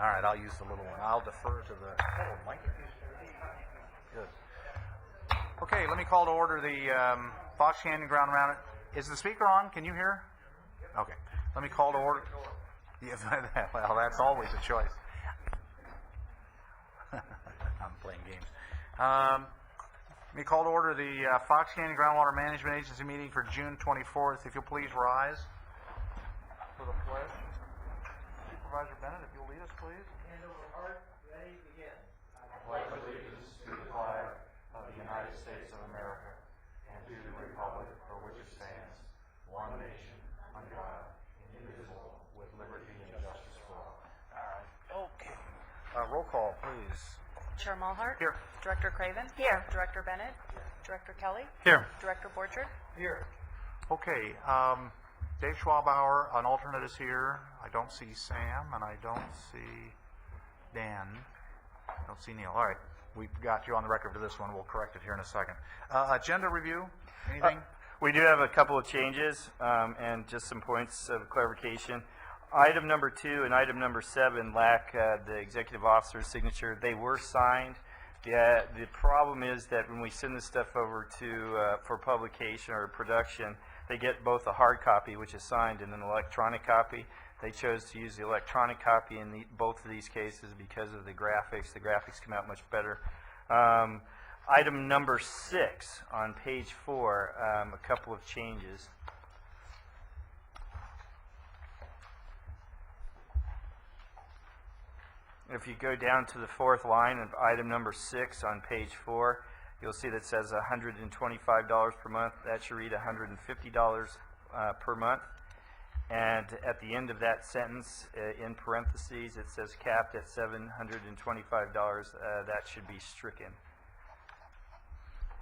All right, I'll use the little one. I'll defer to the mic. Good. Okay, let me call to order the Fox Canyon Ground Round. Is the speaker on? Can you hear? Okay. Let me call to order. Yeah, well, that's always a choice. I'm playing games. Let me call to order the Fox Canyon Groundwater Management Agency meeting for June 24th. If you'll please rise for the pledge. Supervisor Bennett, if you'll lead us, please. Hand over heart, ready, begin. I pledge allegiance to the flag of the United States of America and to the republic for which it stands, one nation, under God, indivisible, with liberty and justice for all. All right. Okay. Roll call, please. Chair Mulhart. Here. Director Craven. Here. Director Bennett. Here. Director Kelly. Here. Director Borchard. Here. Okay. Dave Schwabauer, an alternate, is here. I don't see Sam, and I don't see Dan. I don't see Neil. All right. We've got you on the record for this one. We'll correct it here in a second. Agenda review. Anything? We do have a couple of changes and just some points of clarification. Item number 2 and item number 7 lack the executive officer's signature. They were signed. The problem is that when we send this stuff over to for publication or production, they get both a hard copy, which is signed, and an electronic copy. They chose to use the electronic copy in both of these cases because of the graphics. The graphics come out much better. Item number 6 on page 4, a couple of changes. If you go down to the 4th line of item number 6 on page 4, you'll see that it says $125 per month. That should read $150 per month. And at the end of that sentence, in parentheses, it says capped at $725. That should be stricken.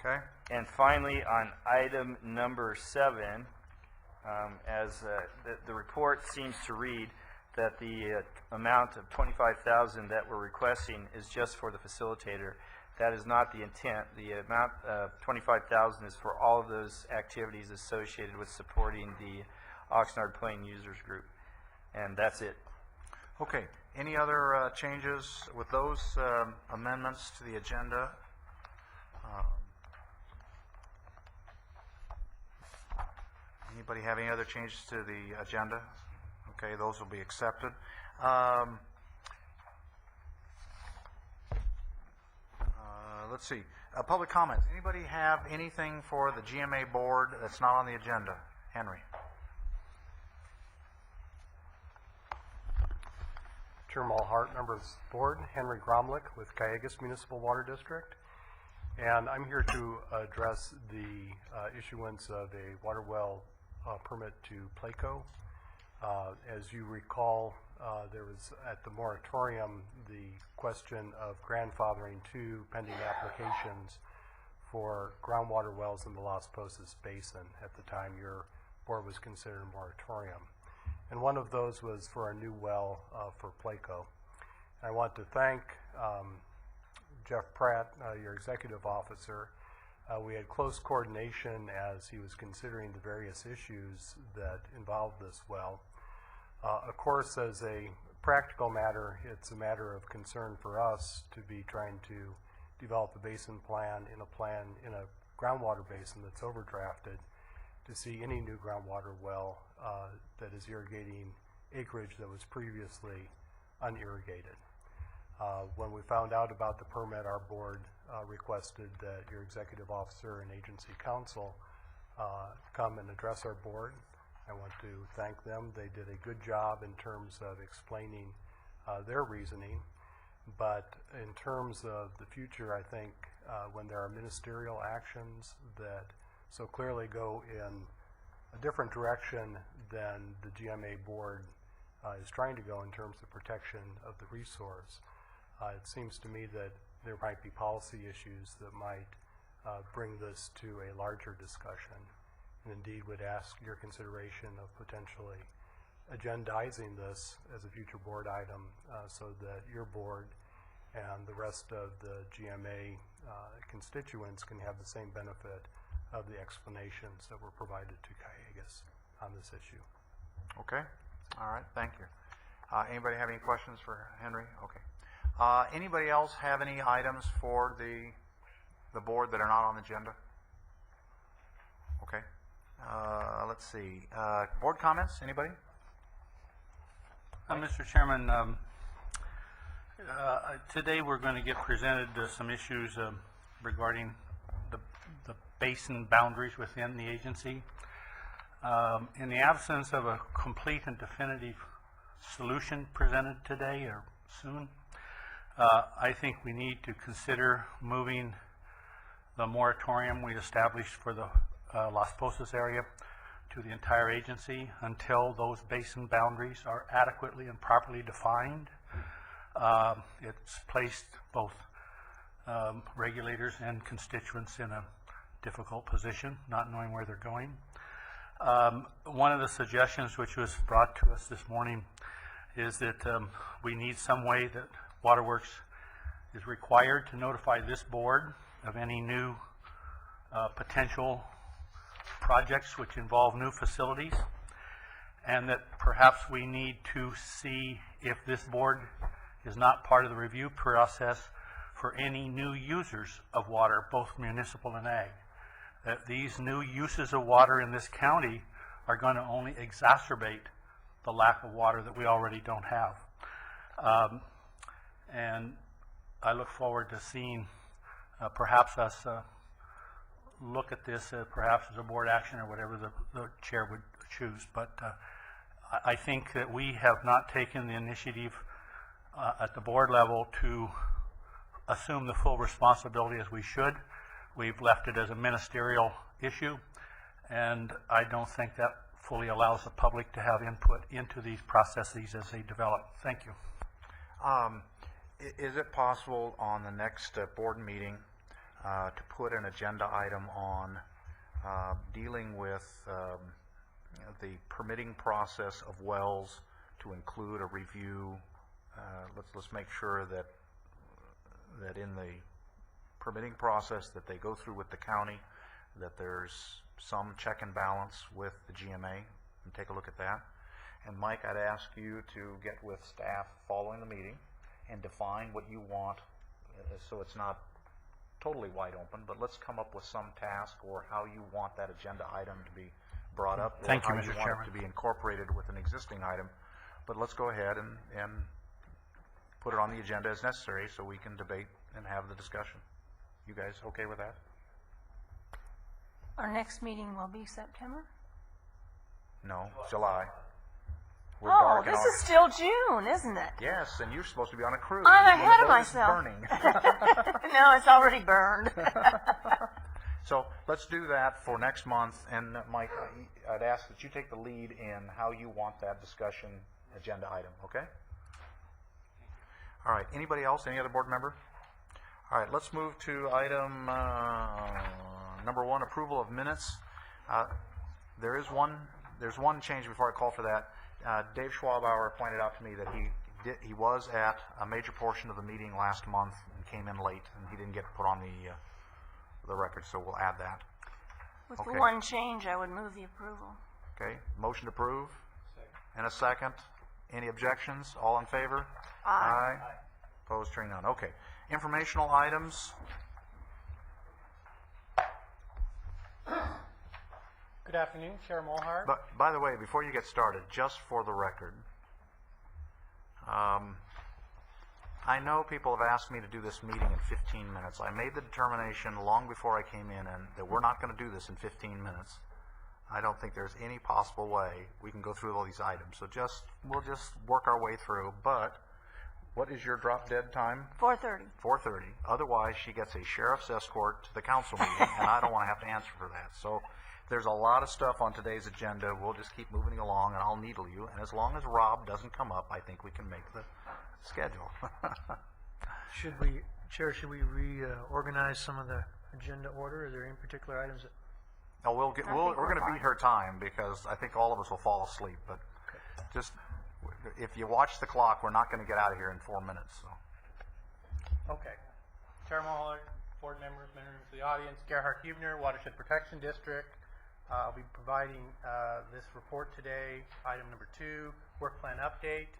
Okay. And finally, on item number 7, as the report seems to read that the amount of $25,000 that we're requesting is just for the facilitator. That is not the intent. The amount of $25,000 is for all of those activities associated with supporting the Oxnard Plain Users Group. And that's it. Okay. Any other changes with those amendments to the agenda? Anybody have any other changes to the agenda? Okay, those will be accepted. Let's see. Public comments. Anybody have anything for the GMA board that's not on the agenda? Henry. Chair Mulhart, members of the board, Henry Gromlich with Cayugas Municipal Water District. And I'm here to address the issuance of a water well permit to Placo. As you recall, there was at the moratorium the question of grandfathering 2 pending applications for groundwater wells in the Las Posas Basin at the time your board was considering a moratorium. And one of those was for a new well for Placo. I want to thank Jeff Pratt, your executive officer. We had close coordination as he was considering the various issues that involved this well. Of course, as a practical matter, it's a matter of concern for us to be trying to develop a basin plan in a groundwater basin that's overdrafted to see any new groundwater well that is irrigating acreage that was previously unirrigated. When we found out about the permit, our board requested that your executive officer and agency counsel come and address our board. I want to thank them. They did a good job in terms of explaining their reasoning. But in terms of the future, I think when there are ministerial actions that so clearly go in a different direction than the GMA board is trying to go in terms of protection of the resource, it seems to me that there might be policy issues that might bring this to a larger discussion. And indeed would ask your consideration of potentially agendizing this as a future board item so that your board and the rest of the GMA constituents can have the same benefit of the explanations that were provided to Cayugas on this issue. Okay. All right. Thank you. Anybody have any questions for Henry? Okay. Anybody else have any items for the board that are not on the agenda? Okay. Let's see. Board comments, anybody? Mr. Chairman, today we're going to get presented some issues regarding the basin boundaries within the agency. In the absence of a complete and definitive solution presented today or soon, I think we need to consider moving the moratorium we established for the Las Posas area to the entire agency until those basin boundaries are adequately and properly defined. It's placed both regulators and constituents in a difficult position, not knowing where they're going. One of the suggestions which was brought to us this morning is that we need some way that Waterworks is required to notify this board of any new potential projects which involve new facilities, and that perhaps we need to see if this board is not part of the review process for any new users of water, both municipal and ag. That these new uses of water in this county are going to only exacerbate the lack of water that we already don't have. And I look forward to seeing perhaps us look at this perhaps as a board action or whatever the chair would choose. But I think that we have not taken the initiative at the board level to assume the full responsibility as we should. We've left it as a ministerial issue, and I don't think that fully allows the public to have input into these processes as they develop. Thank you. Is it possible on the next board meeting to put an agenda item on dealing with the permitting process of wells to include a review? Let's make sure that in the permitting process that they go through with the county, that there's some check and balance with the GMA, and take a look at that. And Mike, I'd ask you to get with staff following the meeting and define what you want, so it's not totally wide open, but let's come up with some task or how you want that agenda item to be brought up, or Thank you, how Mr. you want Chairman. it to be incorporated with an existing item. But let's go ahead and put it on the agenda as necessary so we can debate and have the discussion. You guys okay with that? Our next meeting will be September? No, July. We're Oh, dark in this is August. still June, isn't it? Yes, and you're supposed to be on a cruise. I'm when the ahead of boat is myself. burning. No, it's already burned. So let's do that for next month. And Mike, I'd ask that you take the lead in how you want that discussion agenda item, okay? All right, anybody else, any other board member? All right, let's move to item number 1, approval of minutes. There's one change before I call for that. Dave Schwabauer pointed out to me that he was at a major portion of the meeting last month and came in late, and he didn't get put on the record, so we'll add that. With Okay. the one change, I would move the approval. Okay, motion to approve? And a second. Any objections? All in favor? Aye. Opposed, hearing none. Okay. Informational items. Good afternoon, Chair Mulhart. But by the way, before you get started, just for the record, I know people have asked me to do this meeting in 15 minutes. I made the determination long before I came in and that we're not going to do this in 15 minutes. I don't think there's any possible way we can go through all these items. So we'll just work our way through. But what is your drop dead time? 4:30. 4:30. Otherwise, she gets a sheriff's escort to the council meeting, and I don't want to have to answer for that. So there's a lot of stuff on today's agenda. We'll just keep moving along, and I'll needle you. And as long as Rob doesn't come up, I think we can make the schedule. Should we reorganize some of the agenda order? Are there any particular items that? No, we're going to beat her time because I think all of us will fall asleep. But just if you watch the clock, we're not going to get out of here in 4 minutes. So. Okay. Chair Mulhart, board members, members of the audience, Gerhard Hubner, Watershed Protection District. I'll be providing this report today. Item number 2, work plan update.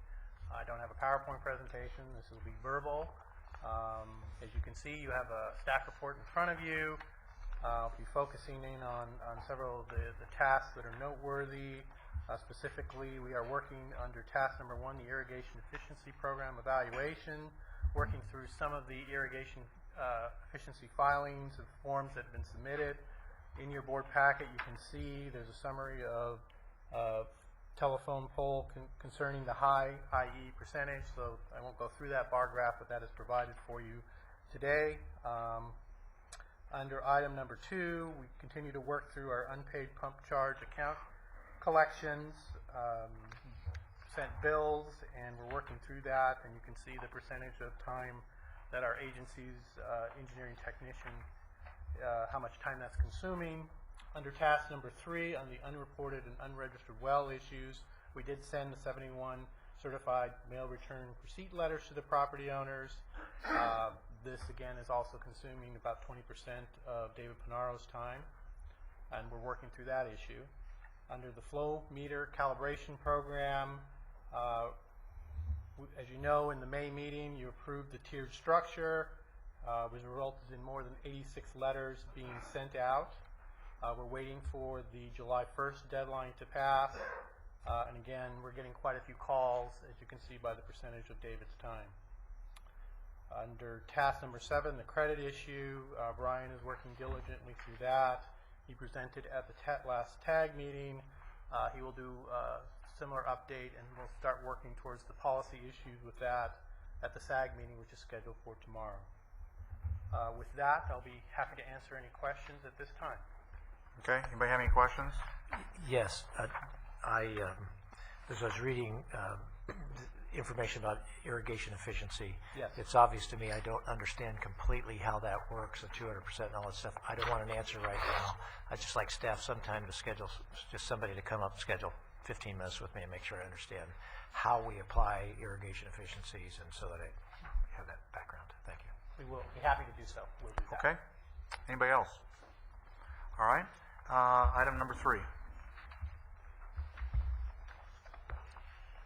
I don't have a PowerPoint presentation. This will be verbal. As you can see, you have a staff report in front of you. I'll be focusing in on several of the tasks that are noteworthy. Specifically, we are working under task number 1, the Irrigation Efficiency Program evaluation, working through some of the irrigation efficiency filings and forms that have been submitted. In your board packet, you can see there's a summary of telephone poll concerning the high IE percentage, so I won't go through that bar graph, but that is provided for you today. Under item number 2, we continue to work through our unpaid pump charge account collections, sent bills, and we're working through that, and you can see the percentage of time that our agency's engineering technician, how much time that's consuming. Under task number 3, on the unreported and unregistered well issues, we did send the 71 certified mail return receipt letters to the property owners. This, again, is also consuming about 20% of David Pinaro's time, and we're working through that issue. Under the flow meter calibration program, as you know, in the May meeting, you approved the tiered structure, which resulted in more than 86 letters being sent out. We're waiting for the July 1st deadline to pass, and again, we're getting quite a few calls, as you can see by the percentage of David's time. Under task number 7, the credit issue, Brian is working diligently through that. He presented at the last TAG meeting. He will do a similar update, and we'll start working towards the policy issues with that at the SAG meeting, which is scheduled for tomorrow. With that, I'll be happy to answer any questions at this time. Okay, anybody have any questions? Yes, as I was reading information about irrigation efficiency, Yes. it's obvious to me I don't understand completely how that works, the 200% and all that stuff. I don't want an answer right now. I'd just like staff sometime to schedule, just somebody to come up and schedule 15 minutes with me and make sure I understand how we apply irrigation efficiencies, and so that I have that background. Thank you. We will be happy to do so. We'll do that. Okay, anybody else? All right, item number 3.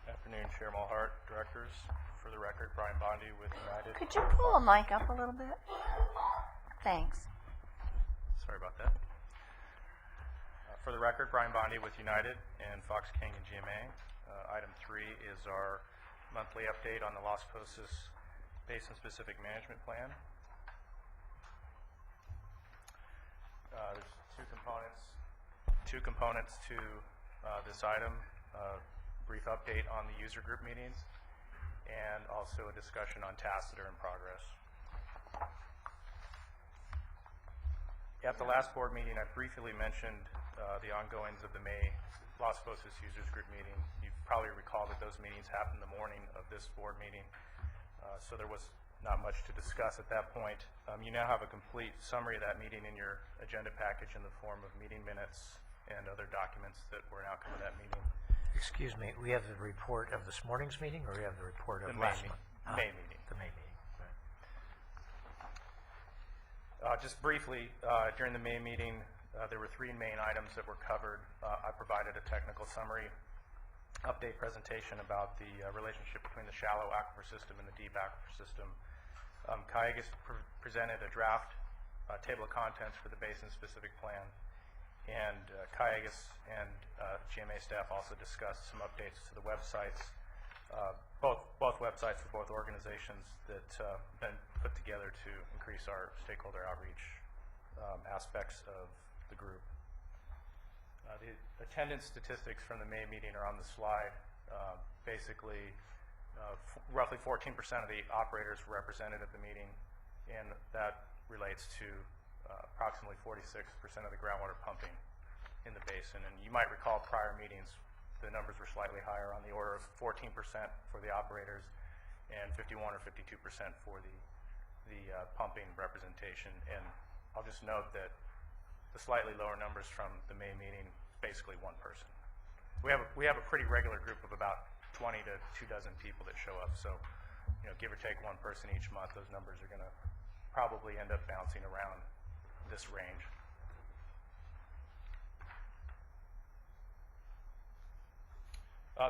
Afternoon, Chair Mulhart, directors. For the record, Brian Bondi with United. Could you pull a mic up a little bit? Thanks. Sorry about that. For the record, Brian Bondi with United and Fox King and GMA. Item 3 is our monthly update on the Las Cosas Basin-Specific Management Plan. There's two components to this item. Brief update on the user group meetings, and also a discussion on tasks that are in progress. At the last board meeting, I briefly mentioned the ongoings of the May Las Cosas Users Group meeting. You probably recall that those meetings happened the morning of this board meeting, so there was not much to discuss at that point. You now have a complete summary of that meeting in your agenda package in the form of meeting minutes and other documents that were an outcome of that meeting. Excuse me, we have the report of this morning's meeting, or we have the report of The last May month? May meeting. The May meeting. Right. Just briefly, during the May meeting, there were 3 main items that were covered. I provided a technical summary update presentation about the relationship between the shallow aquifer system and the deep aquifer system. Cayugas presented a draft table of contents for the basin-specific plan, and Cayugas and GMA staff also discussed some updates to the websites, both websites for both organizations that have been put together to increase our stakeholder outreach aspects of the group. The attendance statistics from the May meeting are on the slide. Basically, roughly 14% of the operators were represented at the meeting, and that relates to approximately 46% of the groundwater pumping in the basin. And you might recall prior meetings, the numbers were slightly higher, on the order of 14% for the operators and 51 or 52% for the pumping representation. And I'll just note that the slightly lower numbers from the May meeting, basically one person. We have a pretty regular group of about 20 to 24 people that show up. So, give or take one person each month, those numbers are going to probably end up bouncing around this range.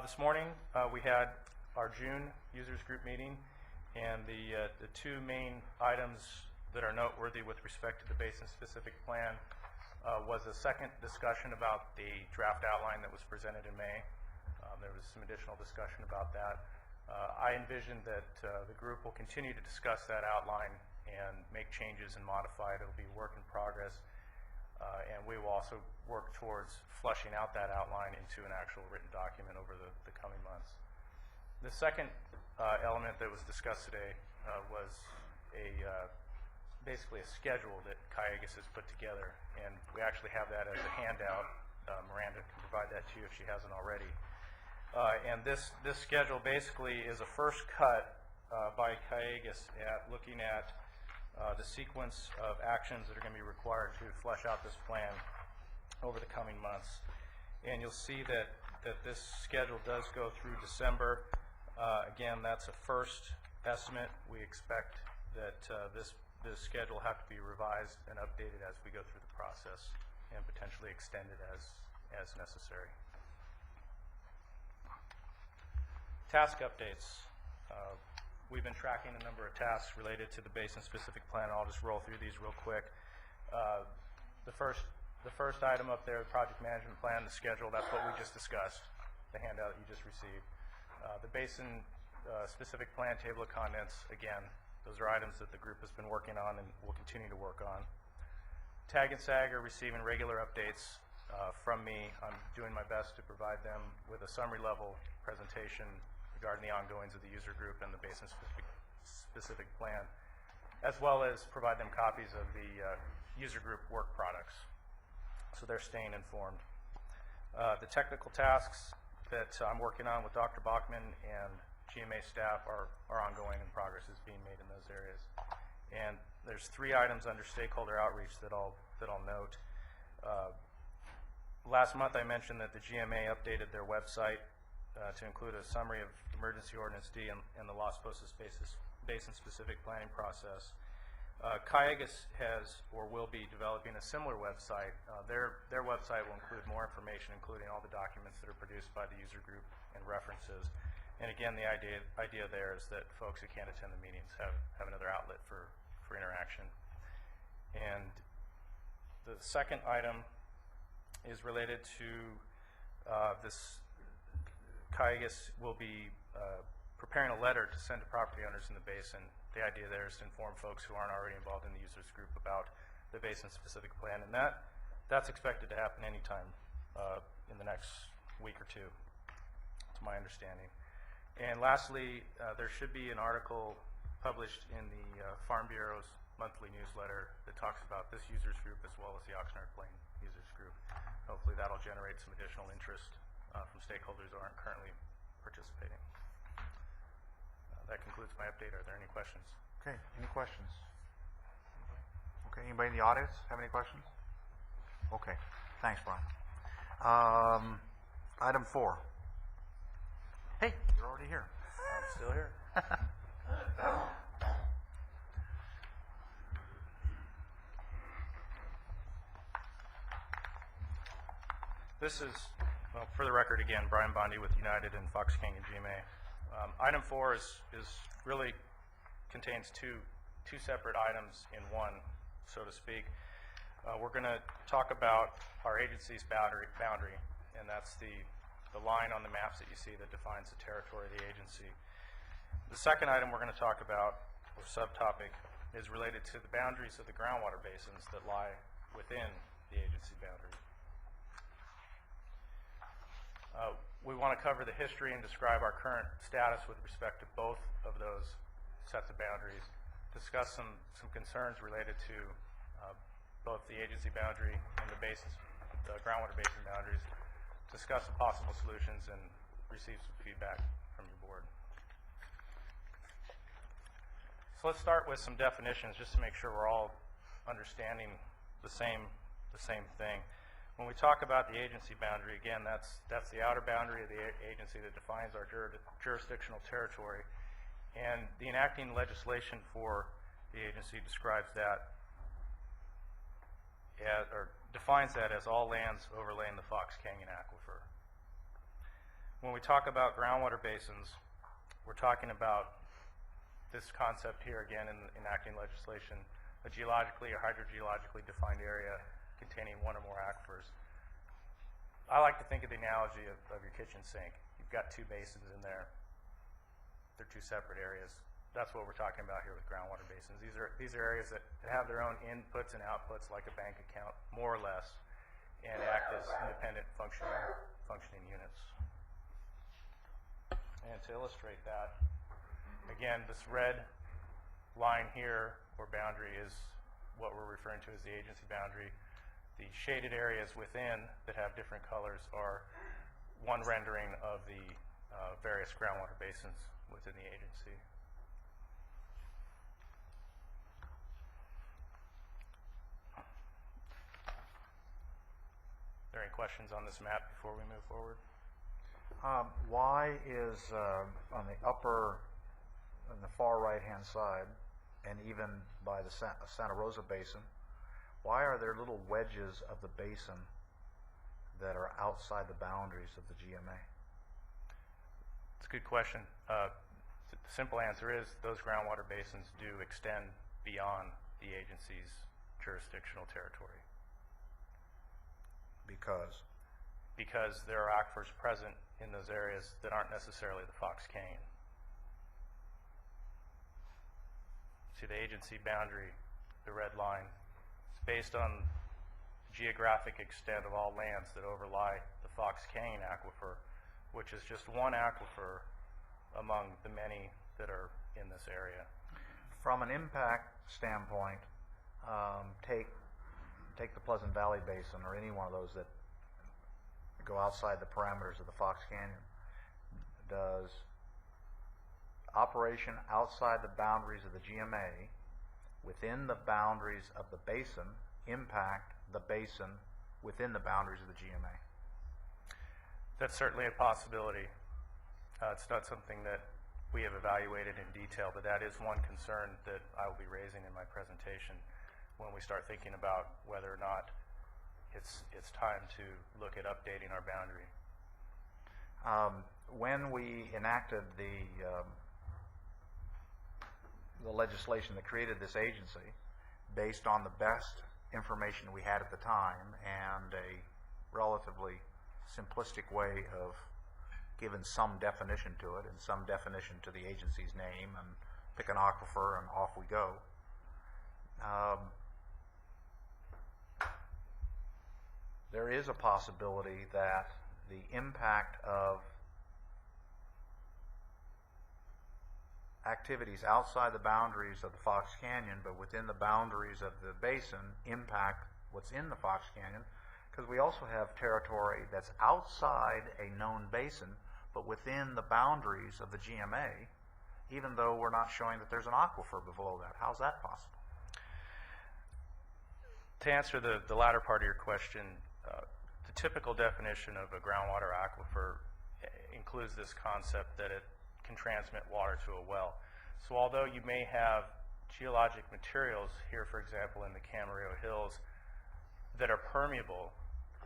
This morning, we had our June users group meeting, and the two main items that are noteworthy with respect to the basin-specific plan was a second discussion about the draft outline that was presented in May. There was some additional discussion about that. I envision that the group will continue to discuss that outline and make changes and modify it. It'll be a work in progress. And we will also work towards fleshing out that outline into an actual written document over the coming months. The second element that was discussed today was basically a schedule that Cayugas has put together, and we actually have that as a handout. Miranda can provide that to you if she hasn't already. And this schedule basically is a first cut by Cayugas at looking at the sequence of actions that are going to be required to flesh out this plan over the coming months. And you'll see that this schedule does go through December. Again, that's a first estimate. We expect that this schedule will have to be revised and updated as we go through the process and potentially extended as necessary. Task updates. We've been tracking a number of tasks related to the basin-specific plan. I'll just roll through these real quick. The first item up there, the project management plan, the schedule, that's what we just discussed, the handout that you just received. The basin-specific plan, table of contents, again, those are items that the group has been working on and will continue to work on. TAG and SAG are receiving regular updates from me. I'm doing my best to provide them with a summary level presentation regarding the ongoings of the user group and the basin-specific plan, as well as provide them copies of the user group work products, so they're staying informed. The technical tasks that I'm working on with Dr. Bachman and GMA staff are ongoing, and progress is being made in those areas. And there's 3 items under stakeholder outreach that I'll note. Last month I mentioned that the GMA updated their website to include a summary of Emergency Ordinance D and the Las Posas basin-specific planning process. Cayugas has or will be developing a similar website. Their website will include more information, including all the documents that are produced by the user group and references. And again, the idea there is that folks who can't attend the meetings have another outlet for interaction. And the second item is related to this. Cayugas will be preparing a letter to send to property owners in the basin. The idea there is to inform folks who aren't already involved in the users group about the basin-specific plan, and that's expected to happen anytime in the next week or two, to my understanding. And lastly, there should be an article published in the Farm Bureau's monthly newsletter that talks about this users group as well as the Oxnard Plain users group. Hopefully that'll generate some additional interest from stakeholders who aren't currently participating. That concludes my update. Are there any questions? Okay, any questions? Okay, anybody in the audience have any questions? Okay, thanks, Brian. Item 4. Hey, you're already here. I'm still here. This is, well, for the record again, Brian Bondi with United and Fox King and GMA. Item 4 is really contains two separate items in one, so to speak. We're going to talk about our agency's boundary, and that's the line on the maps that you see that defines the territory of the agency. The second item we're going to talk about, or subtopic, is related to the boundaries of the groundwater basins that lie within the agency boundary. We want to cover the history and describe our current status with respect to both of those sets of boundaries, discuss some concerns related to both the agency boundary and the groundwater basin boundaries, discuss some possible solutions, and receive some feedback from your board. So let's start with some definitions just to make sure we're all understanding the same thing. When we talk about the agency boundary, again, that's the outer boundary of the agency that defines our jurisdictional territory. And the enacting legislation for the agency describes that or defines that as all lands overlaying the Fox Canyon Aquifer. When we talk about groundwater basins, we're talking about this concept here again in enacting legislation, a geologically or hydrogeologically defined area containing one or more aquifers. I like to think of the analogy of your kitchen sink. You've got two basins in there. They're two separate areas. That's what we're talking about here with groundwater basins. These are areas that have their own inputs and outputs like a bank account, more or less, and act as independent functioning units. And to illustrate that, again, this red line here, or boundary, is what we're referring to as the agency boundary. The shaded areas within that have different colors are one rendering of the various groundwater basins within the agency. Are there any questions on this map before we move forward? Why is on the upper, on the far right-hand side, and even by the Santa Rosa Basin, why are there little wedges of the basin that are outside the boundaries of the GMA? It's a good question. The simple answer is those groundwater basins do extend beyond the agency's jurisdictional territory. Because there are aquifers present in those areas that aren't necessarily the Fox Canyon. See, the agency boundary, the red line, is based on geographic extent of all lands that overlie the Fox Canyon aquifer, which is just one aquifer among the many that are in this area. From an impact standpoint, take the Pleasant Valley Basin or any one of those that go outside the parameters of the Fox Canyon. Does operation outside the boundaries of the GMA within the boundaries of the basin impact the basin within the boundaries of the GMA? That's certainly a possibility. It's not something that we have evaluated in detail, but that is one concern that I will be raising in my presentation when we start thinking about whether or not it's time to look at updating our boundary. When we enacted the legislation that created this agency, based on the best information we had at the time and a relatively simplistic way of giving some definition to it and some definition to the agency's name and pick an aquifer and off we go. There is a possibility that the impact of activities outside the boundaries of the Fox Canyon but within the boundaries of the basin impact what's in the Fox Canyon, because we also have territory that's outside a known basin but within the boundaries of the GMA, even though we're not showing that there's an aquifer below that. How's that possible? To answer the latter part of your question, the typical definition of a groundwater aquifer includes this concept that it can transmit water to a well. So although you may have geologic materials here, for example, in the Camarillo Hills that are permeable,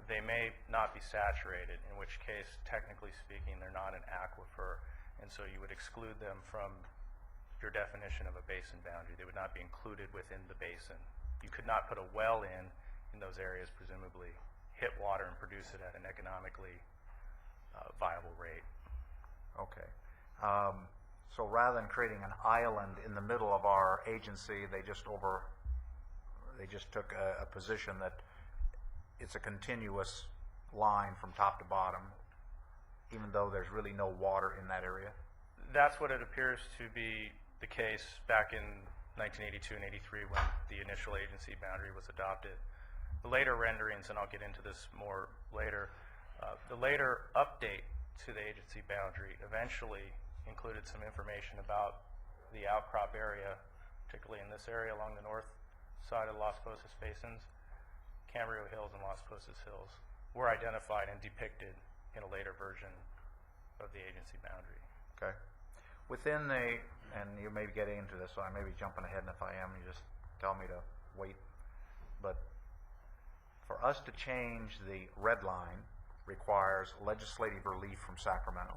they may not be saturated, in which case, technically speaking, they're not an aquifer, and so you would exclude them from your definition of a basin boundary. They would not be included within the basin. You could not put a well in those areas, presumably hit water and produce it at an economically viable rate. Okay. So rather than creating an island in the middle of our agency, they just took a position that it's a continuous line from top to bottom, even though there's really no water in that area? That's what it appears to be the case back in 1982 and 83 when the initial agency boundary was adopted. The later renderings, and I'll get into this more later, the later update to the agency boundary eventually included some information about the outcrop area, particularly in this area along the north side of the Las Posas Basins. Camarillo Hills and Las Posas Hills were identified and depicted in a later version of the agency boundary. Okay. Within the, and you may be getting into this, so I may be jumping ahead, and if I am, you just tell me to wait. But for us to change the red line requires legislative relief from Sacramento.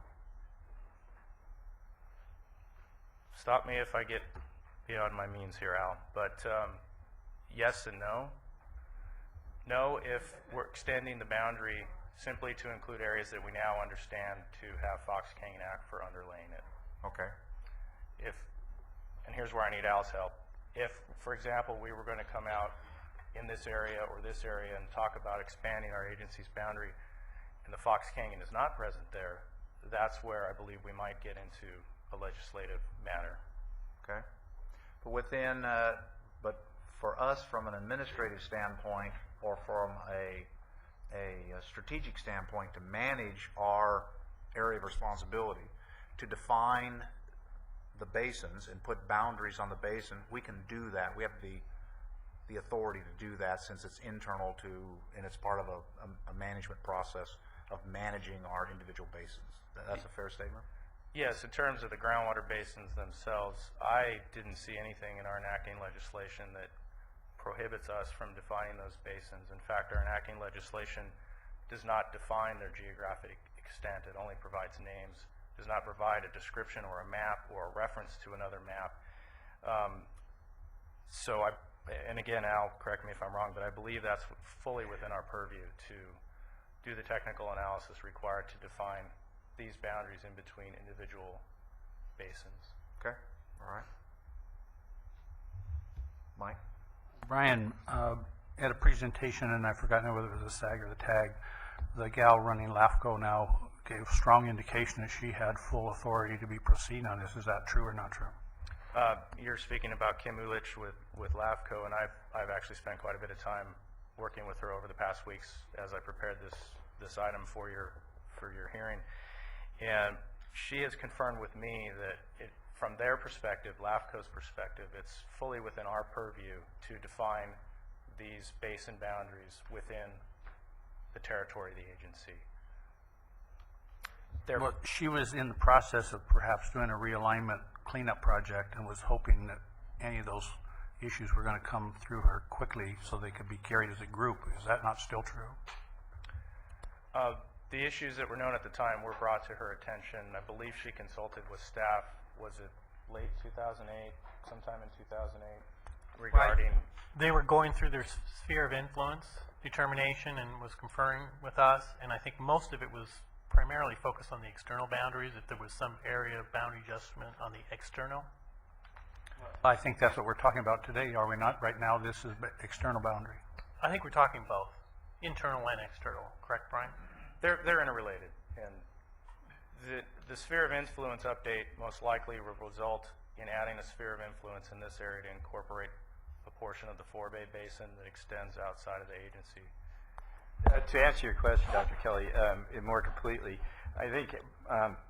Stop me if I get beyond my means here, Al. But yes and no. No, if we're extending the boundary simply to include areas that we now understand to have Fox Canyon Aquifer underlaying it. Okay. And here's where I need Al's help. If, for example, we were going to come out in this area or this area and talk about expanding our agency's boundary and the Fox Canyon is not present there, that's where I believe we might get into a legislative matter. Okay. But but for us, from an administrative standpoint or from a strategic standpoint, to manage our area of responsibility, to define the basins and put boundaries on the basin, we can do that. We have the authority to do that since it's internal to, and it's part of a management process of managing our individual basins. That's a fair statement? Yes, in terms of the groundwater basins themselves, I didn't see anything in our enacting legislation that prohibits us from defining those basins. In fact, our enacting legislation does not define their geographic extent. It only provides names, does not provide a description or a map or a reference to another map. And again, Al, correct me if I'm wrong, but I believe that's fully within our purview to do the technical analysis required to define these boundaries in between individual basins. Okay, all right. Mike? Brian, at a presentation, and I've forgotten whether it was the SAG or the TAG, the gal running LAFCO now gave strong indication that she had full authority to be proceeding on this. Is that true or not true? You're speaking about Kim Ulich with LAFCO, and I've actually spent quite a bit of time working with her over the past weeks as I prepared this item for your hearing. And she has confirmed with me that from their perspective, LAFCO's perspective, it's fully within our purview to define these basin boundaries within the territory of the agency. Well, she was in the process of perhaps doing a realignment cleanup project and was hoping that any of those issues were going to come through her quickly so they could be carried as a group. Is that not still true? The issues that were known at the time were brought to her attention. I believe she consulted with staff, was it late 2008, sometime in 2008, regarding... Right. They were going through their sphere of influence determination and was conferring with us, and I think most of it was primarily focused on the external boundaries, if there was some area of boundary adjustment on the external. I think that's what we're talking about today, are we not? Right now, this is external boundary. I think we're talking both, internal and external, correct, Brian? They're interrelated, and the sphere of influence update most likely will result in adding a sphere of influence in this area to incorporate a portion of the Forebay Basin that extends outside of the agency. To answer your question, Dr. Kelly, more completely, I think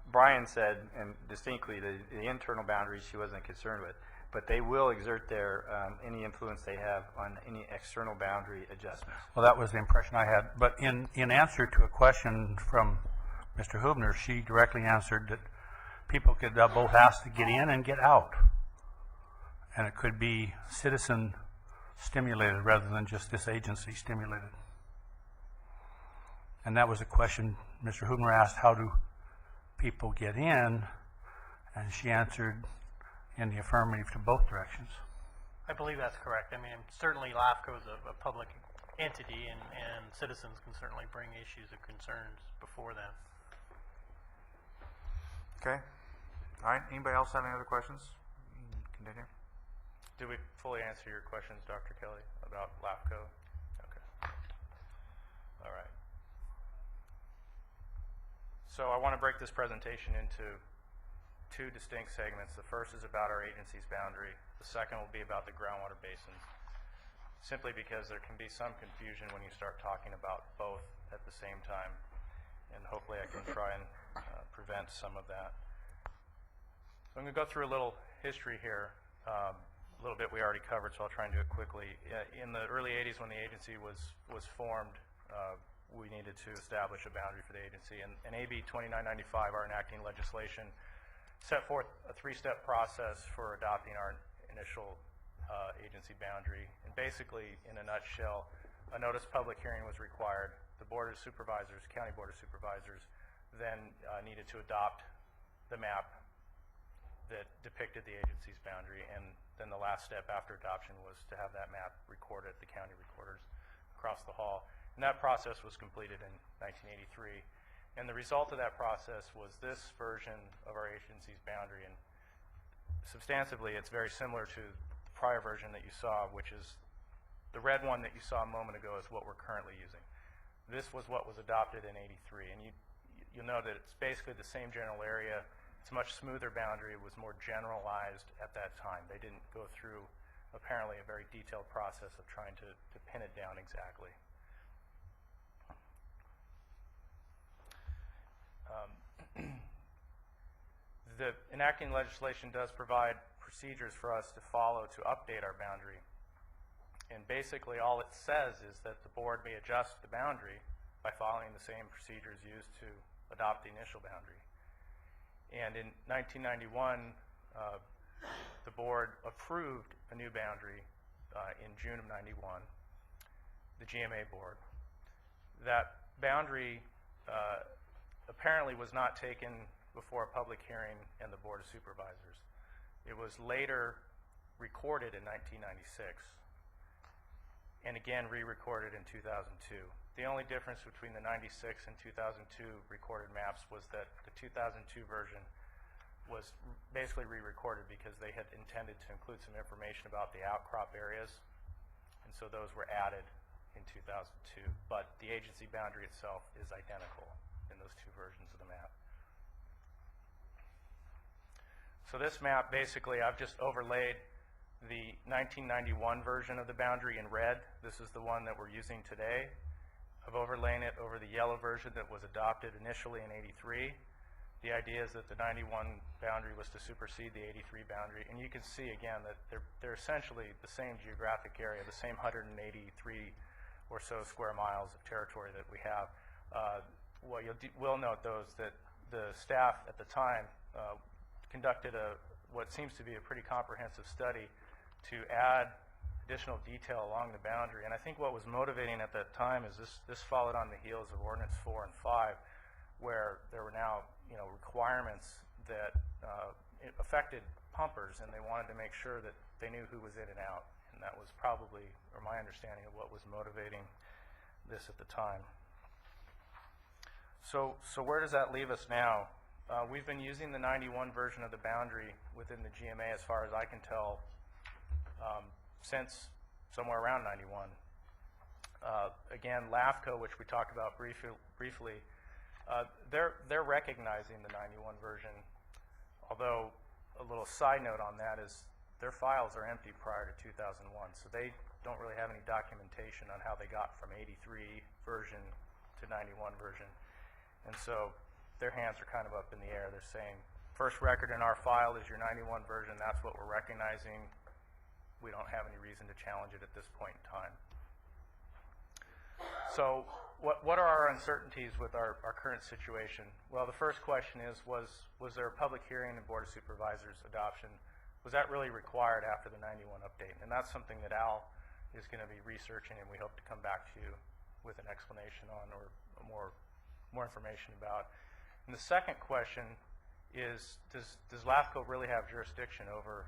Brian said, and distinctly, the internal boundaries she wasn't concerned with, but they will exert their any influence they have on any external boundary adjustments. Well, that was the impression I had. But in answer to a question from Mr. Hubner, she directly answered that people could both ask to get in and get out. And it could be citizen stimulated rather than just this agency stimulated. And that was a question Mr. Hubner asked, how do people get in? And she answered in the affirmative to both directions. I believe that's correct. I mean, certainly LAFCO is a public entity, and citizens can certainly bring issues or concerns before them. Okay. All right. Anybody else have any other questions? Continue. Did we fully answer your questions, Dr. Kelly, about LAFCO? Okay. All right. So I want to break this presentation into two distinct segments. The first is about our agency's boundary. The second will be about the groundwater basins, simply because there can be some confusion when you start talking about both at the same time, and hopefully I can try and prevent some of that. So I'm going to go through a little history here. A little bit we already covered, so I'll try and do it quickly. In the early 80s, when the agency was formed, we needed to establish a boundary for the agency. And AB 2995, our enacting legislation, set forth a three-step process for adopting our initial agency boundary. And basically, in a nutshell, a notice public hearing was required. The Board of Supervisors, County Board of Supervisors, then needed to adopt the map that depicted the agency's boundary, and then the last step after adoption was to have that map recorded at the county recorders across the hall. And that process was completed in 1983. And the result of that process was this version of our agency's boundary. And substantively, it's very similar to the prior version that you saw, which is the red one that you saw a moment ago is what we're currently using. This was what was adopted in 83. And you'll know that it's basically the same general area. It's a much smoother boundary. It was more generalized at that time. They didn't go through, apparently, a very detailed process of trying to pin it down exactly. The enacting legislation does provide procedures for us to follow to update our boundary. And basically all it says is that the board may adjust the boundary by following the same procedures used to adopt the initial boundary. And in 1991, the board approved a new boundary in June of 91, the GMA board. That boundary apparently was not taken before a public hearing and the Board of Supervisors. It was later recorded in 1996 and again re-recorded in 2002. The only difference between the 96 and 2002 recorded maps was that the 2002 version was basically re-recorded because they had intended to include some information about the outcrop areas, and so those were added in 2002. But the agency boundary itself is identical in those two versions of the map. So this map, basically, I've just overlaid the 1991 version of the boundary in red. This is the one that we're using today. I've overlain it over the yellow version that was adopted initially in 83. The idea is that the 91 boundary was to supersede the 83 boundary. And you can see, again, that they're essentially the same geographic area, the same 183 or so square miles of territory that we have. What you will note, though, is that the staff at the time conducted what seems to be a pretty comprehensive study to add additional detail along the boundary. And I think what was motivating at that time is this followed on the heels of Ordinance 4 and 5, where there were now requirements that affected pumpers, and they wanted to make sure that they knew who was in and out. And that was probably, or my understanding of what was motivating this at the time. So where does that leave us now? We've been using the 91 version of the boundary within the GMA, as far as I can tell, since somewhere around 91. Again, LAFCO, which we talked about briefly, they're recognizing the 91 version, although a little side note on that is their files are empty prior to 2001, so they don't really have any documentation on how they got from 83 version to 91 version. And so their hands are kind of up in the air. They're saying, first record in our file is your 91 version. That's what we're recognizing. We don't have any reason to challenge it at this point in time. So what are our uncertainties with our current situation? Well, the first question is, was there a public hearing and Board of Supervisors adoption? Was that really required after the 91 update? And that's something that Al is going to be researching, and we hope to come back to you with an explanation on, or more information about. And the second question is, does LAFCO really have jurisdiction over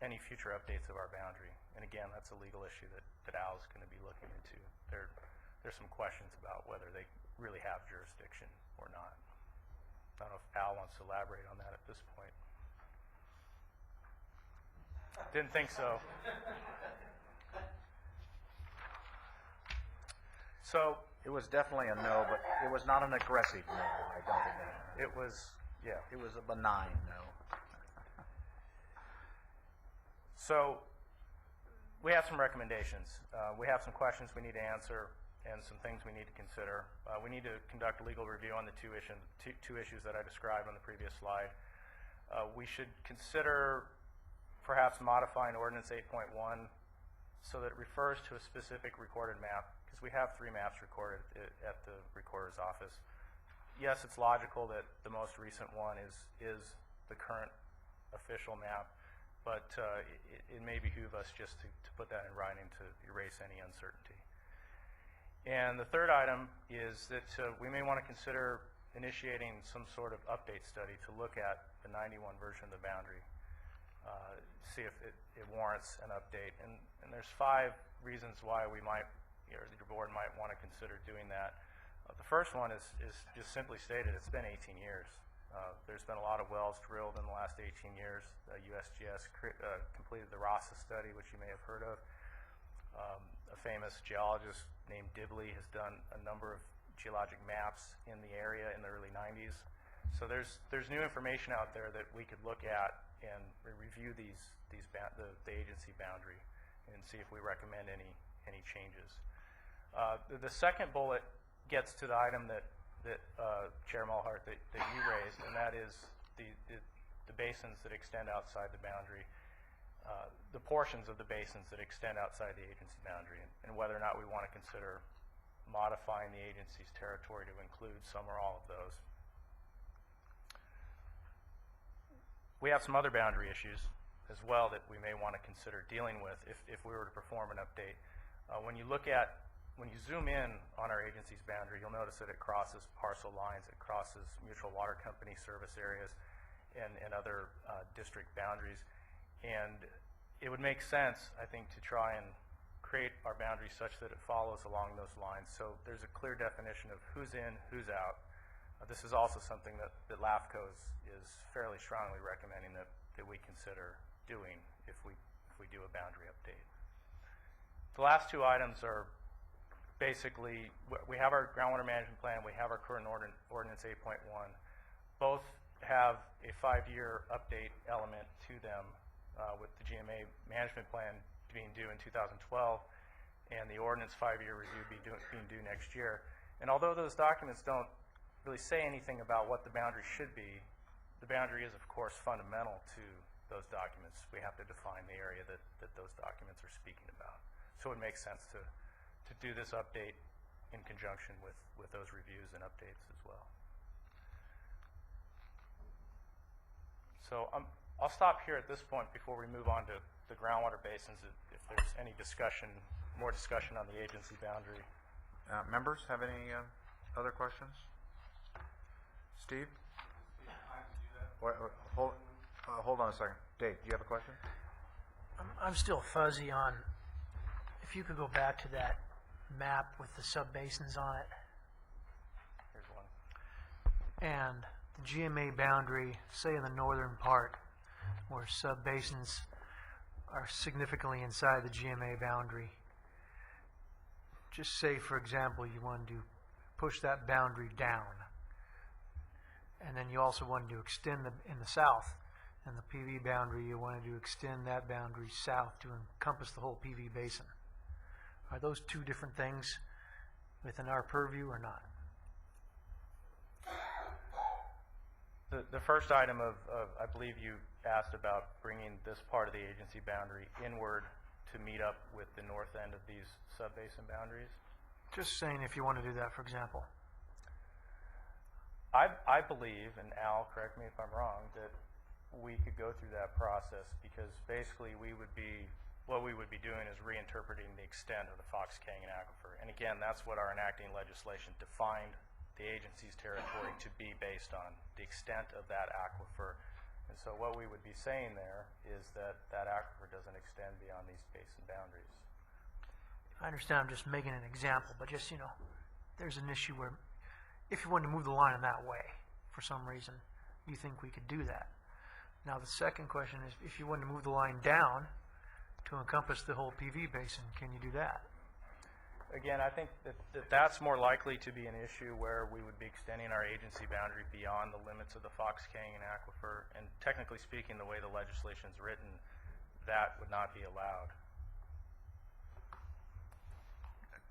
any future updates of our boundary? And again, that's a legal issue that Al is going to be looking into. There's some questions about whether they really have jurisdiction or not. I don't know if Al wants to elaborate on that at this point. Didn't think so. So It was definitely a no, but it was not an aggressive no. I don't think that. it was, yeah. It was a benign no. So we have some recommendations. We have some questions we need to answer and some things we need to consider. We need to conduct a legal review on the two issues that I described on the previous slide. We should consider perhaps modifying Ordinance 8.1 so that it refers to a specific recorded map, because we have 3 maps recorded at the recorder's office. Yes, it's logical that the most recent one is the current official map, but it may behoove us just to put that in writing to erase any uncertainty. And the third item is that we may want to consider initiating some sort of update study to look at the 91 version of the boundary, see if it warrants an update. And there's 5 reasons why we might, or the board might want to consider doing that. The first one is just simply stated, it's been 18 years. There's been a lot of wells drilled in the last 18 years. USGS completed the Rasa study, which you may have heard of. A famous geologist named Dibley has done a number of geologic maps in the area in the early 90s. So there's new information out there that we could look at and review the agency boundary and see if we recommend any changes. The second bullet gets to the item that Chair Mulhart, that you raised, and that is the basins that extend outside the boundary, the portions of the basins that extend outside the agency boundary, and whether or not we want to consider modifying the agency's territory to include some or all of those. We have some other boundary issues as well that we may want to consider dealing with if we were to perform an update. When you zoom in on our agency's boundary, you'll notice that it crosses parcel lines, it crosses mutual water company service areas and other district boundaries. And it would make sense, I think, to try and create our boundary such that it follows along those lines. So there's a clear definition of who's in, who's out. This is also something that LAFCO is fairly strongly recommending that we consider doing if we do a boundary update. The last 2 items are basically, we have our groundwater management plan, we have our current ordinance 8.1. Both have a 5-year update element to them, with the GMA management plan being due in 2012 and the ordinance 5-year review being due next year. And although those documents don't really say anything about what the boundary should be, the boundary is, of course, fundamental to those documents. We have to define the area that those documents are speaking about. So it makes sense to do this update in conjunction with those reviews and updates as well. So I'll stop here at this point before we move on to the groundwater basins if there's any more discussion on the agency boundary. Members have any other questions? Steve? Hold on a second. Dave, do you have a question? I'm still fuzzy on, if you could go back to that map with the subbasins on it. Here's one. And the GMA boundary, say in the northern part, where subbasins are significantly inside the GMA boundary. Just say, for example, you wanted to push that boundary down. And then you also wanted to extend in the south. And the PV boundary, you wanted to extend that boundary south to encompass the whole PV basin. Are those 2 different things within our purview or not? The first item I believe you asked about bringing this part of the agency boundary inward to meet up with the north end of these subbasin boundaries. Just saying if you want to do that, for example. I believe, and Al, correct me if I'm wrong, that we could go through that process because basically what we would be doing is reinterpreting the extent of the Fox Canyon Aquifer. And again, that's what our enacting legislation defined the agency's territory to be based on, the extent of that aquifer. And so what we would be saying there is that aquifer doesn't extend beyond these basin boundaries. I understand I'm just making an example, but just, there's an issue where if you wanted to move the line in that way, for some reason, you think we could do that. Now the second question is, if you wanted to move the line down to encompass the whole PV basin, can you do that? Again, I think that's more likely to be an issue where we would be extending our agency boundary beyond the limits of the Fox Canyon Aquifer. And technically speaking, the way the legislation is written, that would not be allowed.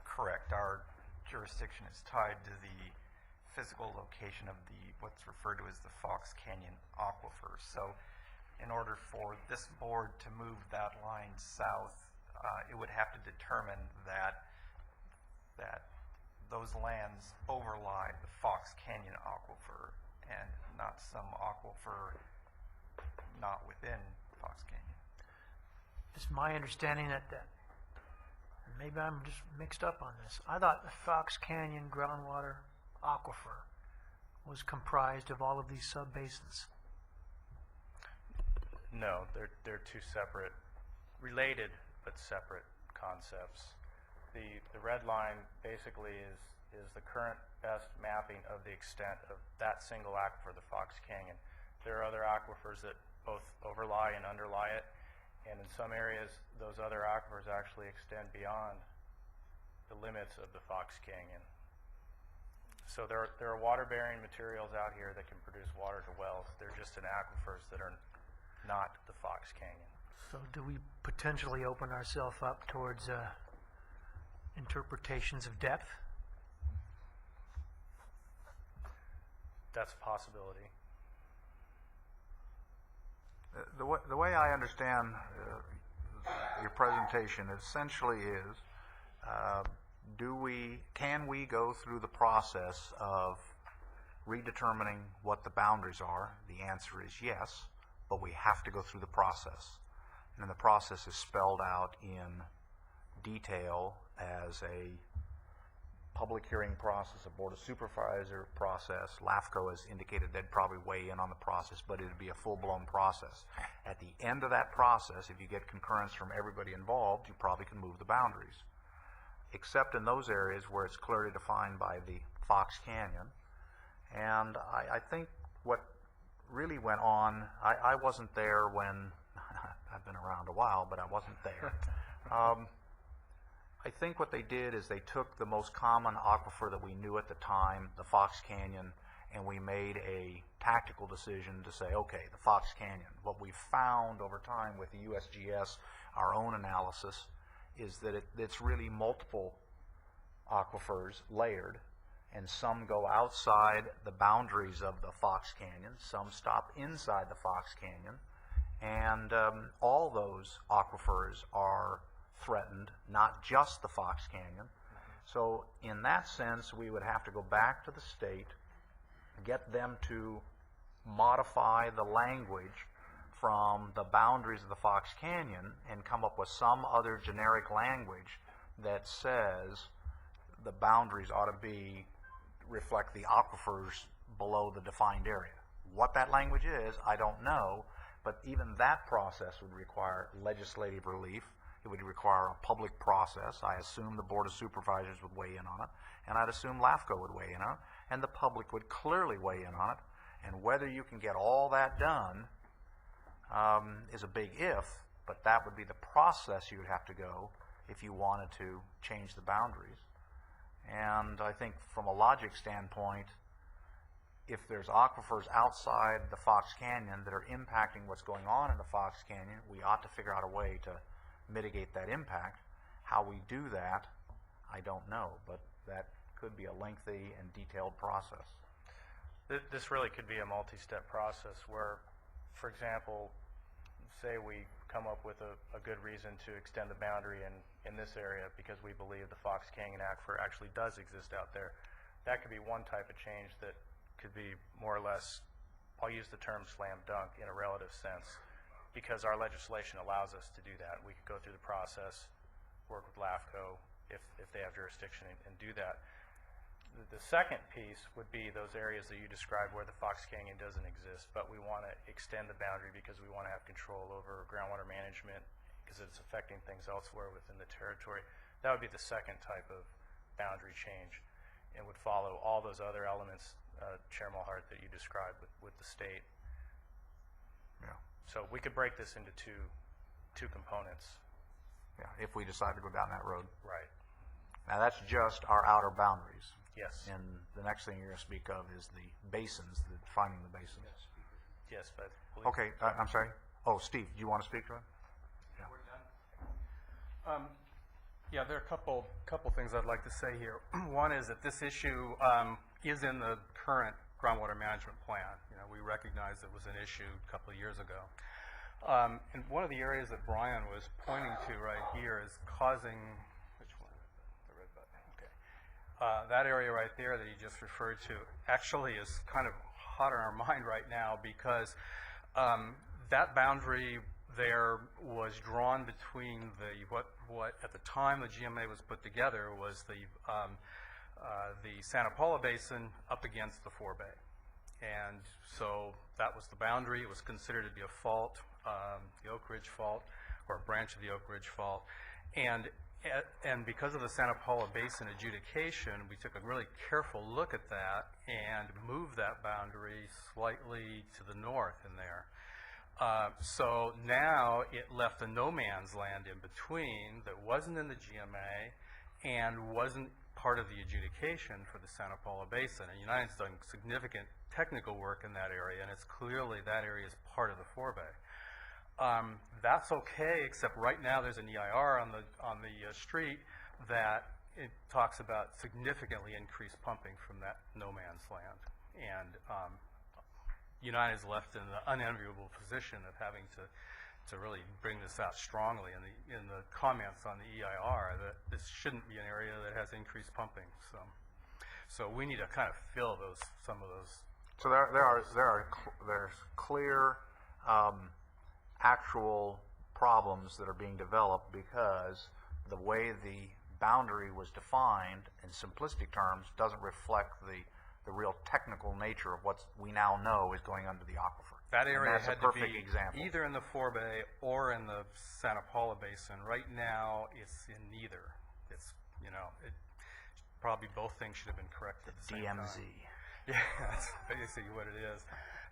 Correct. Our jurisdiction is tied to the physical location of what's referred to as the Fox Canyon Aquifer. So in order for this board to move that line south, it would have to determine that those lands overlie the Fox Canyon Aquifer and not some aquifer not within Fox Canyon. It's my understanding that and maybe I'm just mixed up on this. I thought the Fox Canyon groundwater aquifer was comprised of all of these subbasins. No, they're two separate, related but separate concepts. The red line basically is the current best mapping of the extent of that single aquifer, the Fox Canyon. There are other aquifers that both overlie and underlie it, and in some areas, those other aquifers actually extend beyond the limits of the Fox Canyon. So there are water-bearing materials out here that can produce water to wells. They're just in aquifers that are not the Fox Canyon. So do we potentially open ourselves up towards interpretations of depth? That's a possibility. The way I understand your presentation essentially is, can we go through the process of redetermining what the boundaries are? The answer is yes, but we have to go through the process. And the process is spelled out in detail as a public hearing process, a Board of Supervisor process. LAFCO has indicated they'd probably weigh in on the process, but it'd be a full-blown process. At the end of that process, if you get concurrence from everybody involved, you probably can move the boundaries, except in those areas where it's clearly defined by the Fox Canyon. And I think what really went on, I wasn't there when, I've been around a while, but I wasn't there. I think what they did is they took the most common aquifer that we knew at the time, the Fox Canyon, and we made a tactical decision to say, okay, the Fox Canyon. What we've found over time with the USGS, our own analysis, is that it's really multiple aquifers layered, and some go outside the boundaries of the Fox Canyon, some stop inside the Fox Canyon, and all those aquifers are threatened, not just the Fox Canyon. So in that sense, we would have to go back to the state, get them to modify the language from the boundaries of the Fox Canyon and come up with some other generic language that says the boundaries ought to reflect the aquifers below the defined area. What that language is, I don't know, but even that process would require legislative relief. It would require a public process. I assume the Board of Supervisors would weigh in on it, and I'd assume LAFCO would weigh in on it, and the public would clearly weigh in on it. And whether you can get all that done is a big if, but that would be the process you would have to go if you wanted to change the boundaries. And I think from a logic standpoint, if there's aquifers outside the Fox Canyon that are impacting what's going on in the Fox Canyon, we ought to figure out a way to mitigate that impact. How we do that, I don't know, but that could be a lengthy and detailed process. This really could be a multi-step process where, for example, say we come up with a good reason to extend the boundary in this area because we believe the Fox Canyon aquifer actually does exist out there. That could be one type of change that could be more or less, I'll use the term slam dunk in a relative sense, because our legislation allows us to do that. We could go through the process, work with LAFCO if they have jurisdiction and do that. The second piece would be those areas that you described where the Fox Canyon doesn't exist, but we want to extend the boundary because we want to have control over groundwater management because it's affecting things elsewhere within the territory. That would be the second type of boundary change and would follow all those other elements, Chair Mulhart, that you described with the state. Yeah. So we could break this into two components. Yeah, if we decide to go down that road. Right. Now that's just our outer boundaries. Yes. And the next thing you're going to speak of is the basins, defining the basins. Yes, but okay, I'm sorry. Oh, Steve, do you want to speak to it? Yeah. Yeah, there are a couple things I'd like to say here. One is that this issue is in the current groundwater management plan. You know, we recognize it was an issue a couple of years ago. And one of the areas that Brian was pointing to right here is causing, which one? The red button. Okay. That area right there that you just referred to actually is kind of hot on our mind right now because that boundary there was drawn between what at the time the GMA was put together was the Santa Paula Basin up against the forebay. And so that was the boundary. It was considered to be a fault. the Oak Ridge Fault, or a branch of the Oak Ridge Fault. And because of the Santa Paula Basin adjudication, we took a really careful look at that and moved that boundary slightly to the north in there. So now it left a no man's land in between that wasn't in the GMA and wasn't part of the adjudication for the Santa Paula Basin. And United's done significant technical work in that area, and it's clearly that area is part of the forebay. That's okay, except right now there's an EIR on the street that it talks about significantly increased pumping from that no man's land. And United's left in the unenviable position of having to really bring this out strongly in the comments on the EIR that this shouldn't be an area that has increased pumping. So we need to kind of fill some of those. So there's clear actual problems that are being developed because the way the boundary was defined in simplistic terms doesn't reflect the real technical nature of what we now know is going under the aquifer. That area had to be either in the forebay or in the Santa Paula Basin. Right now, it's in neither. It's, probably both things should have been corrected at the same DMZ. time. Yeah, that's basically what it is.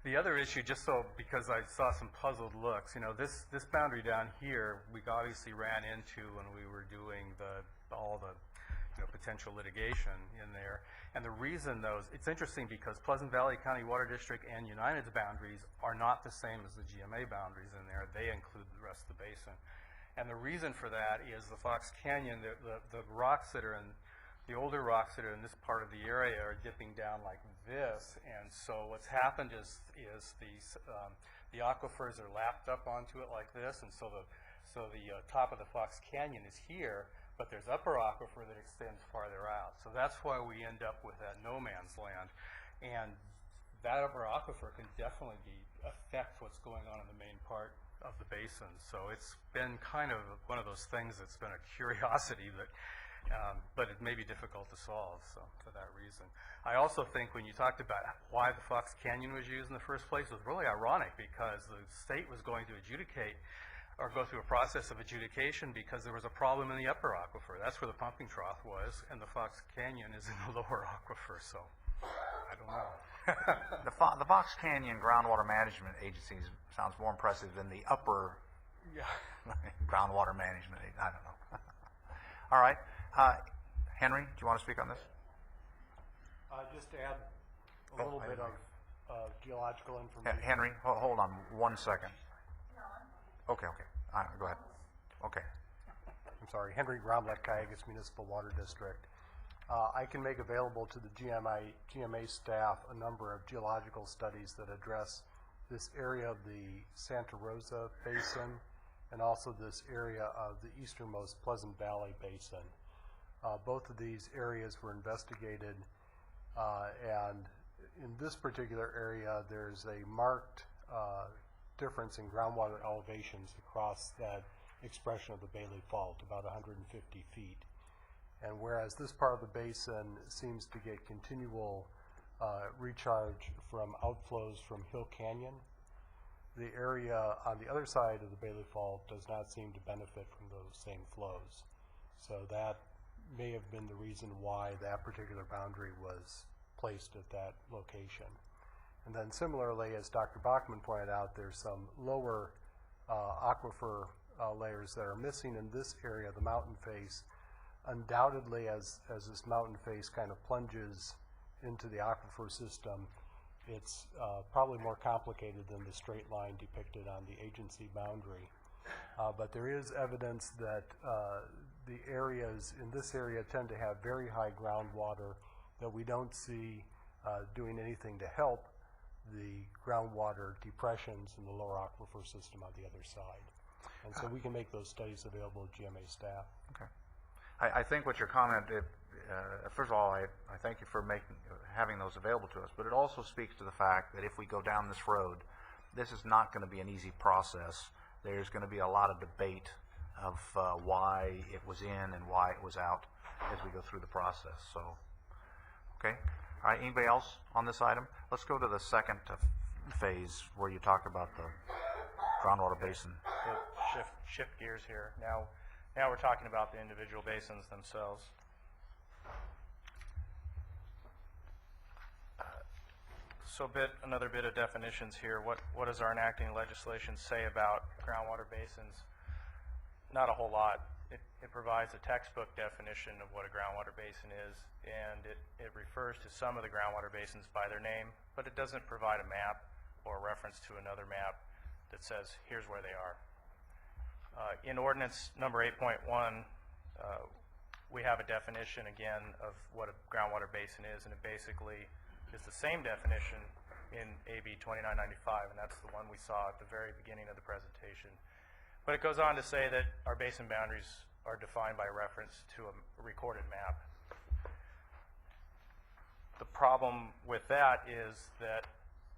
The other issue, because I saw some puzzled looks, this boundary down here, we obviously ran into when we were doing all the potential litigation in there. And the reason it's interesting because Pleasant Valley County Water District and United's boundaries are not the same as the GMA boundaries in there. They include the rest of the basin. And the reason for that is the Fox Canyon, the rocks that are the older rocks that are in this part of the area are dipping down like this. And so what's happened is the aquifers are lapped up onto it like this. And so the top of the Fox Canyon is here, but there's upper aquifer that extends farther out. So that's why we end up with that no man's land. And that upper aquifer can definitely affect what's going on in the main part of the basin. So it's been kind of one of those things that's been a curiosity, but it may be difficult to solve, so for that reason. I also think when you talked about why the Fox Canyon was used in the first place, it was really ironic because the state was going to adjudicate or go through a process of adjudication because there was a problem in the upper aquifer. That's where the pumping trough was, and the Fox Canyon is in the lower aquifer, so I don't know. The Fox Canyon Groundwater Management Agency sounds more impressive than the upper groundwater management agency. I don't know. All right. Henry, do you want to speak on this? Just to add a little bit of geological information. Henry, hold on 1 second. Okay. Go ahead. Okay. I'm sorry. Henry Gromlek, Cayugas Municipal Water District. I can make available to the GMA staff a number of geological studies that address this area of the Santa Rosa Basin and also this area of the easternmost Pleasant Valley Basin. Both of these areas were investigated, and in this particular area, there's a marked difference in groundwater elevations across that expression of the Bailey Fault, about 150 feet. And whereas this part of the basin seems to get continual recharge from outflows from Hill Canyon, the area on the other side of the Bailey Fault does not seem to benefit from those same flows. So that may have been the reason why that particular boundary was placed at that location. And then similarly, as Dr. Bachman pointed out, there's some lower aquifer layers that are missing in this area, the mountain face. Undoubtedly, as this mountain face kind of plunges into the aquifer system, it's probably more complicated than the straight line depicted on the agency boundary. But there is evidence that the areas in this area tend to have very high groundwater that we don't see doing anything to help the groundwater depressions in the lower aquifer system on the other side. And so we can make those studies available to GMA staff. Okay. I think what your comment, first of all, I thank you for having those available to us, but it also speaks to the fact that if we go down this road, this is not going to be an easy process. There's going to be a lot of debate of why it was in and why it was out as we go through the process. So, okay. All right, anybody else on this item? Let's go to the second phase where you talk about groundwater basin. To shift gears here. Now we're talking about the individual basins themselves. So another bit of definitions here. What does our enacting legislation say about groundwater basins? Not a whole lot. It provides a textbook definition of what a groundwater basin is, and it refers to some of the groundwater basins by their name, but it doesn't provide a map or a reference to another map that says, here's where they are. In ordinance number 8.1, we have a definition, again, of what a groundwater basin is, and it basically is the same definition in AB 2995, and that's the one we saw at the very beginning of the presentation. But it goes on to say that our basin boundaries are defined by reference to a recorded map. The problem with that is that,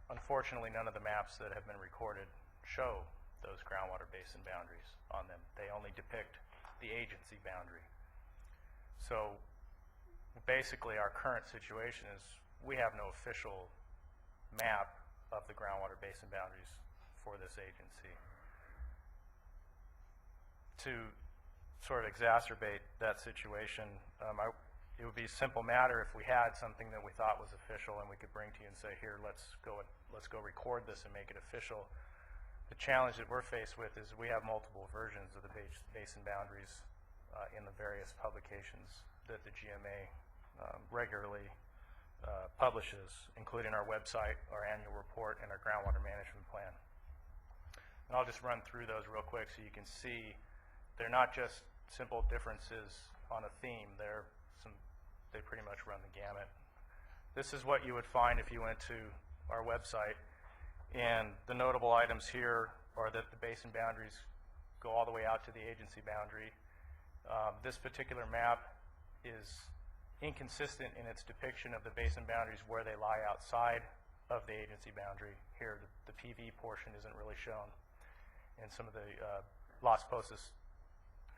unfortunately, none of the maps that have been recorded show those groundwater basin boundaries on them. They only depict the agency boundary. So basically, our current situation is we have no official map of the groundwater basin boundaries for this agency. To sort of exacerbate that situation, it would be a simple matter if we had something that we thought was official and we could bring to you and say, here, let's go record this and make it official. The challenge that we're faced with is we have multiple versions of the basin boundaries in the various publications that the GMA regularly publishes, including our website, our annual report, and our groundwater management plan. And I'll just run through those real quick so you can see they're not just simple differences on a theme. They pretty much run the gamut. This is what you would find if you went to our website. And the notable items here are that the basin boundaries go all the way out to the agency boundary. This particular map is inconsistent in its depiction of the basin boundaries where they lie outside of the agency boundary. Here, the PV portion isn't really shown, and some of the Las Posas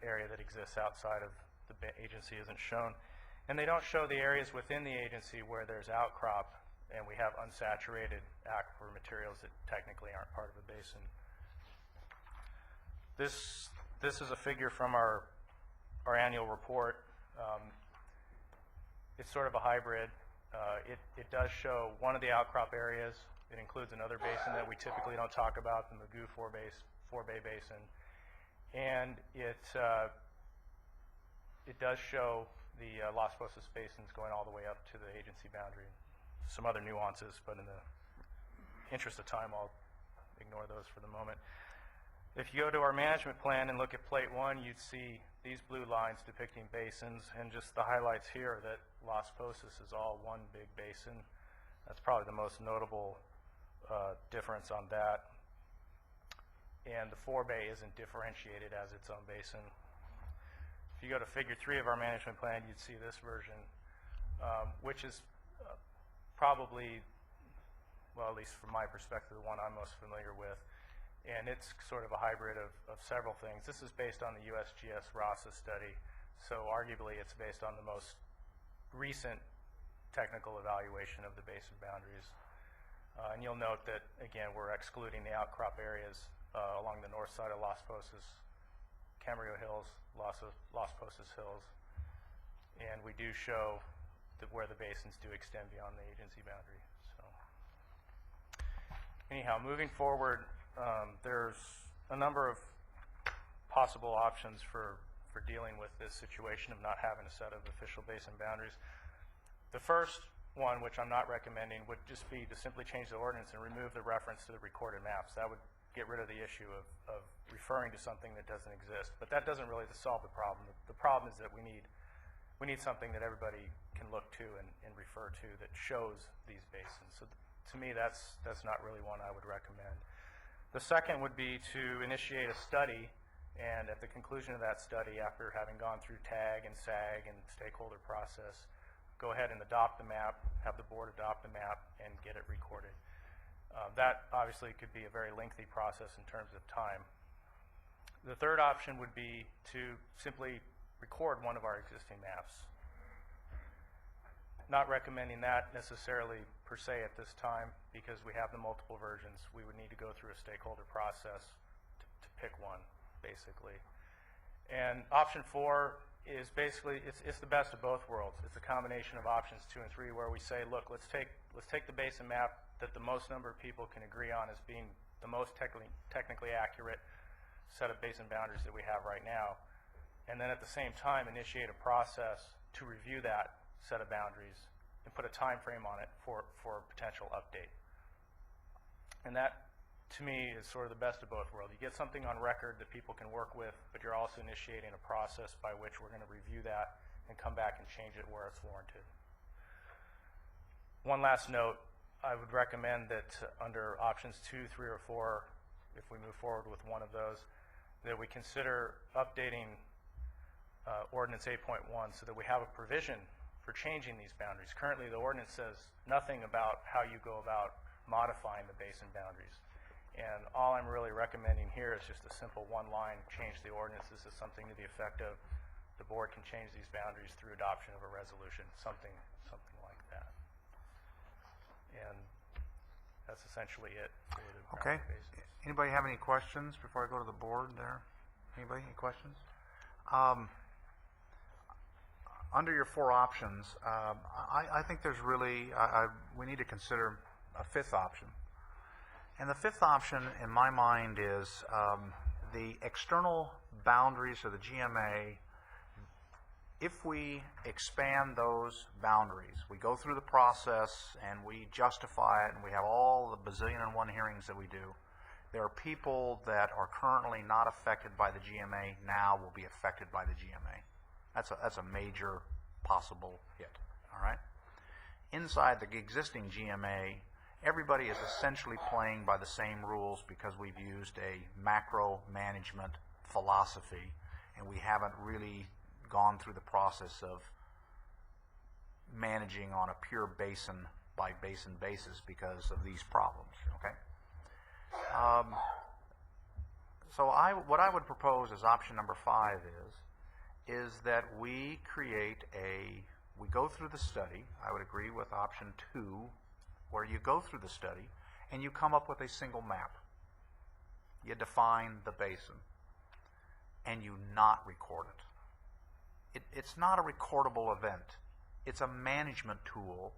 area that exists outside of the agency isn't shown. And they don't show the areas within the agency where there's outcrop and we have unsaturated aquifer materials that technically aren't part of a basin. This is a figure from our annual report. It's sort of a hybrid. It does show one of the outcrop areas. It includes another basin that we typically don't talk about, the Mugu Forebay Basin. And it does show the Las Posas basins going all the way up to the agency boundary. Some other nuances, but in the interest of time, I'll ignore those for the moment. If you go to our management plan and look at plate 1, you'd see these blue lines depicting basins, and just the highlights here that Las Posas is all one big basin. That's probably the most notable difference on that. And the forebay isn't differentiated as its own basin. If you go to figure 3 of our management plan, you'd see this version, which is probably, well, at least from my perspective, the one I'm most familiar with. And it's sort of a hybrid of several things. This is based on the USGS RASA study, so arguably it's based on the most recent technical evaluation of the basin boundaries. And you'll note that, again, we're excluding the outcrop areas along the north side of Las Posas, Camarillo Hills, Las Posas Hills, and we do show where the basins do extend beyond the agency boundary. So, anyhow, moving forward, there's a number of possible options for dealing with this situation of not having a set of official basin boundaries. The first one, which I'm not recommending, would just be to simply change the ordinance and remove the reference to the recorded maps. That would get rid of the issue of referring to something that doesn't exist. But that doesn't really solve the problem. The problem is that we need something that everybody can look to and refer to that shows these basins. So to me, that's not really one I would recommend. The second would be to initiate a study, and at the conclusion of that study, after having gone through TAG and SAG and stakeholder process, go ahead and adopt the map, have the board adopt the map, and get it recorded. That obviously could be a very lengthy process in terms of time. The third option would be to simply record one of our existing maps. Not recommending that necessarily per se at this time because we have the multiple versions. We would need to go through a stakeholder process pick one, basically. And option 4 is basically, it's the best of both worlds. It's a combination of options 2 and 3 where we say, look, let's take the basin map that the most number of people can agree on as being the most technically accurate set of basin boundaries that we have right now, and then at the same time initiate a process to review that set of boundaries and put a time frame on it for a potential update. And that, to me, is sort of the best of both worlds. You get something on record that people can work with, but you're also initiating a process by which we're going to review that and come back and change it where it's warranted. One last note, I would recommend that under options 2, 3, or 4, if we move forward with one of those, that we consider updating Ordinance 8.1 so that we have a provision for changing these boundaries. Currently, the ordinance says nothing about how you go about modifying the basin boundaries. And all I'm really recommending here is just a simple one-line change the ordinance. This is something to the effect of the board can change these boundaries through adoption of a resolution, something like that. And that's essentially it for the Okay. groundwater basins. Anybody have any questions before I go to the board there? Anybody, any questions? Under your 4 options, I think there's really, we need to consider a 5th option. And the 5th option, in my mind, is the external boundaries of the GMA. If we expand those boundaries, we go through the process and we justify it and we have all the bazillion and one hearings that we do, there are people that are currently not affected by the GMA now will be affected by the GMA. That's a major possible hit, all right? Inside the existing GMA, everybody is essentially playing by the same rules because we've used a macro management philosophy and we haven't really gone through the process of managing on a pure basin by basin basis because of these problems, okay? So what I would propose as option number 5 is that we we go through the study. I would agree with option 2, where you go through the study and you come up with a single map. You define the basin and you not record it. It's not a recordable event. It's a management tool,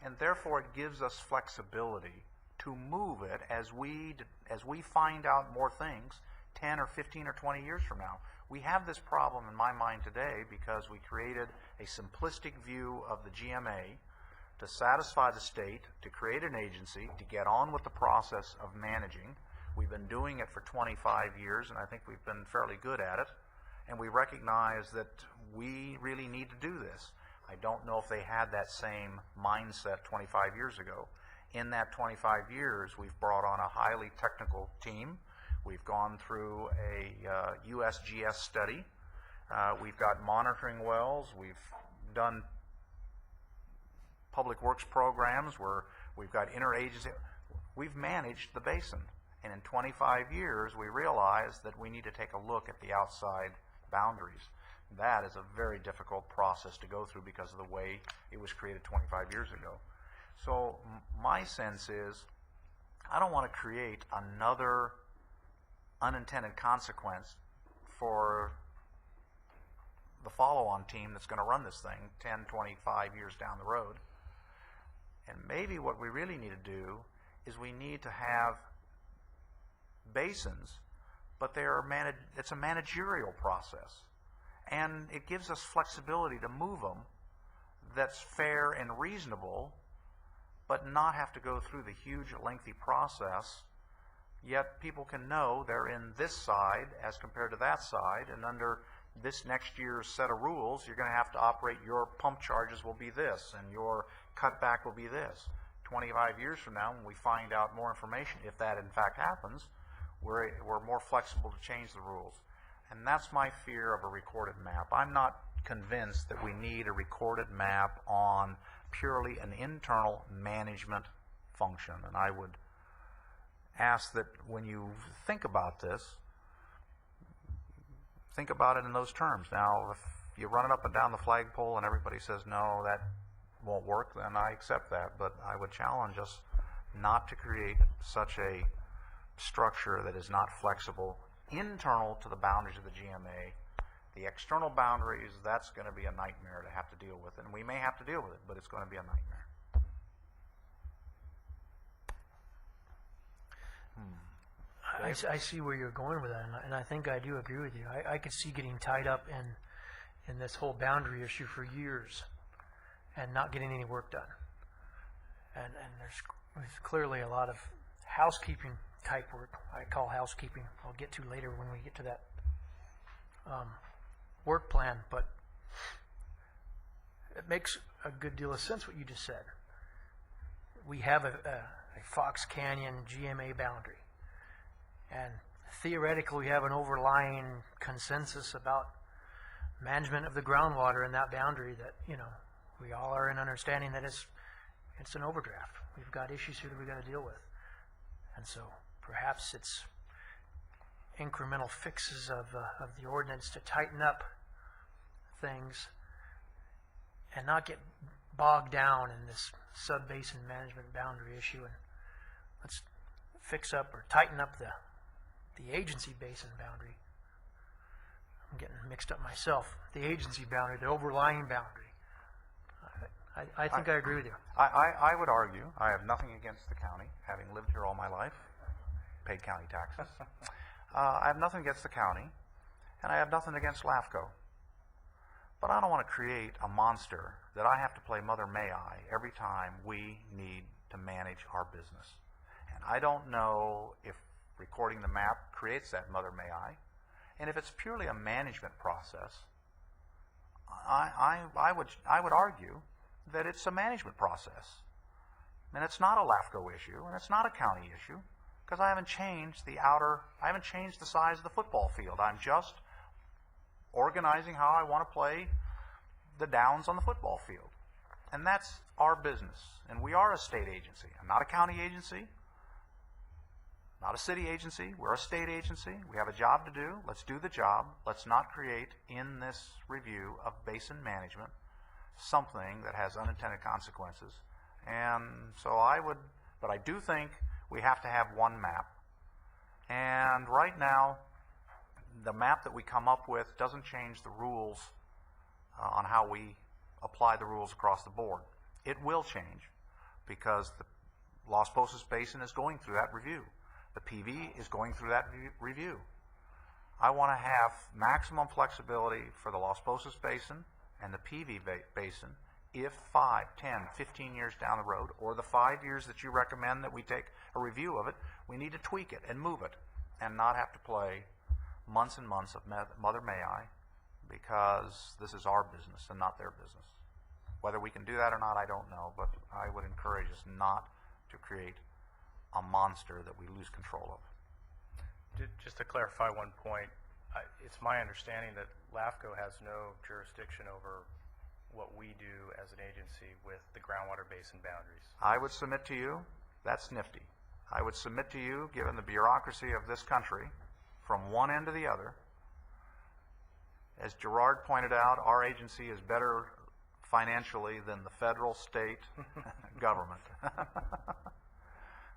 and therefore it gives us flexibility to move it as we find out more things 10 or 15 or 20 years from now. We have this problem in my mind today because we created a simplistic view of the GMA to satisfy the state, to create an agency, to get on with the process of managing. We've been doing it for 25 years, and I think we've been fairly good at it. And we recognize that we really need to do this. I don't know if they had that same mindset 25 years ago. In that 25 years, we've brought on a highly technical team. We've gone through a USGS study. We've got monitoring wells. We've done public works programs where we've got interagency. We've managed the basin. And in 25 years, we realized that we need to take a look at the outside boundaries. That is a very difficult process to go through because of the way it was created 25 years ago. So my sense is I don't want to create another unintended consequence for the follow-on team that's going to run this thing 10, 25 years down the road. And maybe what we really need to do is we need to have basins, but it's a managerial process. And it gives us flexibility to move them that's fair and reasonable, but not have to go through the huge, lengthy process. Yet people can know they're in this side as compared to that side, and under this next year's set of rules, you're going to have to operate, your pump charges will be this, and your cutback will be this. 25 years from now, when we find out more information, if that in fact happens, we're more flexible to change the rules. And that's my fear of a recorded map. I'm not convinced that we need a recorded map on purely an internal management function. And I would ask that when you think about this, think about it in those terms. Now, if you run it up and down the flagpole and everybody says, no, that won't work, then I accept that. But I would challenge us not to create such a structure that is not flexible internal to the boundaries of the GMA. The external boundaries, that's going to be a nightmare to have to deal with, and we may have to deal with it, but it's going to be a nightmare. I see where you're going with that, and I think I do agree with you. I could see getting tied up in this whole boundary issue for years and not getting any work done. And there's clearly a lot of housekeeping type work. I call housekeeping. I'll get to later when we get to that work plan, but it makes a good deal of sense what you just said. We have a Fox Canyon GMA boundary, and theoretically we have an overlying consensus about management of the groundwater in that boundary that, you know, we all are in understanding that it's an overdraft. We've got issues here that we've got to deal with. And so perhaps it's incremental fixes of the ordinance to tighten up things and not get bogged down in this sub-basin management boundary issue. And let's fix up or tighten up the agency basin boundary. I'm getting mixed up myself. The agency boundary, the overlying boundary. I think I agree with you. I would argue, I have nothing against the county, having lived here all my life, paid county taxes. I have nothing against the county, and I have nothing against LAFCO. But I don't want to create a monster that I have to play Mother May I every time we need to manage our business. And I don't know if recording the map creates that Mother May I. And if it's purely a management process, I would argue that it's a management process. And it's not a LAFCO issue, and it's not a county issue, because I haven't changed the size of the football field. I'm just organizing how I want to play the downs on the football field. And that's our business. And we are a state agency. I'm not a county agency, not a city agency. We're a state agency. We have a job to do. Let's do the job. Let's not create in this review of basin management something that has unintended consequences. And so but I do think we have to have one map. And right now, the map that we come up with doesn't change the rules on how we apply the rules across the board. It will change because the Los Pozos Basin is going through that review. The PV is going through that review. I want to have maximum flexibility for the Los Pozos Basin and the PV Basin if 5, 10, 15 years down the road, or the 5 years that you recommend that we take a review of it, we need to tweak it and move it and not have to play months and months of Mother May I, because this is our business and not their business. Whether we can do that or not, I don't know, but I would encourage us not to create a monster that we lose control of. Just to clarify one point, it's my understanding that LAFCO has no jurisdiction over what we do as an agency with the groundwater basin boundaries. I would submit to you, that's nifty. I would submit to you, given the bureaucracy of this country, from one end to the other, as Gerard pointed out, our agency is better financially than the federal, state government.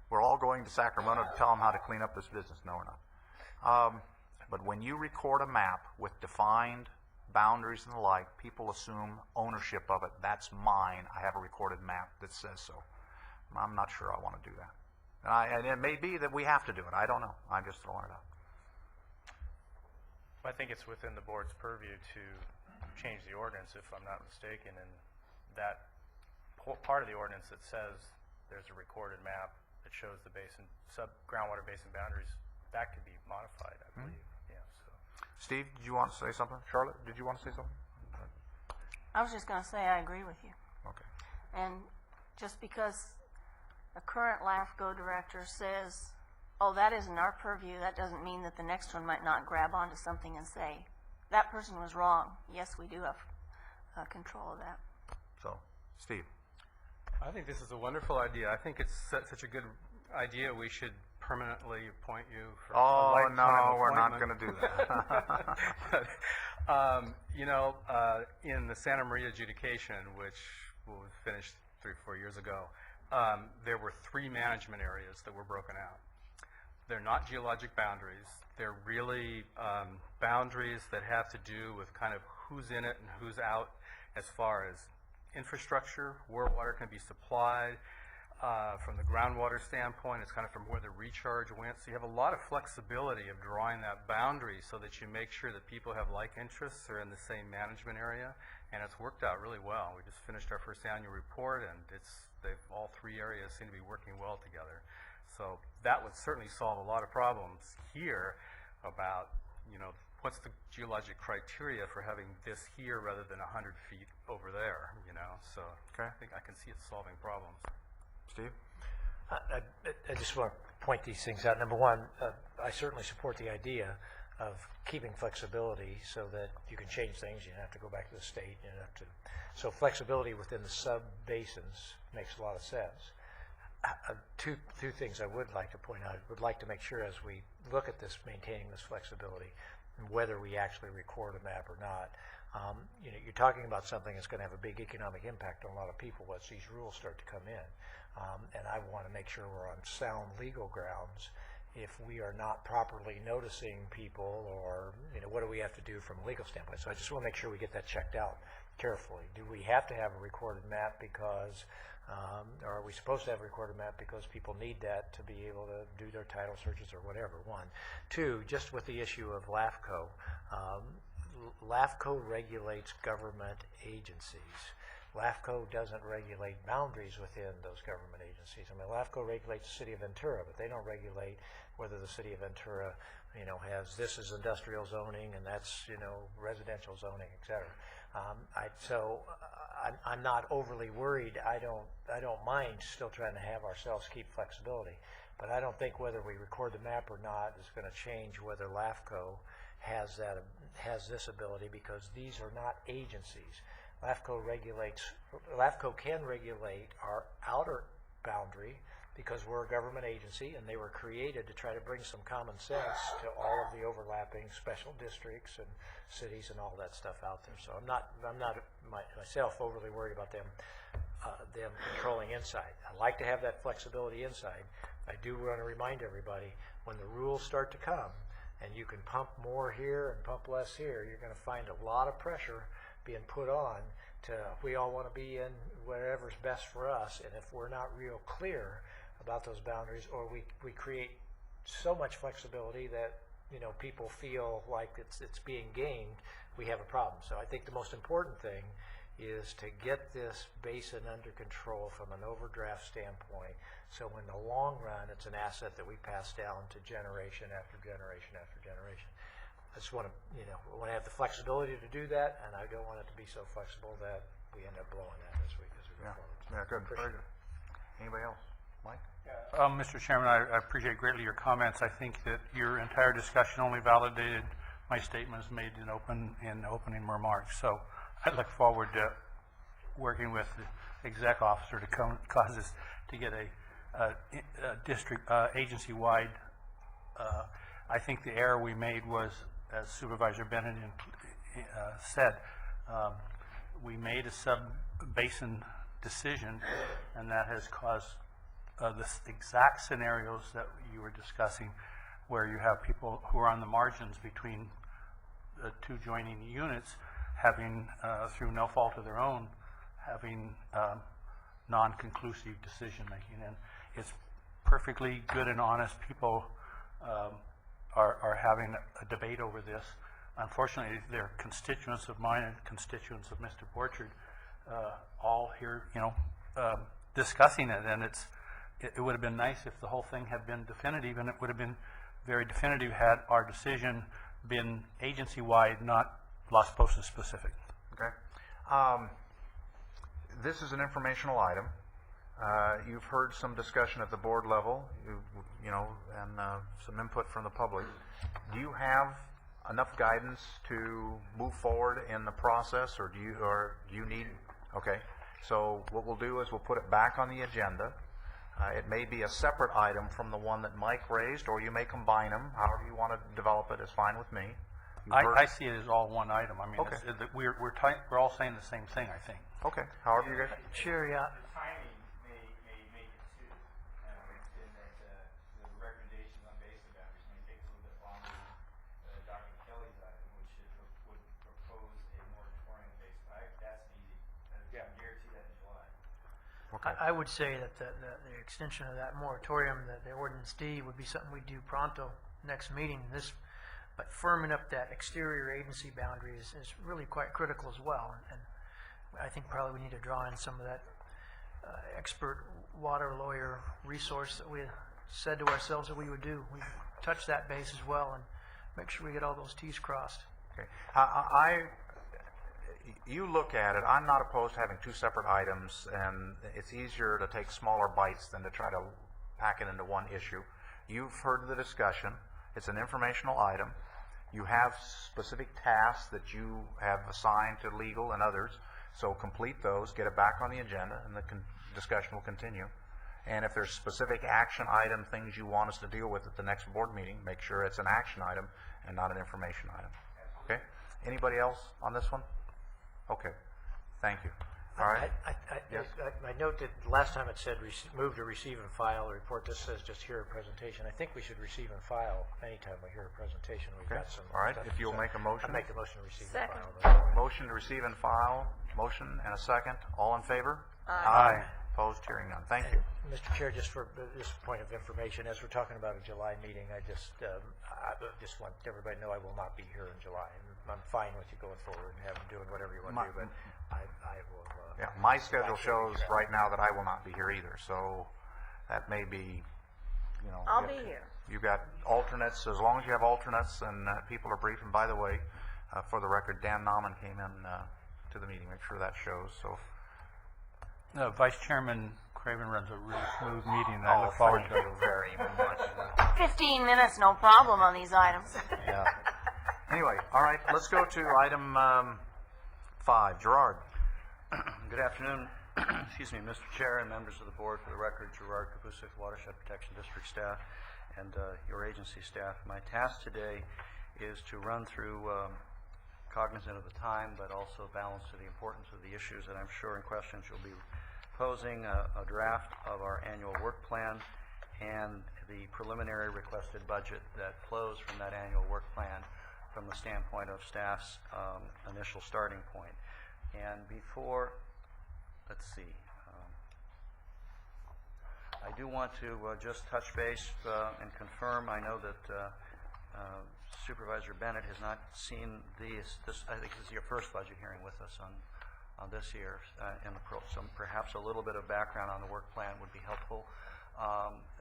We're all going to Sacramento to tell them how to clean up this business. No, we're not. But when you record a map with defined boundaries and the like, people assume ownership of it. That's mine. I have a recorded map that says so. I'm not sure I want to do that. And it may be that we have to do it. I don't know. I'm just throwing it out. I think it's within the board's purview to change the ordinance, if I'm not mistaken, and that part of the ordinance that says there's a recorded map that shows the basin, groundwater basin boundaries, that could be modified, I believe. Yeah. So. Steve, did you want to say something? Charlotte, did you want to say something? I was just going to say I agree with you. Okay. And just because the current LAFCO director says, oh, that isn't our purview, that doesn't mean that the next one might not grab onto something and say, that person was wrong. Yes, we do have control of that. So, Steve. I think this is a wonderful idea. I think it's such a good idea. We should permanently appoint you for a lifetime no, we're not appointment. going to do that. You know, in the Santa Maria adjudication, which was finished 3 or 4 years ago, there were 3 management areas that were broken out. they're not geologic boundaries. They're really boundaries that have to do with kind of who's in it and who's out as far as infrastructure, where water can be supplied. From the groundwater standpoint, it's kind of from where the recharge went. So you have a lot of flexibility of drawing that boundary so that you make sure that people have like interests or in the same management area. And it's worked out really well. We just finished our first annual report, and all three areas seem to be working well together. So that would certainly solve a lot of problems here about, what's the geologic criteria for having this here rather than 100 feet over there, So Okay. I think I can see it solving problems. Steve? I just want to point these things out. Number one, I certainly support the idea of keeping flexibility so that you can change things. You don't have to go back to the state. You don't have to. So flexibility within the sub-basins makes a lot of sense. Two things I would like to point out. I would like to make sure as we look at this, maintaining this flexibility, and whether we actually record a map or not. You're talking about something that's going to have a big economic impact on a lot of people once these rules start to come in. And I want to make sure we're on sound legal grounds. If we are not properly noticing people, or what do we have to do from a legal standpoint? So I just want to make sure we get that checked out carefully. Do we have to have a recorded map because, or are we supposed to have a recorded map because people need that to be able to do their title searches or whatever? One. Two, just with the issue of LAFCO. LAFCO regulates government agencies. LAFCO doesn't regulate boundaries within those government agencies. I mean, LAFCO regulates the city of Ventura, but they don't regulate whether the city of Ventura, has this is industrial zoning and that's, residential zoning, et cetera. I'm not overly worried. I don't mind still trying to have ourselves keep flexibility, but I don't think whether we record the map or not is going to change whether LAFCO has this ability, because these are not agencies. LAFCO can regulate our outer boundary because we're a government agency, and they were created to try to bring some common sense to all of the overlapping special districts and cities and all that stuff out there. So I'm not myself overly worried about them controlling inside. I like to have that flexibility inside. I do want to remind everybody, when the rules start to come, and you can pump more here and pump less here, you're going to find a lot of pressure being put on to, we all want to be in wherever's best for us, and if we're not real clear about those boundaries, or we create so much flexibility that people feel like it's being gamed, we have a problem. So I think the most important thing is to get this basin under control from an overdraft standpoint, so in the long run it's an asset that we pass down to generation after generation after generation. I just want to, have the flexibility to do that, and I don't want it to be so flexible that we end up blowing that as we go forward. Yeah, good. Very good. Anybody else? Mike? Mr. Chairman, I appreciate greatly your comments. I think that your entire discussion only validated my statements made in opening remarks. So I look forward to working with the exec officer to cause us to get a district agency-wide. I think the error we made was, as Supervisor Bennett said, we made a sub-basin decision, and that has caused the exact scenarios that you were discussing, where you have people who are on the margins between the two joining units having, through no fault of their own, having non-conclusive decision-making. And it's perfectly good and honest people are having a debate over this. Unfortunately, they're constituents of mine and constituents of Mr. Borchard, all here, discussing it. And it would have been nice if the whole thing had been definitive, and it would have been very definitive had our decision been agency-wide, not Las Posas specific. Okay. This is an informational item. You've heard some discussion at the board level, and some input from the public. Do you have enough guidance to move forward in the process, or do you need? Okay. So what we'll do is we'll put it back on the agenda. It may be a separate item from the one that Mike raised, or you may combine them. However you want to develop it is fine with me. I see it as all one item. I mean, okay. We're all saying the same thing, I think. Okay. However you guys. Sure, yeah. The timing may make it too. In that the recommendations on basin Okay. I would say that the extension of that moratorium, the ordinance D, would be something we do pronto next meeting. But firming up that exterior agency boundary is really quite critical as well. And I think probably we need to draw in some of that expert water lawyer resource that we said to ourselves that we would do. We touch that base as well and make sure we get all those T's crossed. Okay. You look at it, I'm not opposed to having two separate items, and it's easier to take smaller bites than to try to pack it into one issue. You've heard the discussion. It's an informational item. You have specific tasks that you have assigned to legal and others, so complete those, get it back on the agenda, and the discussion will continue. And if there's specific action item things you want us to deal with at the next board meeting, make sure it's an action item and not an information item. Okay? Anybody else on this one? Okay. Thank you. All right. Yes? I note that last time it said move to receive and file a report. This says just hear a presentation. I think we should receive and file anytime we hear a presentation. We've Okay. got some. All right. stuff If you'll to say. make a motion. I make the motion to receive Second. and file. Motion to receive and file. Motion and a second. All in favor? Aye. Opposed? Hearing none. Thank you. Mr. Chair, just for this point of information, as we're talking about a July meeting, I just want everybody to know I will not be here in July. I'm fine with you going forward and doing whatever you want to do, but I will. Yeah, my schedule shows right now that I will not be here either, so that may be, I'll be here. You've got alternates, as long as you have alternates and people are brief. And by the way, for the record, Dan Nauman came in to the meeting. Make sure that shows. So, Vice Chairman Craven runs a really smooth meeting, and I look forward to it. thank you very much. 15 minutes, no problem on these items. Yeah. Anyway, all right, let's go to item 5. Gerard. Good afternoon, excuse me, Mr. Chair and members of the board. For the record, Gerard Kapusik, Watershed Protection District staff, and your agency staff. My task today is to run through, cognizant of the time, but also balance to the importance of the issues that I'm sure in questions you'll be posing, a draft of our annual work plan and the preliminary requested budget that flows from that annual work plan from the standpoint of staff's initial starting point. And before, let's see, I do want to just touch base and confirm. I know that Supervisor Bennett has not seen this. I think this is your first budget hearing with us on this year. So perhaps a little bit of background on the work plan would be helpful.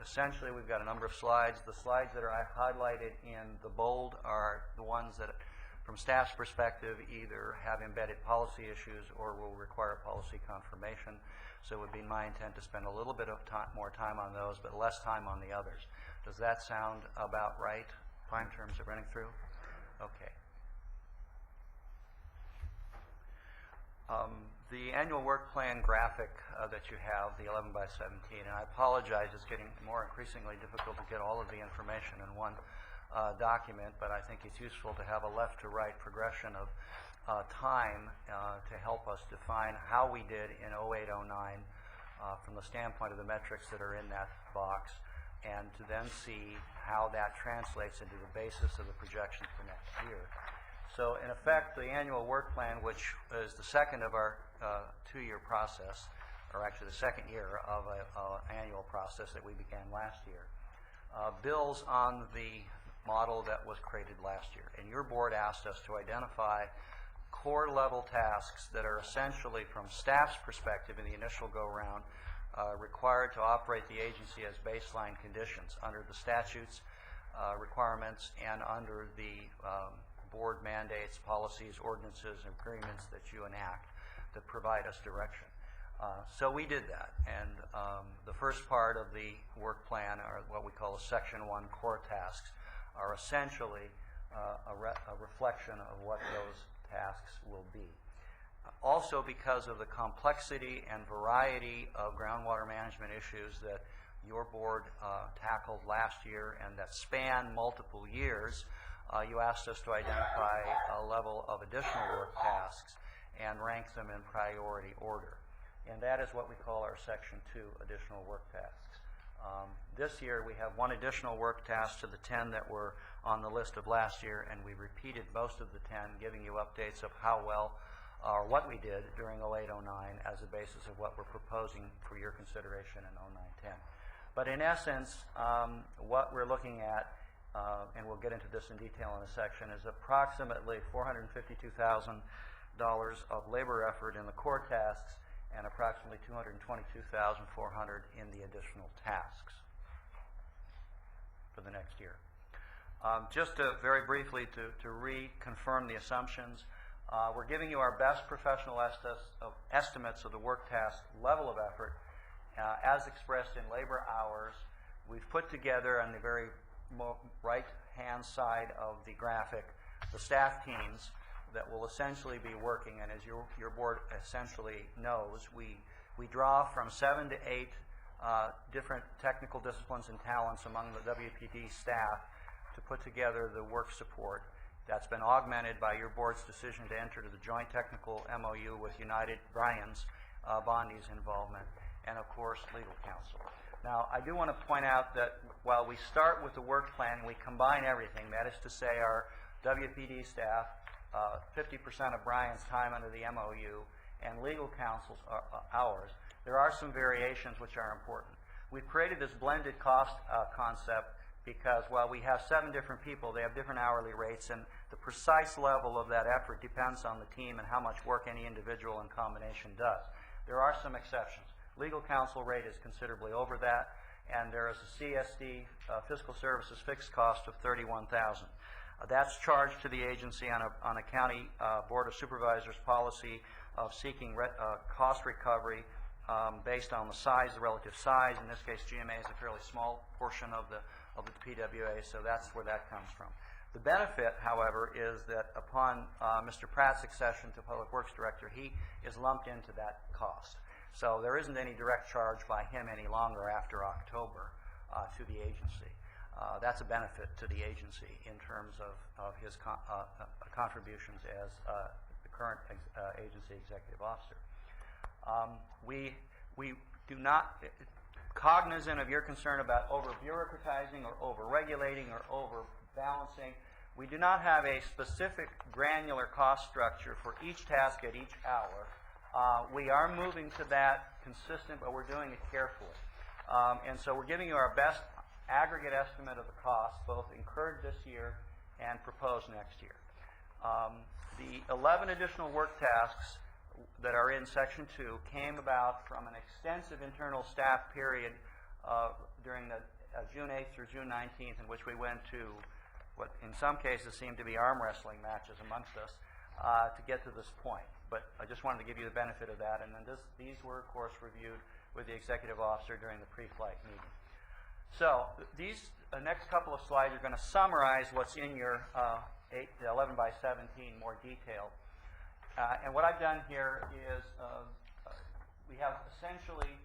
Essentially, we've got a number of slides. The slides that are highlighted in the bold are the ones that, from staff's perspective, either have embedded policy issues or will require policy confirmation. So it would be my intent to spend a little bit of more time on those, but less time on the others. Does that sound about right in terms of running through? Okay. The annual work plan graphic that you have, the 11 by 17, and I apologize, it's getting more increasingly difficult to get all of the information in one document, but I think it's useful to have a left to right progression of time to help us define how we did in 08-09 from the standpoint of the metrics that are in that box, and to then see how that translates into the basis of the projections for next year. So in effect, the annual work plan, which is the second of our 2-year process, or actually the second year of an annual process that we began last year, builds on the model that was created last year. And your board asked us to identify core level tasks that are essentially, from staff's perspective in the initial go-round, required to operate the agency as baseline conditions under the statutes, requirements, and under the board mandates, policies, ordinances, and agreements that you enact that provide us direction. So we did that, and the first part of the work plan, or what we call the Section 1 core tasks, are essentially a reflection of what those tasks will be. Also, because of the complexity and variety of groundwater management issues that your board tackled last year and that span multiple years, you asked us to identify a level of additional work tasks and rank them in priority order. And that is what we call our Section 2 additional work tasks. This year we have one additional work task to the 10 that were on the list of last year, and we repeated most of the 10, giving you updates of how well or what we did during 08-09 as a basis of what we're proposing for your consideration in 09-10. But in essence, what we're looking at, and we'll get into this in detail in a section, is approximately $452,000 of labor effort in the core tasks and approximately $222,400 in the additional tasks for the next year. Just to very briefly to reconfirm the assumptions, we're giving you our best professional estimates of the work task level of effort as expressed in labor hours. We've put together on the very right-hand side of the graphic the staff teams that will essentially be working, and as your board essentially knows, we draw from 7 to 8 different technical disciplines and talents among the WPD staff to put together the work support. That's been augmented by your board's decision to enter to the joint technical MOU with United Bryan's Bondi's involvement, and of course legal counsel. Now, I do want to point out that while we start with the work plan, we combine everything. That is to say, our WPD staff, 50% of Bryan's time under the MOU, and legal counsel's hours. There are some variations which are important. We've created this blended cost concept because while we have 7 different people, they have different hourly rates, and the precise level of that effort depends on the team and how much work any individual in combination does. There are some exceptions. Legal counsel rate is considerably over that, and there is a CSD, fiscal services fixed cost of $31,000. That's charged to the agency on a county board of supervisors policy of seeking cost recovery based on the size, the relative size. In this case, GMA is a fairly small portion of the PWA, so that's where that comes from. The benefit, however, is that upon Mr. Pratt's succession to Public Works Director, he is lumped into that cost. So there isn't any direct charge by him any longer after October to the agency. That's a benefit to the agency in terms of his contributions as the current agency executive officer. We do not, cognizant of your concern about over-bureaucratizing or over-regulating or over-balancing, we do not have a specific granular cost structure for each task at each hour. We are moving to that consistent, but we're doing it carefully. And so we're giving you our best aggregate estimate of the cost, both incurred this year and proposed next year. The 11 additional work tasks that are in Section 2 came about from an extensive internal staff period during the June 8th through June 19th, in which we went to what in some cases seemed to be arm wrestling matches amongst us to get to this point. But I just wanted to give you the benefit of that. And then these were, of course, reviewed with the executive officer during the pre-flight meeting. So these next couple of slides are going to summarize what's in your 11 by 17 more detail. And what I've done here is we have essentially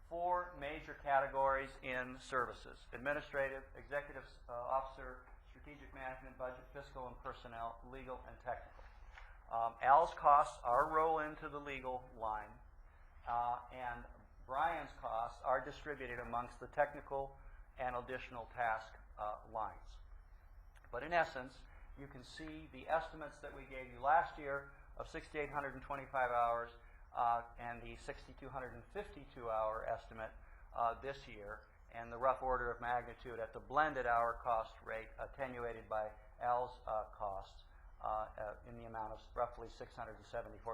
4 major categories in services: administrative, executive officer, strategic management, budget, fiscal and personnel, legal, and technical. Al's costs are rolled into the legal line, and Bryan's costs are distributed amongst the technical and additional task lines. But in essence, you can see the estimates that we gave you last year of 6,825 hours and the 6,252-hour estimate this year, and the rough order of magnitude at the blended hour cost rate attenuated by Al's costs in the amount of roughly 674,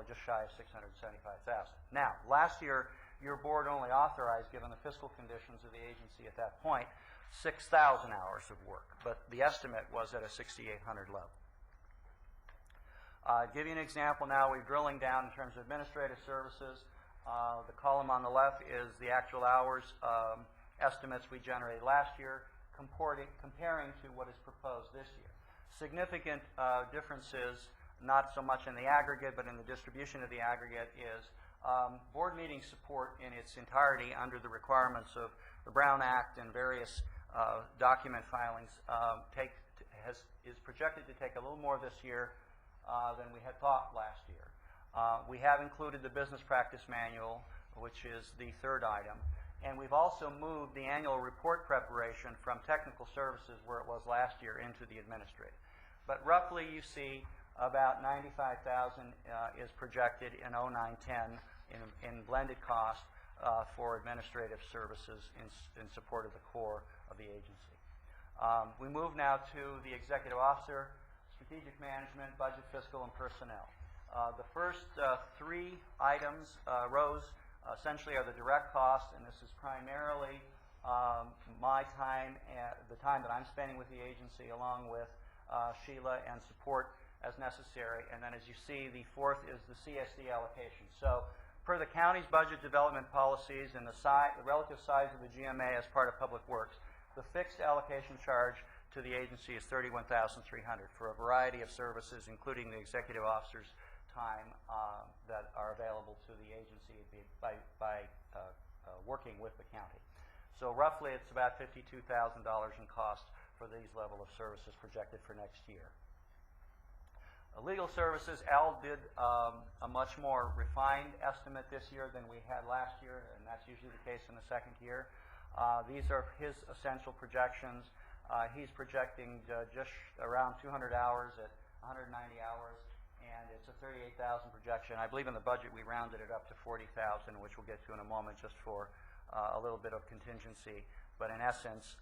just shy of 675,000. Now, last year, your board only authorized, given the fiscal conditions of the agency at that point, 6,000 hours of work, but the estimate was at a 6,800 level. I'll give you an example now. We're drilling down in terms of administrative services. The column on the left is the actual hours estimates we generated last year, comparing to what is proposed this year. Significant differences, not so much in the aggregate, but in the distribution of the aggregate, is board meeting support in its entirety under the requirements of the Brown Act and various document filings is projected to take a little more this year than we had thought last year. We have included the business practice manual, which is the third item, and we've also moved the annual report preparation from technical services, where it was last year, into the administrative. But roughly, you see about 95,000 is projected in 09-10 in blended cost for administrative services in support of the core of the agency. We move now to the executive officer, strategic management, budget, fiscal, and personnel. The first three items, rows, essentially are the direct costs, and this is primarily my time, the time that I'm spending with the agency, along with Sheila, and support as necessary. And then, as you see, the fourth is the CSD allocation. So, per the county's budget development policies and the relative size of the GMA as part of Public Works, the fixed allocation charge to the agency is $31,300 for a variety of services, including the executive officer's time that are available to the agency by working with the county. So roughly it's about $52,000 in cost for these level of services projected for next year. Legal services, Al did a much more refined estimate this year than we had last year, and that's usually the case in the second year. These are his essential projections. He's projecting just around 200 hours at 190 hours, and it's a 38,000 projection. I believe in the budget we rounded it up to 40,000, which we'll get to in a moment, just for a little bit of contingency. But in essence,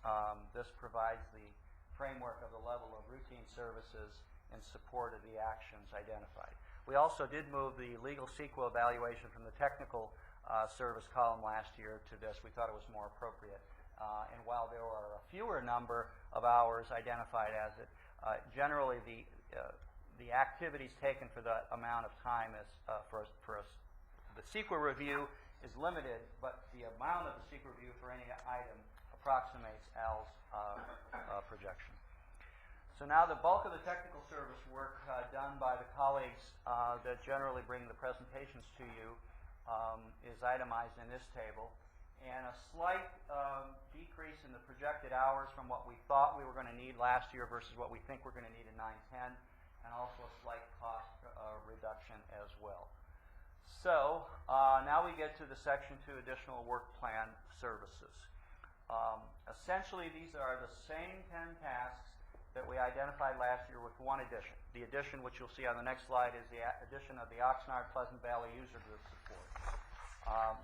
this provides the framework of the level of routine services in support of the actions identified. We also did move the legal sequel evaluation from the technical service column last year to this. We thought it was more appropriate. And while there are a fewer number of hours identified as it, generally the activities taken for that amount of time is the CEQA review is limited, but the amount of the CEQA review for any item approximates Al's projection. So now the bulk of the technical service work done by the colleagues that generally bring the presentations to you is itemized in this table. And a slight decrease in the projected hours from what we thought we were going to need last year versus what we think we're going to need in 9-10, and also a slight cost reduction as well. So now we get to the Section 2 additional work plan services. Essentially, these are the same 10 tasks that we identified last year with one addition. The addition, which you'll see on the next slide, is the addition of the Oxnard Pleasant Valley user group support.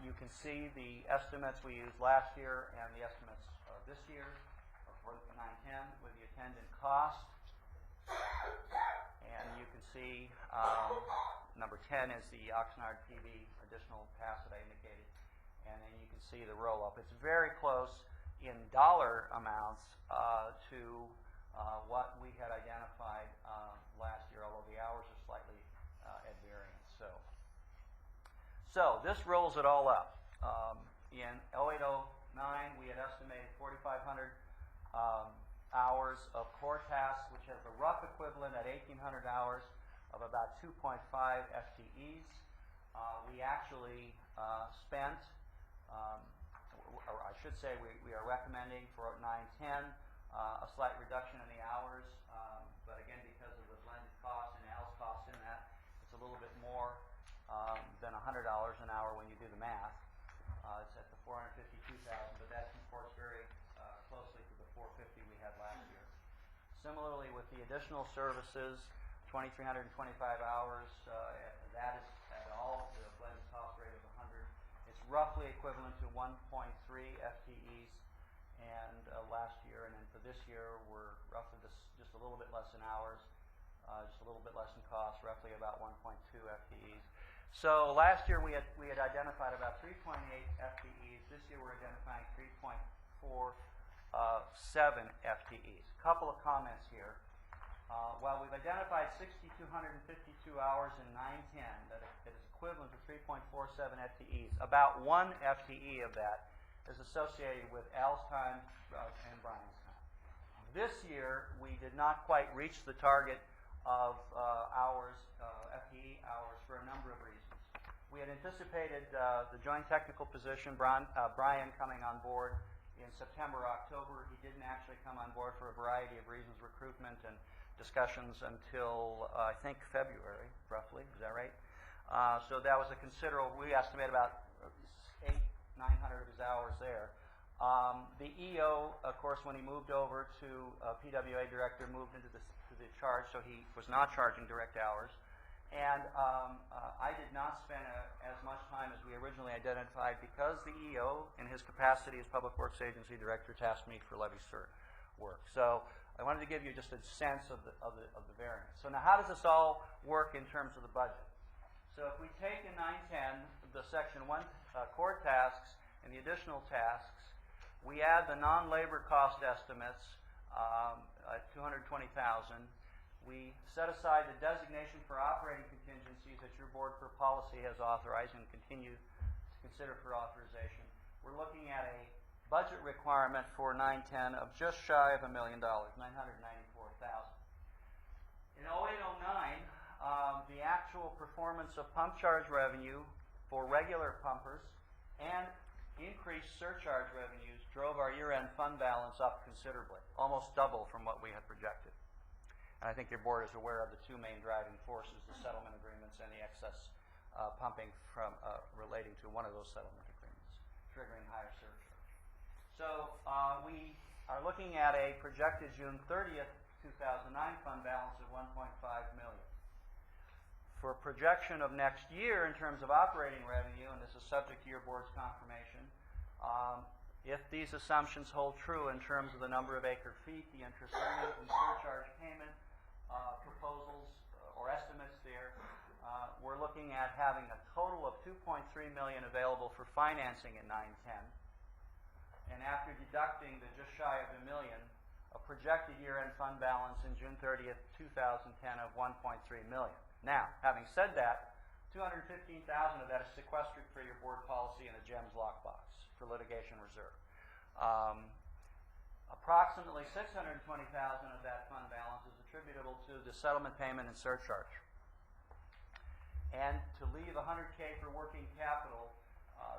You can see the estimates we used last year and the estimates this year for 9-10 with the attendant cost. And you can see number 10 is the Oxnard TV additional pass that I indicated. And then you can see the roll-up. It's very close in dollar amounts to what we had identified last year, although the hours are slightly at variance. So this rolls it all up. In 08-09, we had estimated 4,500 hours of core tasks, which has the rough equivalent at 1,800 hours of about 2.5 FTEs. We actually spent, or I should say we are recommending for 9-10 a slight reduction in the hours, but again, because of the blended cost and Al's cost in that, it's a little bit more than $100 an hour when you do the math. It's at the $452,000, but that compares very closely to the $450 we had last year. Similarly, with the additional services, 2,325 hours, that is at all the blended cost rate of 100. It's roughly equivalent to 1.3 FTEs and last year, and then for this year, we're roughly just a little bit less in hours, just a little bit less in cost, roughly about 1.2 FTEs. So last year we had identified about 3.8 FTEs. This year we're identifying 3.47 FTEs. A couple of comments here. While we've identified 6,252 hours in 9-10, that is equivalent to 3.47 FTEs, about 1 FTE of that is associated with Al's time and Brian's time. This year, we did not quite reach the target of hours, FTE hours, for a number of reasons. We had anticipated the joint technical position, Brian coming on board in September, October. He didn't actually come on board for a variety of reasons, recruitment and discussions, until I think February, roughly. Is that right? So that was a considerable, we estimate about 800-900 of his hours there. The EO, of course, when he moved over to PWA director, moved into to the charge, so he was not charging direct hours. And I did not spend as much time as we originally identified because the EO, in his capacity as Public Works Agency Director, tasked me for levy cert work. So I wanted to give you just a sense of the variance. So now how does this all work in terms of the budget? So if we take in 910 the Section 1 core tasks and the additional tasks, we add the non-labor cost estimates at $220,000. We set aside the designation for operating contingencies that your board per policy has authorized and continue to consider for authorization. We're looking at a budget requirement for 910 of just shy of $1 million, $994,000. In 0809, the actual performance of pump charge revenue for regular pumpers and increased surcharge revenues drove our year-end fund balance up considerably, almost double from what we had projected. And I think your board is aware of the two main driving forces, the settlement agreements and the excess pumping from relating to one of those settlement agreements, triggering higher surcharge. So we are looking at a projected June 30th, 2009 fund balance of $1.5 million. For projection of next year in terms of operating revenue, and this is subject to your board's confirmation, if these assumptions hold true in terms of the number of acre feet, the interest earnings and surcharge payment proposals or estimates there, we're looking at having a total of $2.3 million available for financing in 910. And after deducting the just shy of $1 million, a projected year-end fund balance in June 30th, 2010 of $1.3 million. Now, having said that, $215,000 of that is sequestered for your board policy in a GEMS lockbox for litigation reserve. Approximately $620,000 of that fund balance is attributable to the settlement payment and surcharge. And to leave $100K for working capital,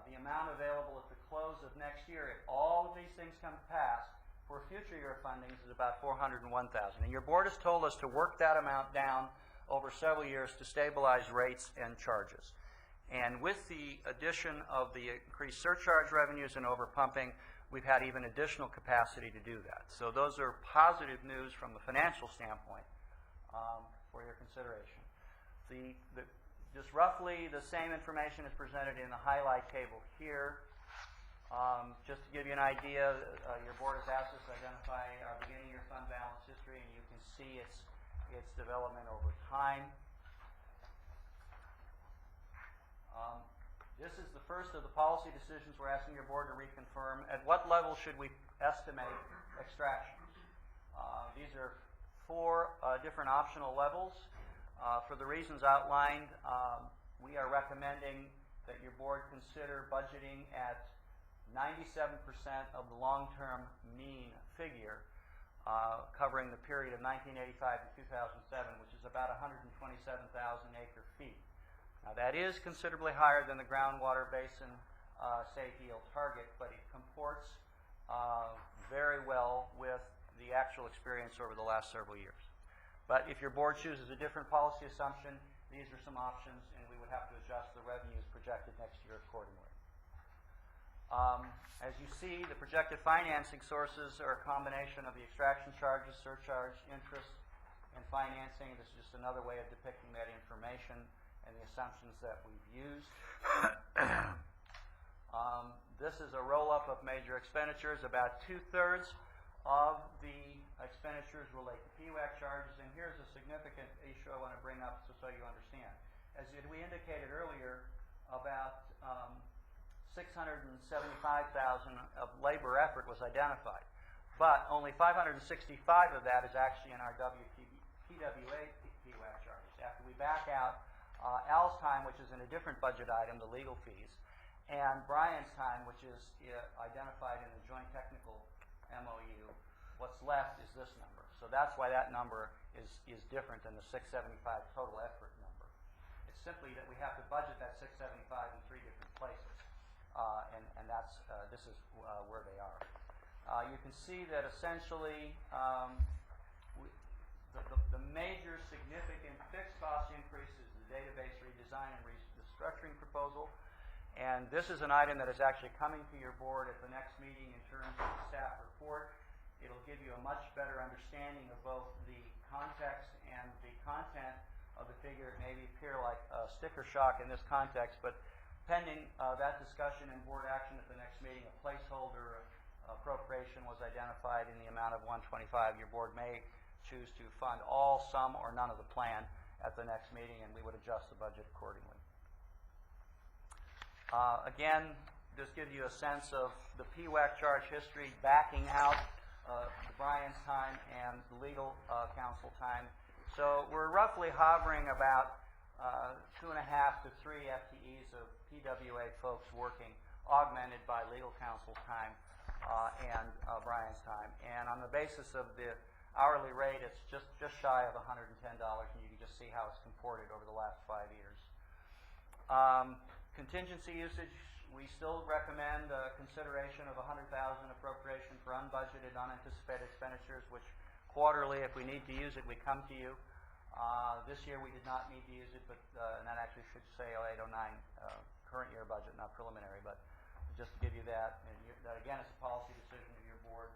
the amount available at the close of next year, if all of these things come to pass, for future year fundings is about $401,000. And your board has told us to work that amount down over several years to stabilize rates and charges. And with the addition of the increased surcharge revenues and overpumping, we've had even additional capacity to do that. So those are positive news from the financial standpoint for your consideration. Just roughly the same information is presented in the highlight table here. Just to give you an idea, your board has asked us to identify our beginning year fund balance history, and you can see its development over time. This is the first of the policy decisions we're asking your board to reconfirm. At what level should we estimate extractions? These are 4 different optional levels. For the reasons outlined, we are recommending that your board consider budgeting at 97% of the long-term mean figure, covering the period of 1985 to 2007, which is about 127,000 acre feet. Now, that is considerably higher than the groundwater basin safe yield target, but it comports very well with the actual experience over the last several years. But if your board chooses a different policy assumption, these are some options, and we would have to adjust the revenues projected next year accordingly. As you see, the projected financing sources are a combination of the extraction charges, surcharge, interest, and financing. This is just another way of depicting that information and the assumptions that we've used. This is a roll-up of major expenditures. About 2/3 of the expenditures relate to PWAC charges, and here's a significant issue I want to bring up so you understand. As we indicated earlier, about 675,000 of labor effort was identified, but only 565 of that is actually in our PWA PWAC charges. After we back out Al's time, which is in a different budget item, the legal fees, and Brian's time, which is identified in the joint technical MOU, what's left is this number. So that's why that number is different than the 675 total effort number. It's simply that we have to budget that 675 in 3 different places, and that's this is where they are. You can see that essentially the major significant fixed cost increase is the database redesign and restructuring proposal, And this is an item that is actually coming to your board at the next meeting in terms of the staff report. It'll give you a much better understanding of both the context and the content of the figure. It may appear like sticker shock in this context, but pending that discussion and board action at the next meeting, a placeholder appropriation was identified in the amount of $125. Your board may choose to fund all, some, or none of the plan at the next meeting, and we would adjust the budget accordingly. Again, this gives you a sense of the PWAC charge history backing out Brian's time and the legal counsel time. So we're roughly hovering about 2.5 to 3 FTEs of PWA folks working, augmented by legal counsel time and Brian's time. And on the basis of the hourly rate, it's just shy of $110, and you can just see how it's comported over the last 5 years. Contingency usage, we still recommend consideration of $100,000 appropriation for unbudgeted, unanticipated expenditures, which quarterly, if we need to use it, we come to you. This year we did not need to use it, but and that actually should say 0809 current year budget, not preliminary, but just to give you that. And that again is a policy decision of your board.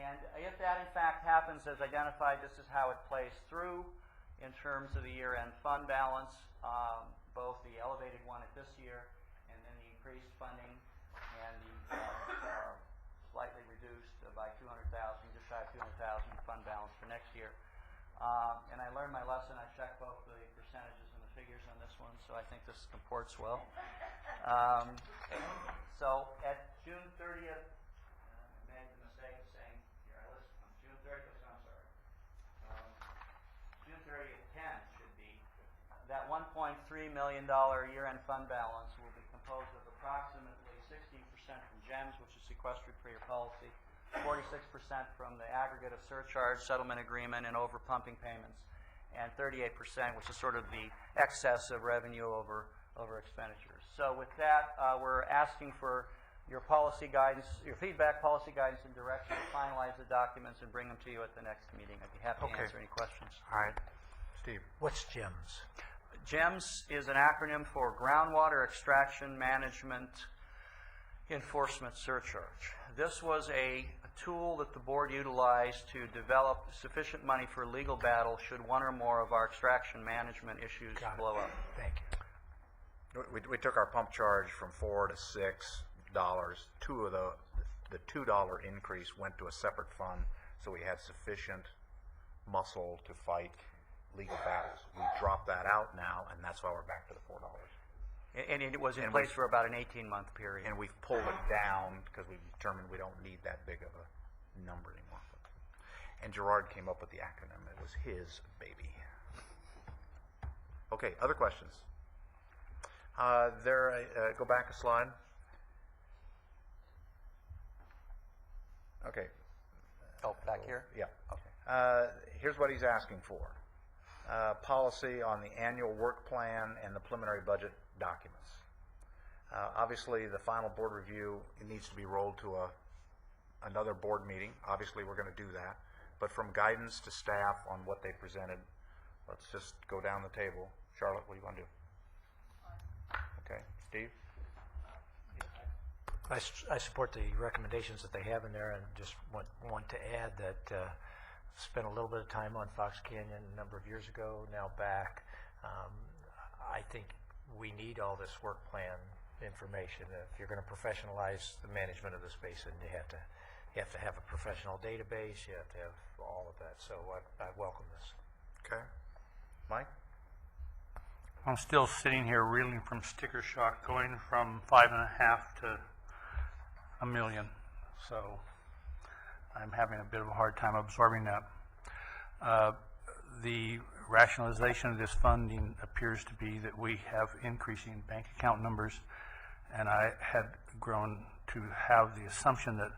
And if that in fact happens as identified, this is how it plays through in terms of the year-end fund balance, both the elevated one at this year and then the increased funding and the slightly reduced by 200,000, just shy of 200,000 fund balance for next year. And I learned my lesson. I checked both the percentages and the figures on this one, so I think this comports well. So at June 30th, I made the mistake of saying, here I list on June 30th, I'm sorry. June 30th, 10 should be. That $1.3 million year-end fund balance will be composed of approximately 16% from GEMS, which is sequestered for your policy, 46% from the aggregate of surcharge, settlement agreement, and over-pumping payments, and 38%, which is sort of the excess of revenue over expenditures. So with that, we're asking for your policy guidance, your feedback, policy guidance, and direction to finalize the documents and bring them to you at the next meeting. I'd be happy to answer any questions. All right. Steve. What's GEMS? GEMS is an acronym for Groundwater Extraction Management Enforcement Surcharge. This was a tool that the board utilized to develop sufficient money for legal battle should one or more of our extraction management issues blow up. Thank you. We took our pump charge from $4 to $6. Two of the $2 increase went to a separate fund, so we had sufficient muscle to fight legal battles. We dropped that out now, and that's why we're back to the $4. And it was in place for about an 18-month period. And we've pulled it down because we've determined we don't need that big of a number anymore. And Gerard came up with the acronym. It was his baby. Okay, other questions? Go back a slide. Okay. Oh, back here? Yeah. Okay. Here's what he's asking for. Policy on the annual work plan and the preliminary budget documents. Obviously, the final board review, it needs to be rolled to another board meeting. Obviously, we're going to do that. But from guidance to staff on what they presented, let's just go down the table. Charlotte, what do you want to do? Okay. Steve? I support the recommendations that they have in there, and just want to add that spent a little bit of time on Fox Canyon a number of years ago, now back. I think we need all this work plan information. If you're going to professionalize the management of this basin, you have to have a professional database. You have to have all of that. So I welcome this. Okay. Mike? I'm still sitting here reeling from sticker shock, going from 5.5 to a million. So I'm having a bit of a hard time absorbing that. The rationalization of this funding appears to be that we have increasing bank account numbers, and I had grown to have the assumption that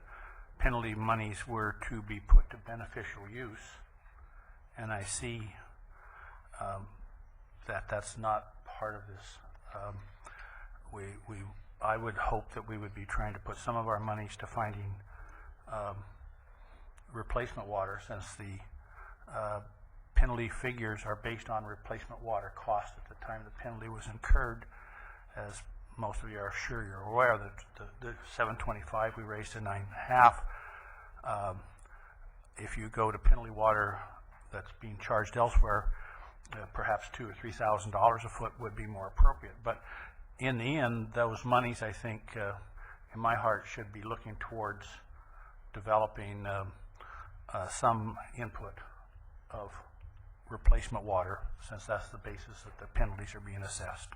penalty monies were to be put to beneficial use, and I see that that's not part of this. I would hope that we would be trying to put some of our monies to finding replacement water, since the penalty figures are based on replacement water cost at the time the penalty was incurred, as most of you are sure you're aware that the 725 we raised to 9.5. If you go to penalty water that's being charged elsewhere, perhaps $2,000 or $3,000 a foot would be more appropriate. But in the end, those monies, I think, in my heart, should be looking towards developing some input of replacement water, since that's the basis that the penalties are being assessed.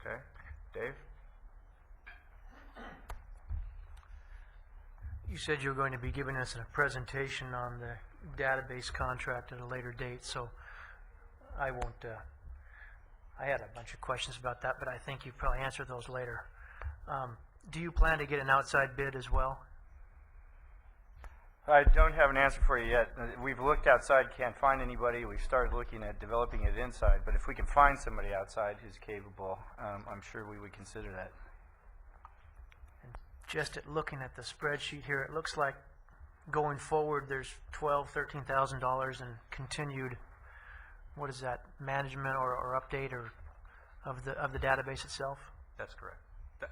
Okay. Dave? You said you were going to be giving us a presentation on the database contract at a later date, so I won't, I had a bunch of questions about that, but I think you probably answered those later. Do you plan to get an outside bid as well? I don't have an answer for you yet. We've looked outside, can't find anybody. We've started looking at developing it inside, but if we can find somebody outside who's capable, I'm sure we would consider that. And just at looking at the spreadsheet here, it looks like going forward there's $12,000, $13,000 in continued, what is that, management or update or of the database itself? That's correct.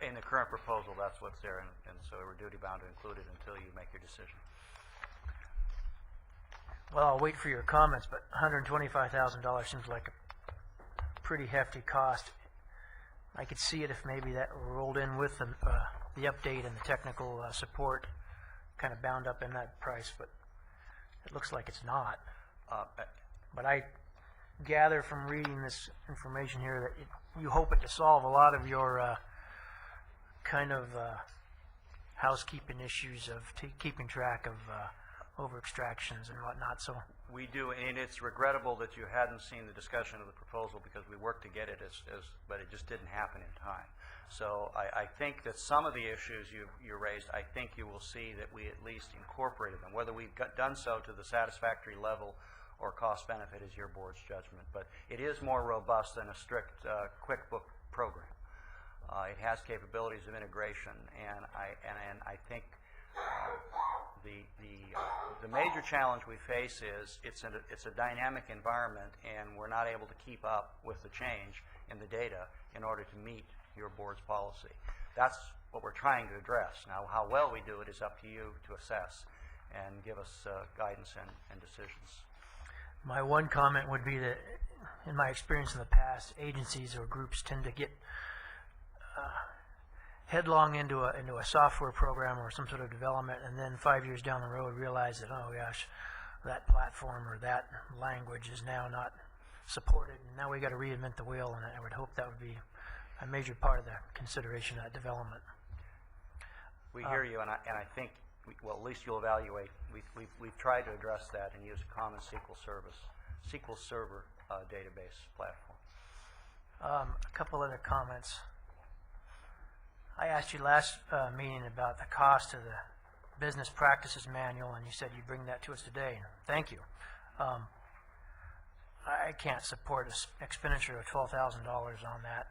In the current proposal, that's what's there, and so we're duty bound to include it until you make your decision. Well, I'll wait for your comments, but $125,000 seems like a pretty hefty cost. I could see it if maybe that rolled in with the update and the technical support, kind of bound up in that price, but it looks like it's not. But I gather from reading this information here that you hope it to solve a lot of your kind of housekeeping issues of keeping track of over extractions and whatnot. So we do, and it's regrettable that you hadn't seen the discussion of the proposal, because we worked to get it, but it just didn't happen in time. So I think that some of the issues you raised, I think you will see that we at least incorporated them. Whether we've done so to the satisfactory level or cost benefit is your board's judgment. But it is more robust than a strict QuickBook program. It has capabilities of integration, and I think the major challenge we face is it's a dynamic environment, and we're not able to keep up with the change in the data in order to meet your board's policy. That's what we're trying to address. Now, how well we do it is up to you to assess and give us guidance and decisions. my one comment would be that in my experience in the past, agencies or groups tend to get headlong into a software program or some sort of development, and then 5 years down the road realize that, oh gosh, that platform or that language is now not supported, and now we got to reinvent the wheel. And I would hope that would be a major part of the consideration of that development. We hear you, and I think, well, at least you'll evaluate. We've tried to address that and use a common SQL Server database platform. A couple other comments. I asked you last meeting about the cost of the business practices manual, and you said you'd bring that to us today. Thank you. I can't support an expenditure of $12,000 on that,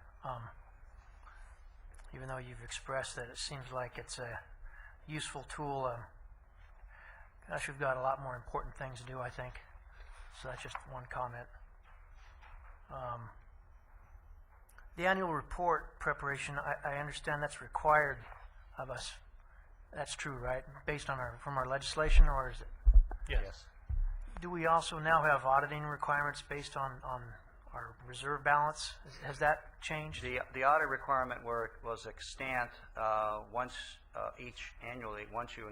even though you've expressed that it seems like it's a useful tool. Gosh, we've got a lot more important things to do, I think. So that's just one comment. The annual report preparation, I understand that's required of us. That's true, right? Based on from our legislation, or is it? Yes. Do we also now have auditing requirements based on our reserve balance? Has that changed? The audit requirement was extant once annually, once you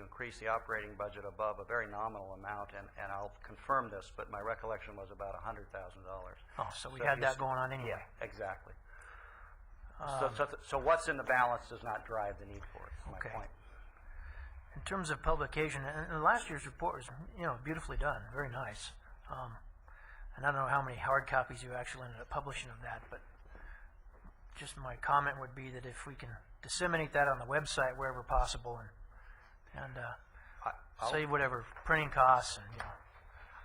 increase the operating budget above a very nominal amount, and I'll confirm this, but my recollection was about $100,000. Oh, so we had that going on anyway. Yeah, exactly. So what's in the balance does not drive the need for it, is my point. In terms of publication, and last year's report was, beautifully done, very nice. And I don't know how many hard copies you actually ended up publishing of that, but just my comment would be that if we can disseminate that on the website wherever possible, and save whatever printing costs and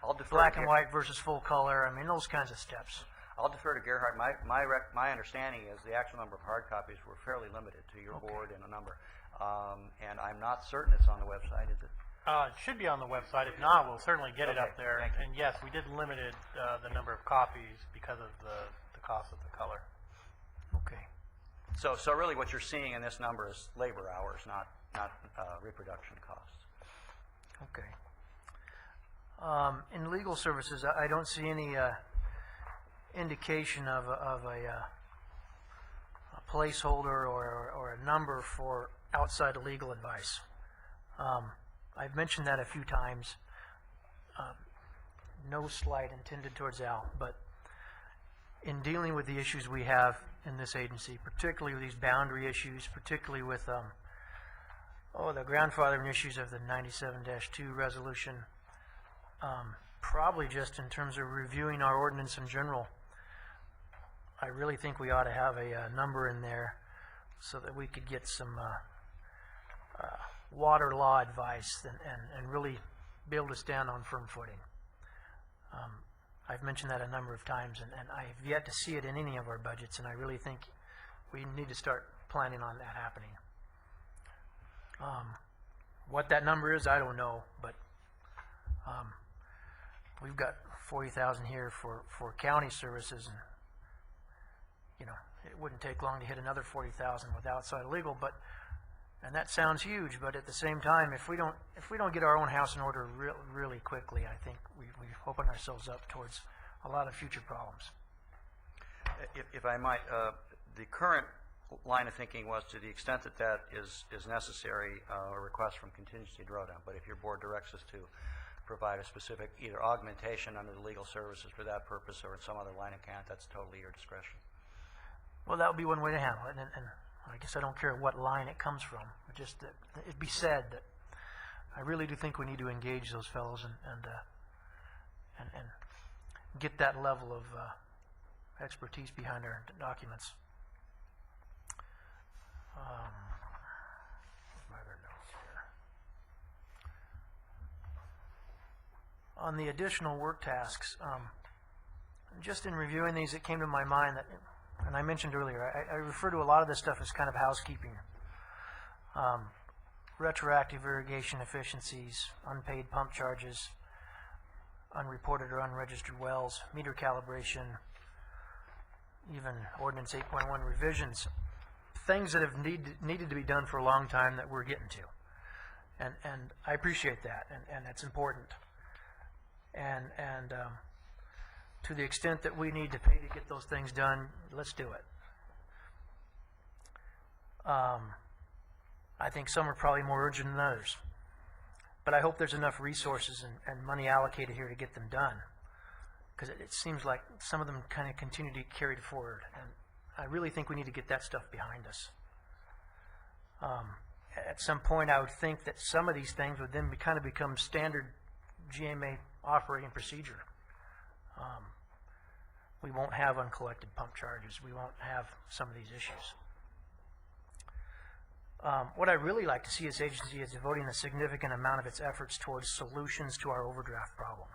I'll defer black and white versus full color. I mean, those kinds of steps. I'll defer to Gerhard. My understanding is the actual number of hard copies were fairly limited to your board and a number, and I'm not certain it's on the website. Is it? It should be on the website. If not, we'll certainly get it up there. And yes, we did limit the number of copies because of the cost of the color. Okay. So really what you're seeing in this number is labor hours, not reproduction costs. Okay. In legal services, I don't see any indication of a placeholder or a number for outside legal advice. I've mentioned that a few times. No slight intended towards Al, but in dealing with the issues we have in this agency, particularly with these boundary issues, particularly with the grandfathering issues of the 97-2 resolution, probably just in terms of reviewing our ordinance in general, I really think we ought to have a number in there so that we could get some water law advice and really be able to stand on firm footing. I've mentioned that a number of times, and I've yet to see it in any of our budgets, and I really think we need to start planning on that happening. What that number is, I don't know, but we've got $40,000 here for county services, and it wouldn't take long to hit another $40,000 with outside legal, and that sounds huge, but at the same time, if we don't get our own house in order really quickly, I think we've opened ourselves up towards a lot of future problems. If I might, the current line of thinking was to the extent that is necessary, a request from contingency drawdown. But if your board directs us to provide a specific either augmentation under the legal services for that purpose or in some other line account, that's totally your discretion. Well, that would be one way to handle it, and I guess I don't care what line it comes from. Just that it be said that I really do think we need to engage those fellows and get that level of expertise behind our documents. My other notes here. On the additional work tasks, just in reviewing these, it came to my mind that, and I mentioned earlier, I refer to a lot of this stuff as kind of housekeeping. Retroactive irrigation efficiencies, unpaid pump charges, unreported or unregistered wells, meter calibration, even Ordinance 8.1 revisions, things that have needed to be done for a long time that we're getting to. And I appreciate that, and that's important. And to the extent that we need to pay to get those things done, let's do it. I think some are probably more urgent than others. But I hope there's enough resources and money allocated here to get them done. Because it seems like some of them kind of continue to get carried forward. And I really think we need to get that stuff behind us. At some point, I would think that some of these things would then kind of become standard GMA operating procedure. We won't have uncollected pump charges. We won't have some of these issues. What I really like to see this agency is devoting a significant amount of its efforts towards solutions to our overdraft problem.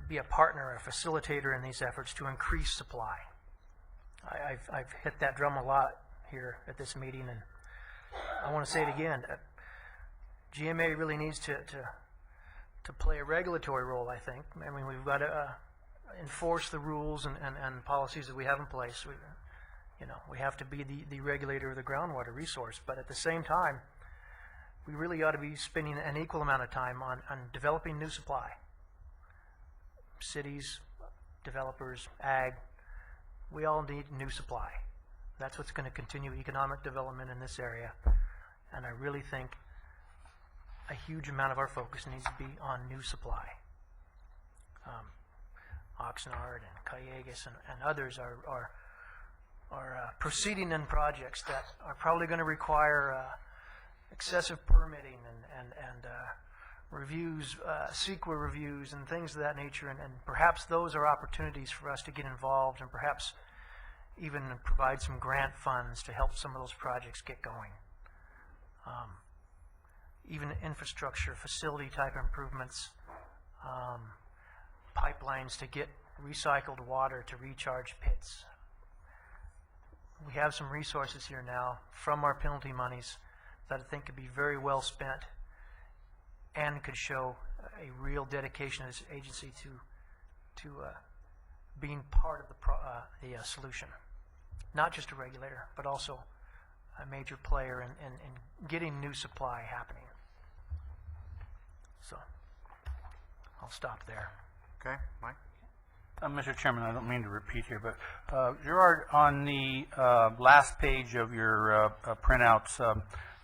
Be a partner, a facilitator in these efforts to increase supply. I've hit that drum a lot here at this meeting, and I want to say it again. GMA really needs to play a regulatory role, I think. I mean, we've got to enforce the rules and policies that we have in place. We have to be the regulator of the groundwater resource, but at the same time, we really ought to be spending an equal amount of time on developing new supply. Cities, developers, ag, we all need new supply. That's what's going to continue economic development in this area, and I really think a huge amount of our focus needs to be on new supply. Oxnard and Callegas and others are proceeding in projects that are probably going to require excessive permitting and reviews, CEQA reviews and things of that nature, and perhaps those are opportunities for us to get involved and perhaps even provide some grant funds to help some of those projects get going. Even infrastructure, facility type improvements, pipelines to get recycled water to recharge pits. We have some resources here now from our penalty monies that I think could be very well spent and could show a real dedication of this agency to being part of the solution. not just a regulator, but also a major player in getting new supply happening. So I'll stop there. Okay, Mike? Mr. Chairman, I don't mean to repeat here, but Gerard, on the last page of your printouts,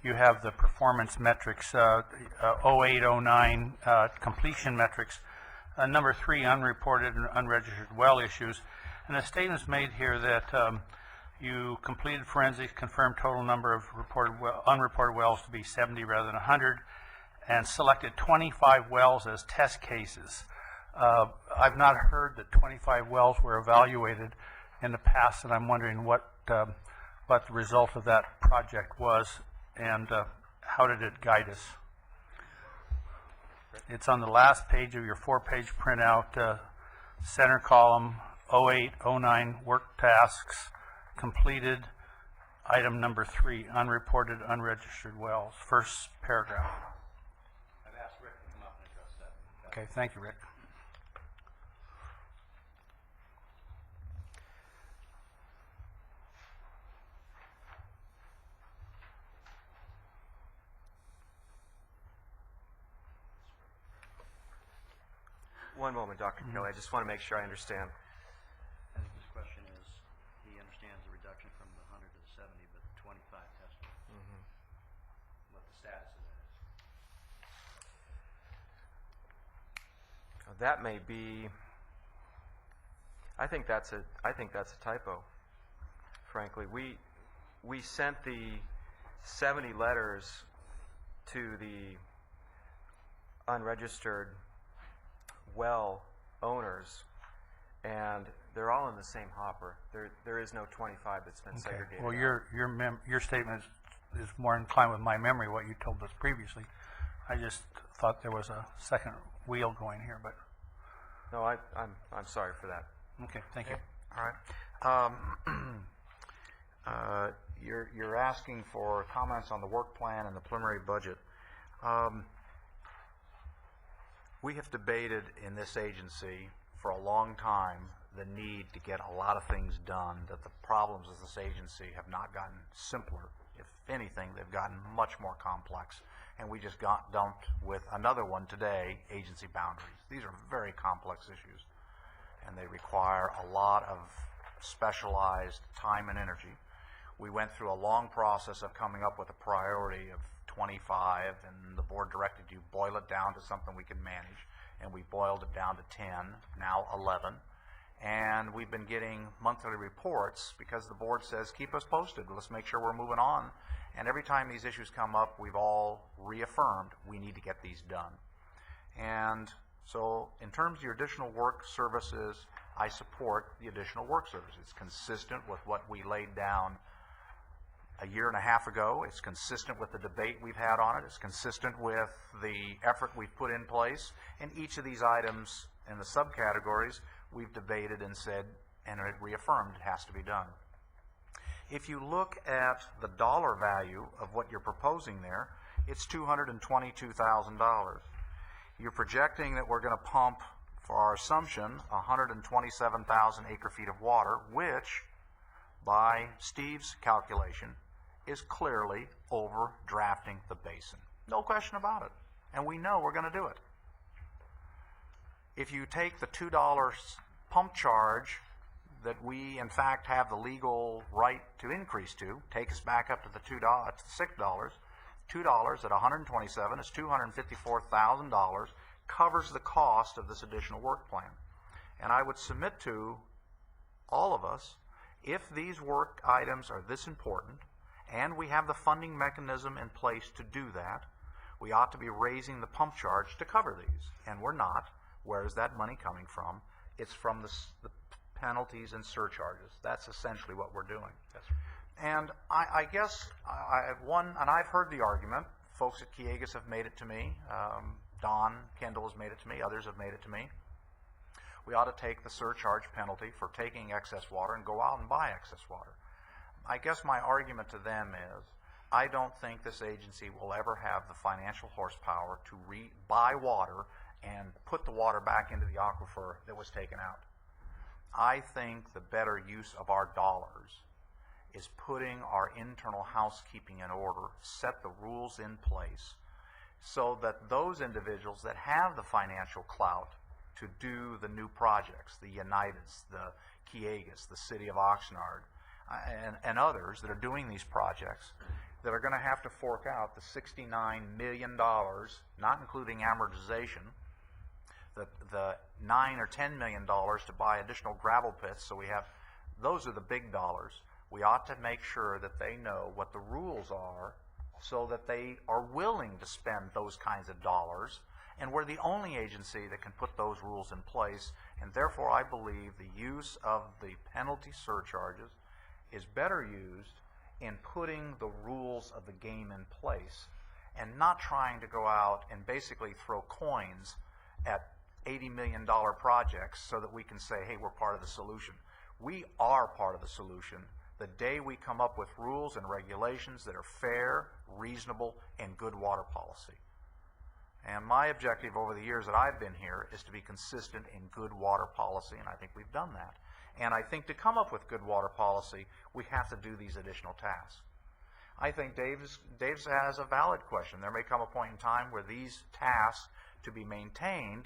you have the performance metrics, 0809 completion metrics, number 3, unreported and unregistered well issues, and a statement's made here that you completed forensics, confirmed total number of unreported wells to be 70 rather than 100, and selected 25 wells as test cases. I've not heard that 25 wells were evaluated in the past, and I'm wondering what the result of that project was and how did it guide us? It's on the last page of your 4-page printout, center column, 0809 work tasks, completed, item number 3, unreported, unregistered wells, first paragraph. I've asked Rick to come up and address that. Okay, thank you, Rick. One moment, Dr. Kelly. I just want to make sure I understand. And his question is, he understands the reduction from the 100 to the 70, but 25 tested. What the status of that is. That may be. I think that's a typo. Frankly, we sent the 70 letters to the unregistered well owners, and they're all in the same hopper. There is no 25 that's been segregated. Well, your statement is more inclined with my memory, what you told us previously. I just thought there was a second wheel going here, but no, I'm sorry for that. Okay, thank you. All right. You're asking for comments on the work plan and the preliminary budget. We have debated in this agency for a long time the need to get a lot of things done, that the problems of this agency have not gotten simpler. If anything, they've gotten much more complex. And we just got dumped with another one today, agency boundaries. These are very complex issues, and they require a lot of specialized time and energy. We went through a long process of coming up with a priority of 25, and the board directed you boil it down to something we can manage, and we boiled it down to 10, now 11. And we've been getting monthly reports because the board says, keep us posted, let's make sure we're moving on. And every time these issues come up, we've all reaffirmed we need to get these done. And so in terms of your additional work services, I support the additional work services. It's consistent with what we laid down a year and a half ago. It's consistent with the debate we've had on it. It's consistent with the effort we've put in place. And each of these items in the subcategories, we've debated and said, and it reaffirmed it has to be done. If you look at the dollar value of what you're proposing there, it's $222,000. You're projecting that we're going to pump, for our assumption, 127,000 acre-feet of water, which, by Steve's calculation, is clearly overdrafting the basin. No question about it. And we know we're going to do it. If you take the $2 pump charge that we, in fact, have the legal right to increase to, take us back up to the $6. $2 at 127 is $254,000, covers the cost of this additional work plan. And I would submit to all of us, if these work items are this important, and we have the funding mechanism in place to do that, we ought to be raising the pump charge to cover these. And we're not. Where is that money coming from? It's from the penalties and surcharges. That's essentially what we're doing. That's right. And I guess and I've heard the argument. Folks at Kiegas have made it to me. Don Kendall has made it to me. Others have made it to me. We ought to take the surcharge penalty for taking excess water and go out and buy excess water. I guess my argument to them is, I don't think this agency will ever have the financial horsepower to buy water and put the water back into the aquifer that was taken out. I think the better use of our dollars is putting our internal housekeeping in order, set the rules in place, so that those individuals that have the financial clout to do the new projects, the Uniteds, the Kiegas, the City of Oxnard, and others that are doing these projects, that are going to have to fork out the $69 million, not including amortization, the $9 or $10 million to buy additional gravel pits. So we have, those are the big dollars. We ought to make sure that they know what the rules are so that they are willing to spend those kinds of dollars. And we're the only agency that can put those rules in place. And therefore, I believe the use of the penalty surcharges is better used in putting the rules of the game in place and not trying to go out and basically throw coins at $80 million projects so that we can say, hey, we're part of the solution. We are part of the solution the day we come up with rules and regulations that are fair, reasonable, and good water policy. And my objective over the years that I've been here is to be consistent in good water policy, and I think we've done that. And I think to come up with good water policy, we have to do these additional tasks. I think Dave's has a valid question. There may come a point in time where these tasks to be maintained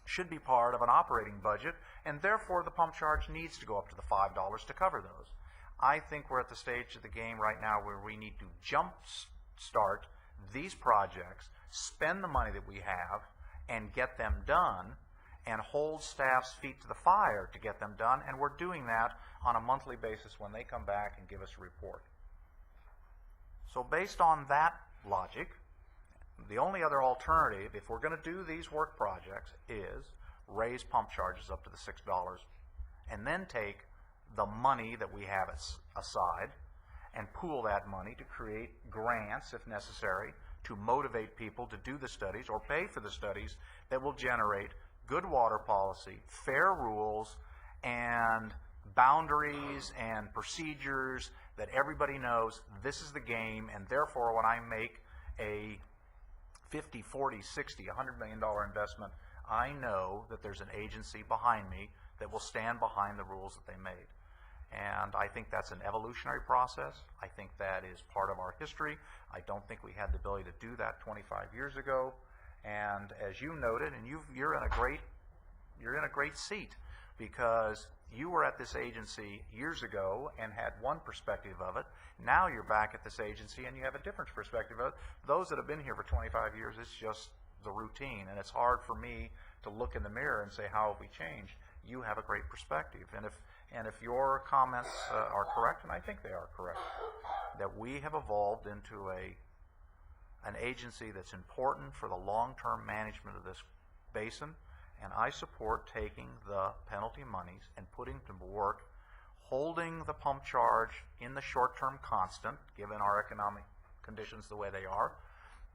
should be part of an operating budget, and therefore the pump charge needs to go up to the $5 to cover those. I think we're at the stage of the game right now where we need to jump start these projects, spend the money that we have, and get them done, and hold staff's feet to the fire to get them done, and we're doing that on a monthly basis when they come back and give us a report. So based on that logic, the only other alternative, if we're going to do these work projects, is raise pump charges up to the $6 and then take the money that we have aside and pool that money to create grants, if necessary, to motivate people to do the studies or pay for the studies that will generate good water policy, fair rules, and boundaries and procedures that everybody knows this is the game, and therefore when I make a $50, $40, $60, $100 million investment, I know that there's an agency behind me that will stand behind the rules that they made. And I think that's an evolutionary process. I think that is part of our history. I don't think we had the ability to do that 25 years ago. And as you noted, and you're in a great seat, because you were at this agency years ago and had one perspective of it. Now you're back at this agency and you have a different perspective of it. Those that have been here for 25 years, it's just the routine, and it's hard for me to look in the mirror and say, how have we changed? You have a great perspective, and if your comments are correct, and I think they are correct, that we have evolved into an agency that's important for the long-term management of this basin, and I support taking the penalty monies and putting them to work, holding the pump charge in the short-term constant, given our economic conditions the way they are.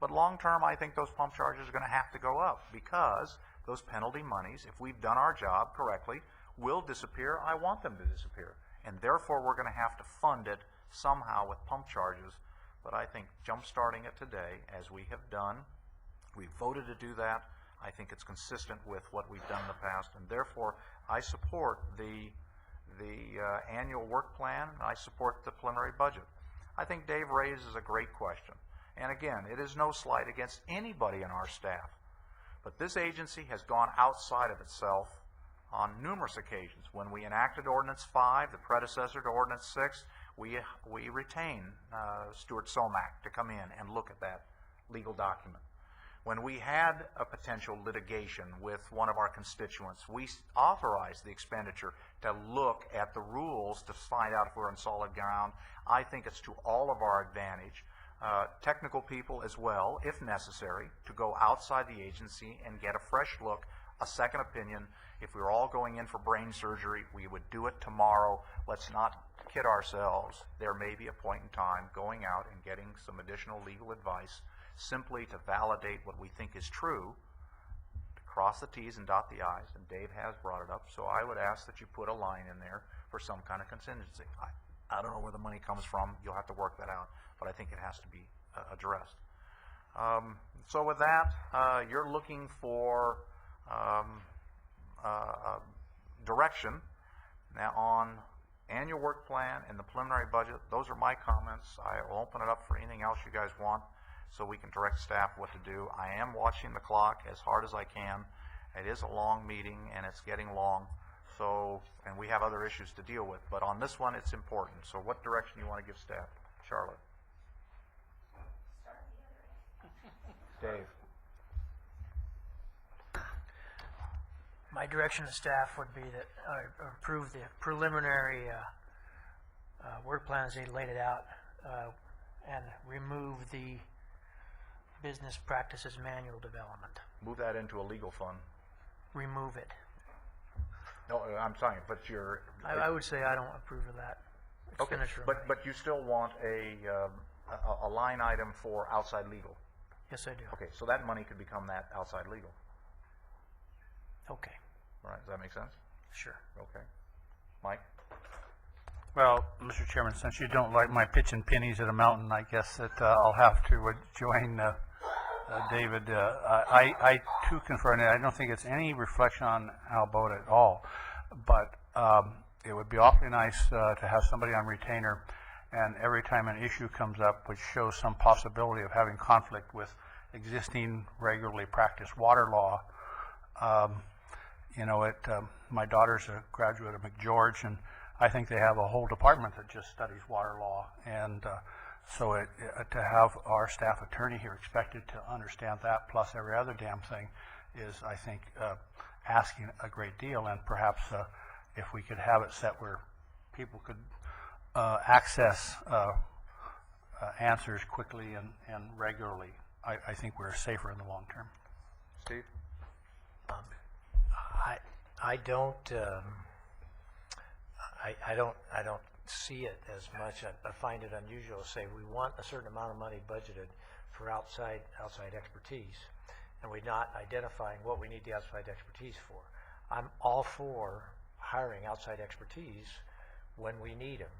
But long-term, I think those pump charges are going to have to go up, because those penalty monies, if we've done our job correctly, will disappear. I want them to disappear. And therefore, we're going to have to fund it somehow with pump charges. But I think jump-starting it today, as we have done, we voted to do that. I think it's consistent with what we've done in the past, and therefore I support the annual work plan, and I support the preliminary budget. I think Dave raises a great question. And again, it is no slight against anybody in our staff, but this agency has gone outside of itself on numerous occasions. When we enacted Ordinance 5, the predecessor to Ordinance 6, we retained Stuart Somack to come in and look at that legal document. When we had a potential litigation with one of our constituents, we authorized the expenditure to look at the rules to find out if we're on solid ground. I think it's to all of our advantage, technical people as well, if necessary, to go outside the agency and get a fresh look, a second opinion. If we were all going in for brain surgery, we would do it tomorrow. Let's not kid ourselves. There may be a point in time going out and getting some additional legal advice simply to validate what we think is true, to cross the T's and dot the I's, and Dave has brought it up, so I would ask that you put a line in there for some kind of contingency. I don't know where the money comes from. You'll have to work that out, but I think it has to be addressed. So with that, you're looking for direction now on annual work plan and the preliminary budget, those are my comments. I will open it up for anything else you guys want so we can direct staff what to do. I am watching the clock as hard as I can. It is a long meeting and it's getting long, so, and we have other issues to deal with, but on this one it's important. So what direction you want to give staff? Charlotte? Dave? My direction to staff would be that approve the preliminary work plan as they laid it out and remove the business practices manual development. Move that into a legal fund. Remove it. No, I'm sorry, but you're... I would say I don't approve of that. Okay, but you still want a line item for outside legal? Yes, I do. Okay, so that money could become that outside legal. Okay. All right, does that make sense? Sure. Okay. Mike? Well, Mr. Chairman, since you don't like my pitching pennies at a mountain, I guess that I'll have to join David. I too concur, and I don't think it's any reflection on Al Boat at all, but it would be awfully nice to have somebody on retainer, and every time an issue comes up which shows some possibility of having conflict with existing regularly practiced water law. You know, my daughter's a graduate of McGeorge, and I think they have a whole department that just studies water law, and so to have our staff attorney here expected to understand that plus every other damn thing is, I think, asking a great deal, and perhaps if we could have it set where people could access answers quickly and regularly, I think we're safer in the long term. Steve? I don't see it as much. I find it unusual to say we want a certain amount of money budgeted for outside expertise, and we're not identifying what we need the outside expertise for. I'm all for hiring outside expertise when we need them,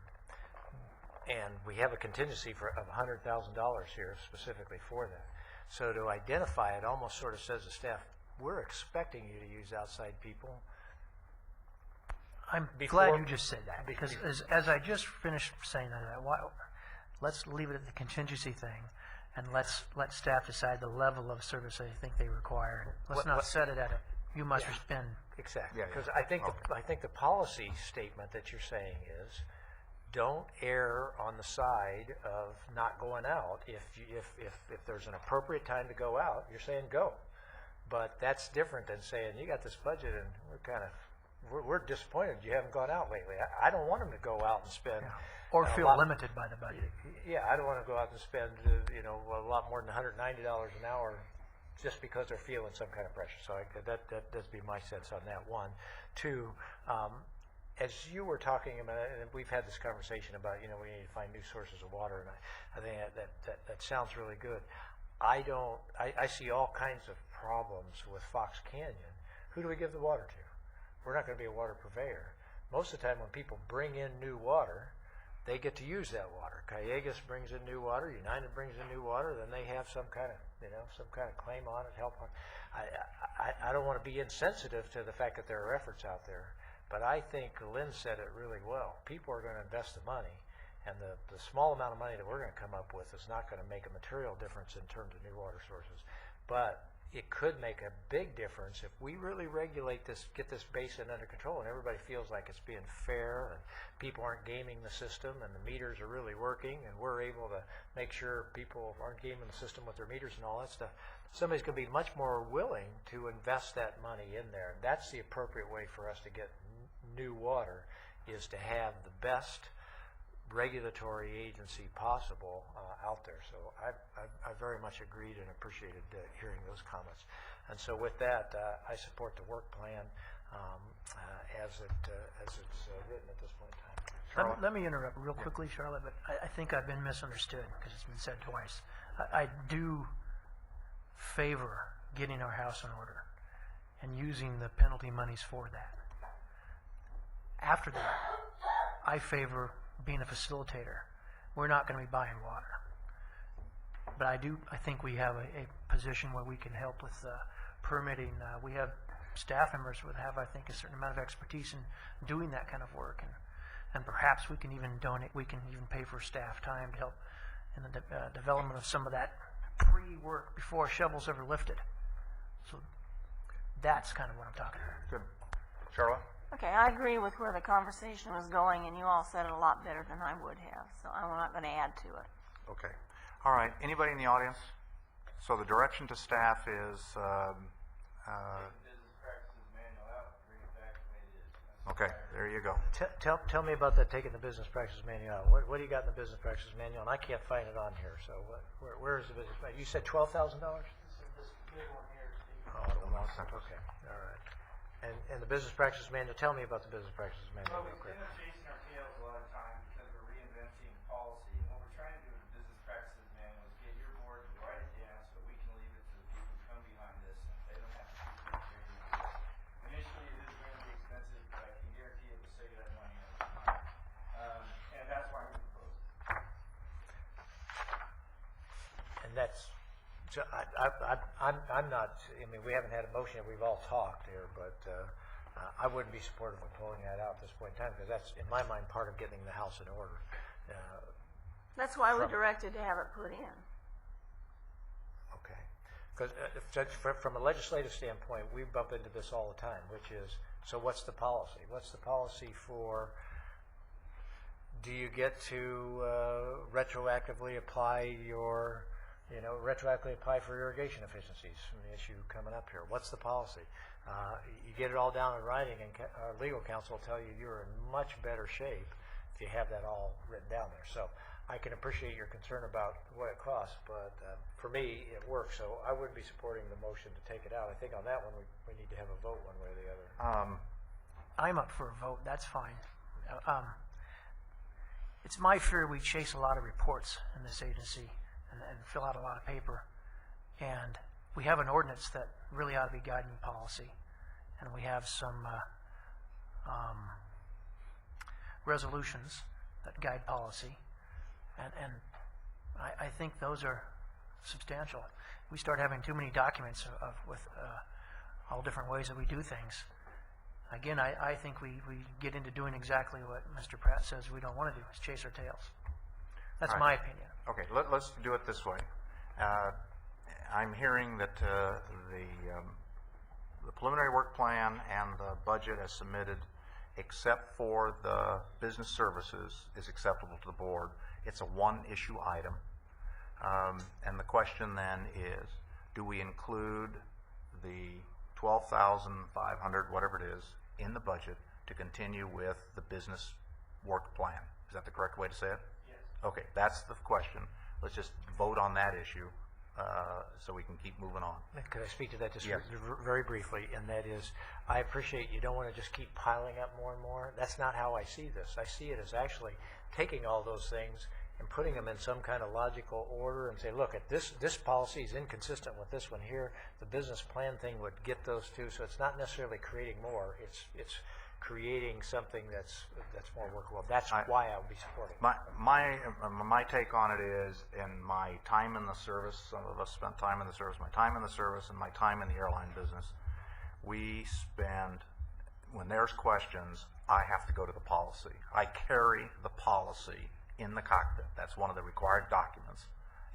and we have a contingency of $100,000 here specifically for that. So to identify it almost sort of says to staff, we're expecting you to use outside people. I'm glad you just said that, because as I just finished saying that, let's leave it at the contingency thing, and let staff decide the level of service they think they require. Let's not set it at a you must spend. Exactly, because I think the policy statement that you're saying is, don't err on the side of not going out. If there's an appropriate time to go out, you're saying go. But that's different than saying you got this budget and we're disappointed you haven't gone out lately. I don't want them to go out and spend or feel limited by the budget. Yeah, I don't want to go out and spend a lot more than $190 an hour just because they're feeling some kind of pressure. So that'd be my sense on that. One, two. As you were talking about, and we've had this conversation about, we need to find new sources of water, and I think that sounds really good. I see all kinds of problems with Fox Canyon. Who do we give the water to? We're not going to be a water purveyor. Most of the time when people bring in new water, they get to use that water. Callegas brings in new water, United brings in new water, then they have some kind of claim on it, help on it. I don't want to be insensitive to the fact that there are efforts out there. But I think Lynn said it really well. People are going to invest the money, and the small amount of money that we're going to come up with is not going to make a material difference in terms of new water sources. But it could make a big difference if we really regulate this, get this basin under control, and everybody feels like it's being fair, and people aren't gaming the system, and the meters are really working, and we're able to make sure people aren't gaming the system with their meters and all that stuff. Somebody's going to be much more willing to invest that money in there. That's the appropriate way for us to get new water, is to have the best regulatory agency possible out there. So I very much agreed and appreciated hearing those comments. And so with that, I support the work plan as it's written at this point in time. Let me interrupt real quickly, Charlotte, but I think I've been misunderstood because it's been said twice. I do favor getting our house in order and using the penalty monies for that. After that, I favor being a facilitator. We're not going to be buying water. But I think we have a position where we can help with permitting. We have staff members who have, I think, a certain amount of expertise in doing that kind of work. And perhaps we can even donate, we can even pay for staff time to help in the development of some of that pre-work before a shovel's ever lifted. So that's kind of what I'm talking about. Good. Charlotte? Okay, I agree with where the conversation was going, and you all said it a lot better than I would have, so I'm not going to add to it. Okay. All right. Anybody in the audience? So the direction to staff is, okay, there you go. Tell me about that, taking the business practices manual out. What do you got in the business practices manual? And I can't find it on here, so where is the business practice? You said $12,000? Oh, the one cent, okay, all right. And the business practices manual, tell me about the business practices manual. Well, we've been chasing our tails a lot of time because we're reinventing policy. And what we're trying to do with the business practices manual is get your board to write it down so we can leave it to the people who come behind this and they don't have to keep retraining this. Initially, it is going to be expensive, but I can guarantee it will save you that money over time. And that's why we proposed it. And that's, so I'm not, I mean, we haven't had a motion yet, we've all talked here, but I wouldn't be supportive of pulling that out at this point in time, because that's, in my mind, part of getting the house in order. That's why we directed to have it put in. Okay. Because from a legislative standpoint, we bump into this all the time, which is, so what's the policy? What's the policy for, do you get to retroactively apply your, retroactively apply for irrigation efficiencies from the issue coming up here? What's the policy? You get it all down in writing, and our legal counsel will tell you you're in much better shape if you have that all written down there. So I can appreciate your concern about what it costs, but for me, it works. So I wouldn't be supporting the motion to take it out. I think on that one, we need to have a vote one way or the other. I'm up for a vote, that's fine. It's my fear we chase a lot of reports in this agency and fill out a lot of paper. And we have an ordinance that really ought to be guiding policy. And we have some resolutions that guide policy. And I think those are substantial. We start having too many documents with all different ways that we do things. Again, I think we get into doing exactly what Mr. Pratt says we don't want to do, is chase our tails. That's All my right. opinion. Okay, let's do it this way. I'm hearing that the preliminary work plan and the budget as submitted, except for the business services, is acceptable to the board. It's a one-issue item. And the question then is, do we include the $12,500, whatever it is, in the budget to continue with the business work plan? Is that the correct way to say it? Yes. Okay, that's the question. Let's just vote on that issue so we can keep moving on. Could I speak to that just Yes. very briefly? And that is, I appreciate you don't want to just keep piling up more and more. That's not how I see this. I see it as actually taking all those things and putting them in some kind of logical order and say, look, this policy is inconsistent with this one here. The business plan thing would get those two. So it's not necessarily creating more. It's creating something that's more workable. That's why I would be supporting it. My take on it is, in my time in the service, some of us spent time in the service, my time in the service and my time in the airline business, we spend, when there's questions, I have to go to the policy. I carry the policy in the cockpit. That's one of the required documents.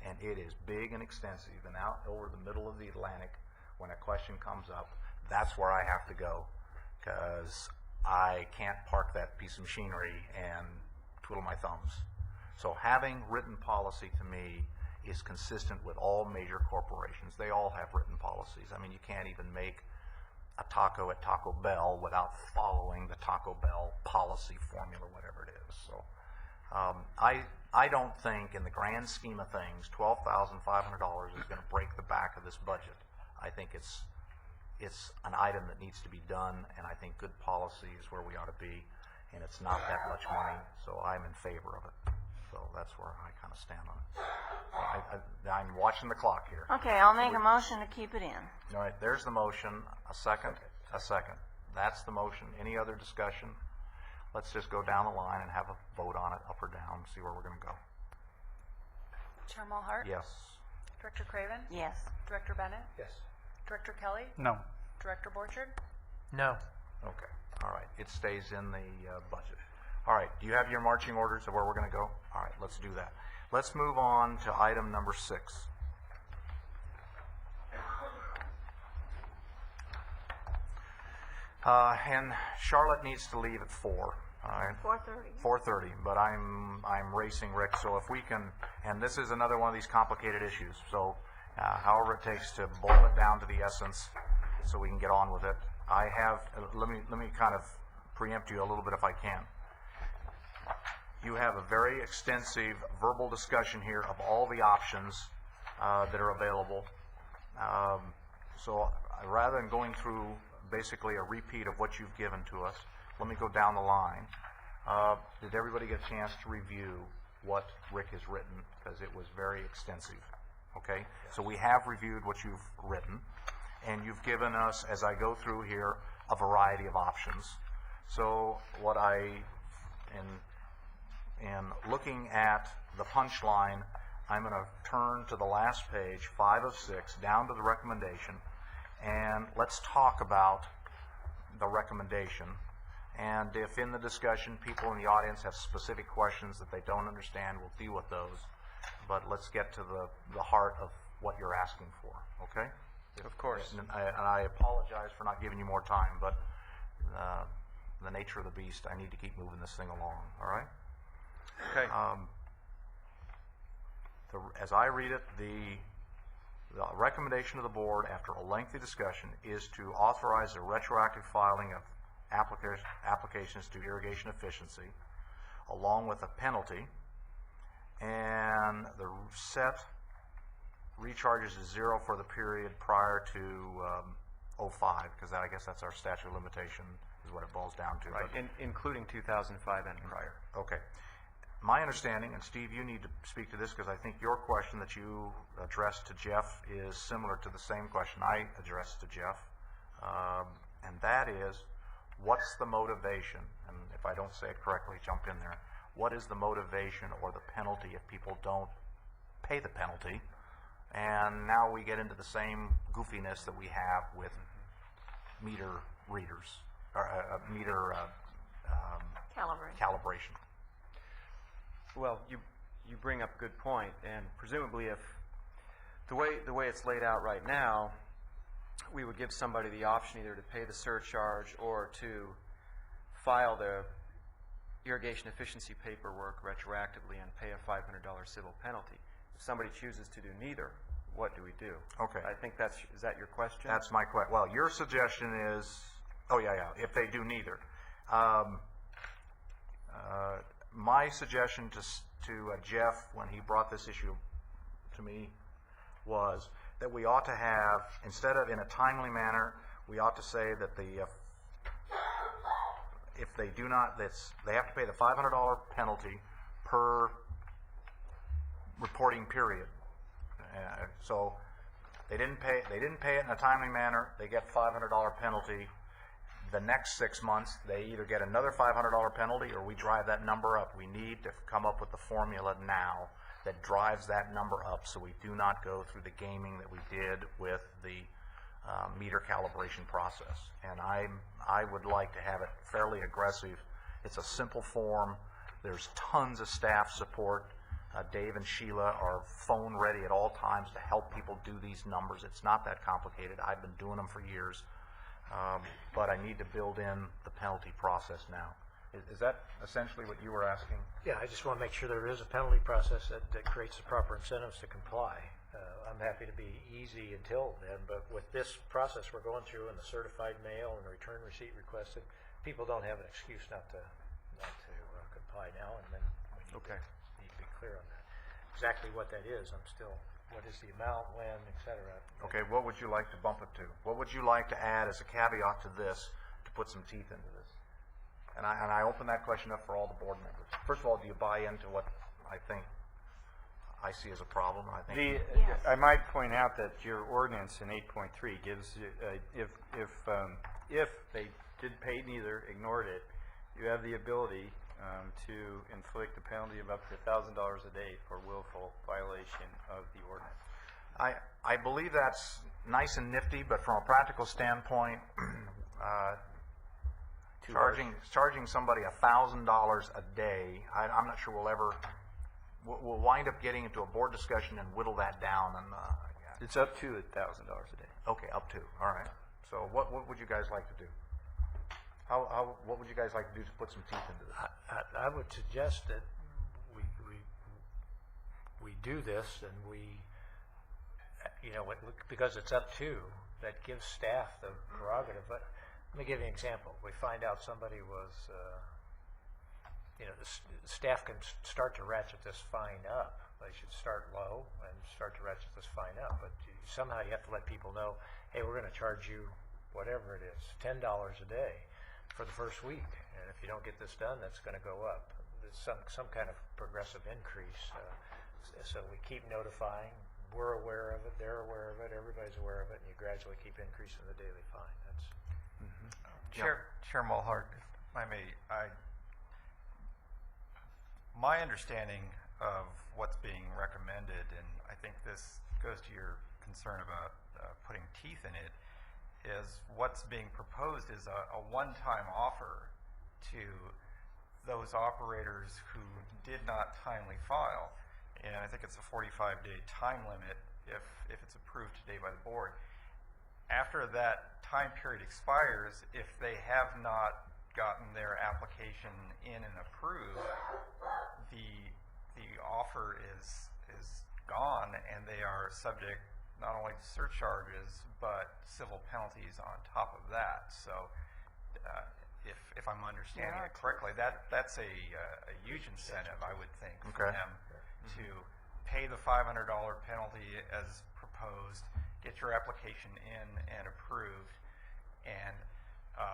And it is big and extensive, and out over the middle of the Atlantic, when a question comes up, that's where I have to go, because I can't park that piece of machinery and twiddle my thumbs. So having written policy to me is consistent with all major corporations. They all have written policies. I mean, you can't even make a taco at Taco Bell without following the Taco Bell policy formula, whatever it is. So I don't think, in the grand scheme of things, $12,500 is going to break the back of this budget. I think it's an item that needs to be done, and I think good policy is where we ought to be, and it's not that much money, so I'm in favor of it. So that's where I kind of stand on it. I'm watching the clock here. Okay, I'll make a motion to keep it in. All right, there's the motion. A second? A second. That's the motion. Any other discussion? Let's just go down the line and have a vote on it, up or down, see where we're going to go. Chair Mulhart? Yes. Director Craven? Yes. Director Bennett? Yes. Director Kelly? No. Director Borchard? No. Okay. All right. It stays in the budget. All right, do you have your marching orders of where we're going to go? All right, let's do that. Let's move on to item number 6. And Charlotte needs to leave at 4. All right. 4:30. 4:30, but I'm racing, Rick, so if we can, and this is another one of these complicated issues, so however it takes to boil it down to the essence so we can get on with it. I have, let me kind of preempt you a little bit if I can. You have a very extensive verbal discussion here of all the options that are available. So rather than going through basically a repeat of what you've given to us, let me go down the line. Did everybody get a chance to review what Rick has written? Because it was very extensive. Okay? So we have reviewed what you've written, and you've given us, as I go through here, a variety of options. So what in looking at the punchline, I'm going to turn to the last page, 5 of 6, down to the recommendation, and let's talk about the recommendation. And if in the discussion people in the audience have specific questions that they don't understand, we'll deal with those. But let's get to the heart of what you're asking for, okay? Of course. And I apologize for not giving you more time, but the nature of the beast, I need to keep moving this thing along, all right? Okay. As I read it, the recommendation of the board after a lengthy discussion is to authorize the retroactive filing of applications to irrigation efficiency along with a penalty, and the set recharges is 0 for the period prior to 05, because I guess that's our statute of limitation is what it boils down to. Right, including 2005 and prior. Okay. My understanding, and Steve, you need to speak to this because I think your question that you addressed to Jeff is similar to the same question I addressed to Jeff, and that is, what's the motivation? And if I don't say it correctly, jump in there. What is the motivation or the penalty if people don't pay the penalty? And now we get into the same goofiness that we have with meter readers, or meter calibration. Well, you bring up a good point, and presumably if the way it's laid out right now, we would give somebody the option either to pay the surcharge or to file the irrigation efficiency paperwork retroactively and pay a $500 civil penalty. If somebody chooses to do neither, what do we do? Okay. I think is that your question? That's my question. Well, your suggestion is, if they do neither. My suggestion to Jeff when he brought this issue to me was that we ought to have, instead of in a timely manner, we ought to say that if they do not, they have to pay the $500 penalty per reporting period. So they didn't pay it in a timely manner, they get $500 penalty. The next 6 months, they either get another $500 penalty or we drive that number up. We need to come up with the formula now that drives that number up so we do not go through the gaming that we did with the meter calibration process. And I would like to have it fairly aggressive. It's a simple form. There's tons of staff support. Dave and Sheila are phone ready at all times to help people do these numbers. It's not that complicated. I've been doing them for years. But I need to build in the penalty process now. Is that essentially what you were asking? Yeah, I just want to make sure there is a penalty process that creates the proper incentives to comply. I'm happy to be easy until then, but with this process we're going through and the certified mail and the return receipt requested, people don't have an excuse not to comply now, and then we need to be clear on that. Exactly what that is, what is the amount, when, et cetera. Okay, what would you like to bump it to? What would you like to add as a caveat to this to put some teeth into this? And I open that question up for all the board members. First of all, do you buy into what I think I see as a problem? I think I might point out that your ordinance in 8.3 gives if they did pay neither, ignored it, you have the ability to inflict a penalty of up to $1,000 a day for willful violation of the ordinance. I believe that's nice and nifty, but from a practical standpoint, charging somebody $1,000 a day, I'm not sure we'll wind up getting into a board discussion and whittle that down. And It's up to $1,000 a day. okay, up to. All right. So what would you guys like to do? What would you guys like to do to put some teeth into this? I would suggest that we do this and we, because it's up to, that gives staff the prerogative. But let me give you an example. We find out somebody was, staff can start to ratchet this fine up. They should start low and start to ratchet this fine up. But somehow you have to let people know, hey, we're going to charge you whatever it is, $10 a day for the first week. And if you don't get this done, that's going to go up. There's some kind of progressive increase. So we keep notifying. We're aware of it. They're aware of it. Everybody's aware of it. And you gradually keep increasing the daily fine. That's Chair Mulhart, if I may, my understanding of what's being recommended, and I think this goes to your concern about putting teeth in it, is what's being proposed is a one-time offer to those operators who did not timely file. And I think it's a 45-day time limit if it's approved today by the board. After that time period expires, if they have not gotten their application in and approved, the offer is gone, and they are subject not only to surcharges but civil penalties on top of that. So if I'm understanding it correctly, that's a huge incentive, I would think, for them to pay the $500 penalty as proposed, get your application in and approved, and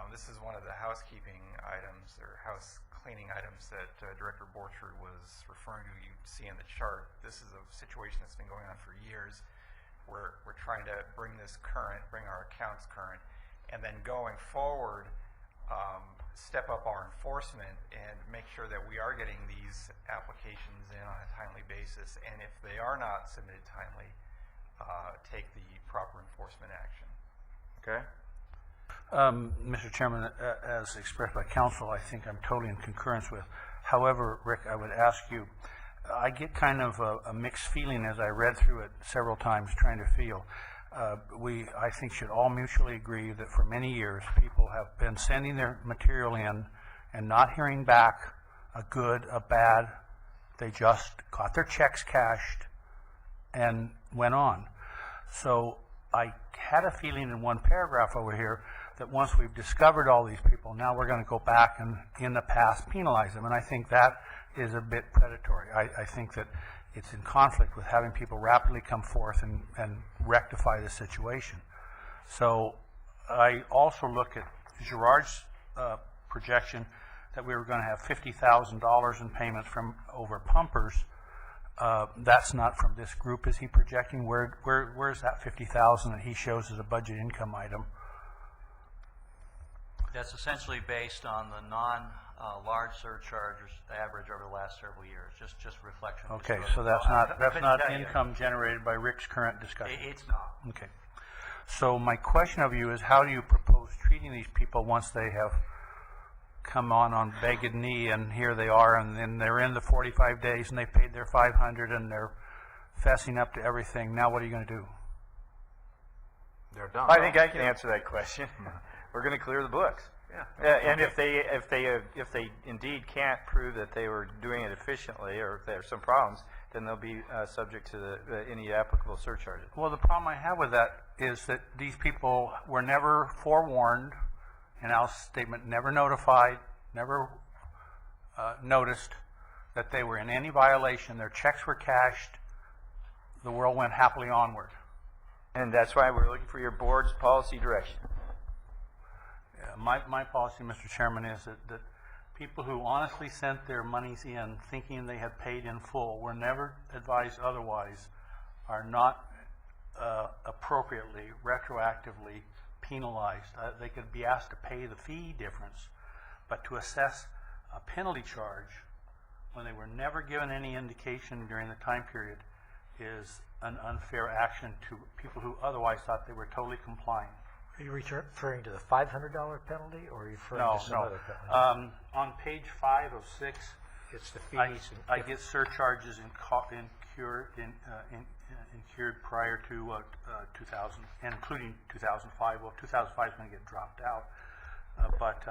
this is one of the housekeeping items or house cleaning items that Director Borchard was referring to. You see in the chart, this is a situation that's been going on for years. We're trying to bring this current, bring our accounts current, and then going forward, step up our enforcement and make sure that we are getting these applications in on a timely basis, and if they are not submitted timely, take the proper enforcement action. Okay. Mr. Chairman, as expressed by counsel, I think I'm totally in concurrence with. However, Rick, I would ask you, I get kind of a mixed feeling as I read through it several times trying to feel. We, I think, should all mutually agree that for many years people have been sending their material in and not hearing back a good, a bad. They just got their checks cashed and went on. So I had a feeling in one paragraph over here that once we've discovered all these people, now we're going to go back and in the past penalize them. And I think that is a bit predatory. I think that it's in conflict with having people rapidly come forth and rectify the situation. So I also look at Gerard's projection that we were going to have $50,000 in payments from over pumpers. That's not from this group, is he projecting? Where's that $50,000 that he shows as a budget income item? That's essentially based on the non-large surcharges average over the last several years, just reflection. Okay, so that's not income generated by Rick's current discussion. It's not. Okay. So my question of you is, how do you propose treating these people once they have come on begged knee, and here they are, and then they're in the 45 days, and they paid their $500, and they're fessing up to everything. Now what are you going to do? They're done. I think I can answer that question. We're going to clear the books. Yeah. And if they indeed can't prove that they were doing it efficiently, or if there are some problems, then they'll be subject to any applicable surcharges. Well, the problem I have with that is that these people were never forewarned, in Al's statement, never notified, never noticed that they were in any violation. Their checks were cashed. The world went happily onward. And that's why we're looking for your board's policy direction. My policy, Mr. Chairman, is that people who honestly sent their monies in thinking they had paid in full, were never advised otherwise, are not appropriately, retroactively penalized. They could be asked to pay the fee difference, but to assess a penalty charge when they were never given any indication during the time period is an unfair action to people who otherwise thought they were totally complying. Are you referring to the $500 penalty, or are you referring No, to some no. other penalty? On page 5 of 6, It's the I fees. I get surcharges incurred prior to 2000, including 2005. Well, 2005 is going to get dropped out. But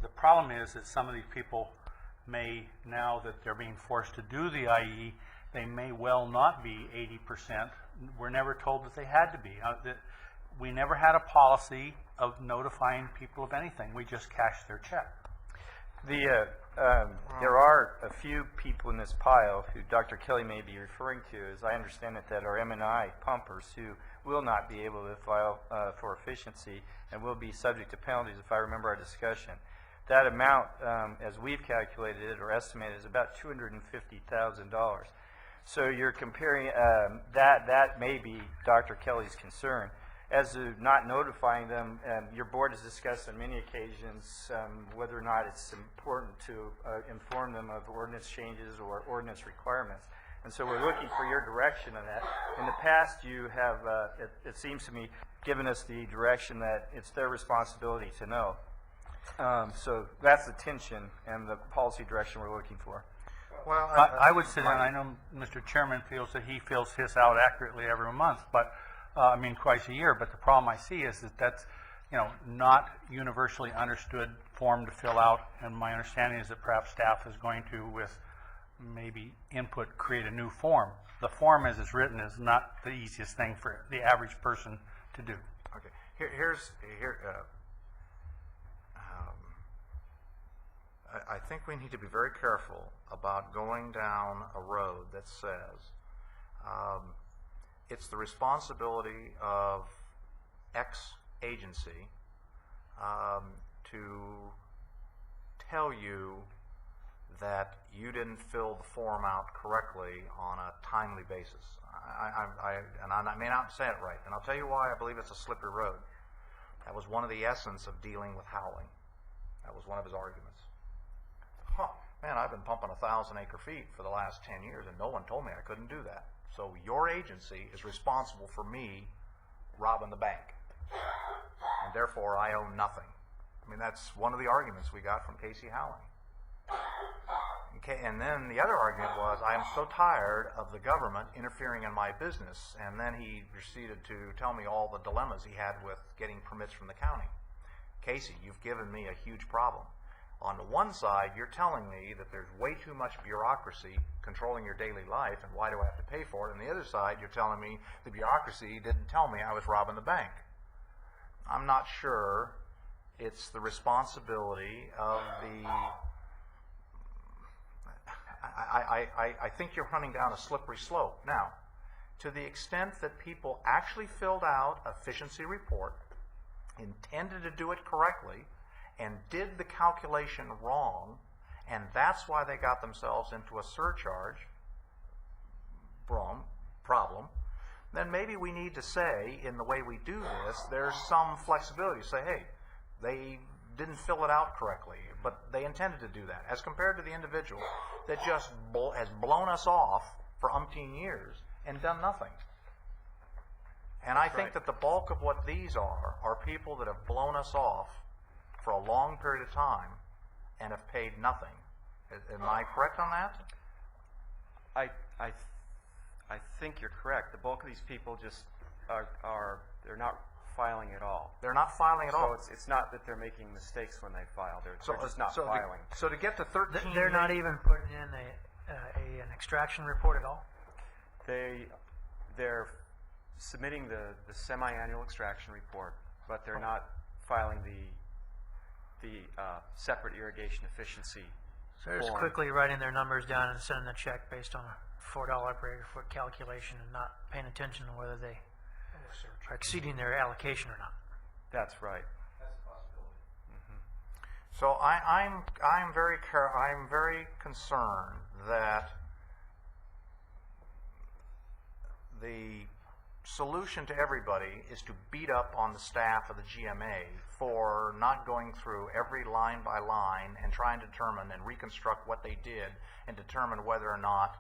the problem is that some of these people may, now that they're being forced to do the IE, they may well not be 80%. We're never told that they had to be. We never had a policy of notifying people of anything. We just cashed their check. There are a few people in this pile who Dr. Kelly may be referring to, as I understand it, that are M&I pumpers who will not be able to file for efficiency and will be subject to penalties, if I remember our discussion. That amount, as we've calculated it or estimated, is about $250,000. So you're comparing, that may be Dr. Kelly's concern. As to not notifying them, your board has discussed on many occasions whether or not it's important to inform them of ordinance changes or ordinance requirements. And so we're looking for your direction on that. In the past, you have, it seems to me, given us the direction that it's their responsibility to know. So that's the tension and the policy direction we're looking for. Well, I would sit down. I know Mr. Chairman feels that he fills his out accurately every month, but I mean twice a year. But the problem I see is that that's, not universally understood form to fill out. And my understanding is that perhaps staff is going to, with maybe input, create a new form. The form as it's written is not the easiest thing for the average person to do. Okay. I think we need to be very careful about going down a road that says it's the responsibility of X agency to tell you that you didn't fill the form out correctly on a timely basis. I may not say it right, and I'll tell you why I believe it's a slippery road. That was one of the essence of dealing with Howling. That was one of his arguments. Man, I've been pumping 1,000 acre-feet for the last 10 years, and no one told me I couldn't do that. So your agency is responsible for me robbing the bank, and therefore I own nothing. I mean, that's one of the arguments we got from Casey Howling. Okay, and then the other argument was, I am so tired of the government interfering in my business, and then he proceeded to tell me all the dilemmas he had with getting permits from the county. Casey, you've given me a huge problem. On the one side, you're telling me that there's way too much bureaucracy controlling your daily life, and why do I have to pay for it? On the other side, you're telling me the bureaucracy didn't tell me I was robbing the bank. I'm not sure it's the responsibility of the... I think you're running down a slippery slope. Now, to the extent that people actually filled out an efficiency report, intended to do it correctly, and did the calculation wrong, and that's why they got themselves into a surcharge problem, then maybe we need to say, in the way we do this, there's some flexibility. Say, hey, they didn't fill it out correctly, but they intended to do that, as compared to the individual that just has blown us off for umpteen years and done nothing. And I think that the bulk of what these are people that have blown us off for a long period of time and have paid nothing. Am I correct on that? I think you're correct. The bulk of these people just they're not filing at all. They're not filing at all. So it's not that they're making mistakes when they file. They're just not filing. So to get to 13... They're not even putting in an extraction report at all? They're submitting the semi-annual extraction report, but they're not filing the separate irrigation efficiency So they're just quickly writing their numbers down and sending the check based on a $4 per acre foot calculation and not paying attention to whether they are exceeding their allocation or not. That's right. That's a possibility. So I'm very concerned that the solution to everybody is to beat up on the staff of the GMA for not going through every line by line and trying to determine and reconstruct what they did and determine whether or not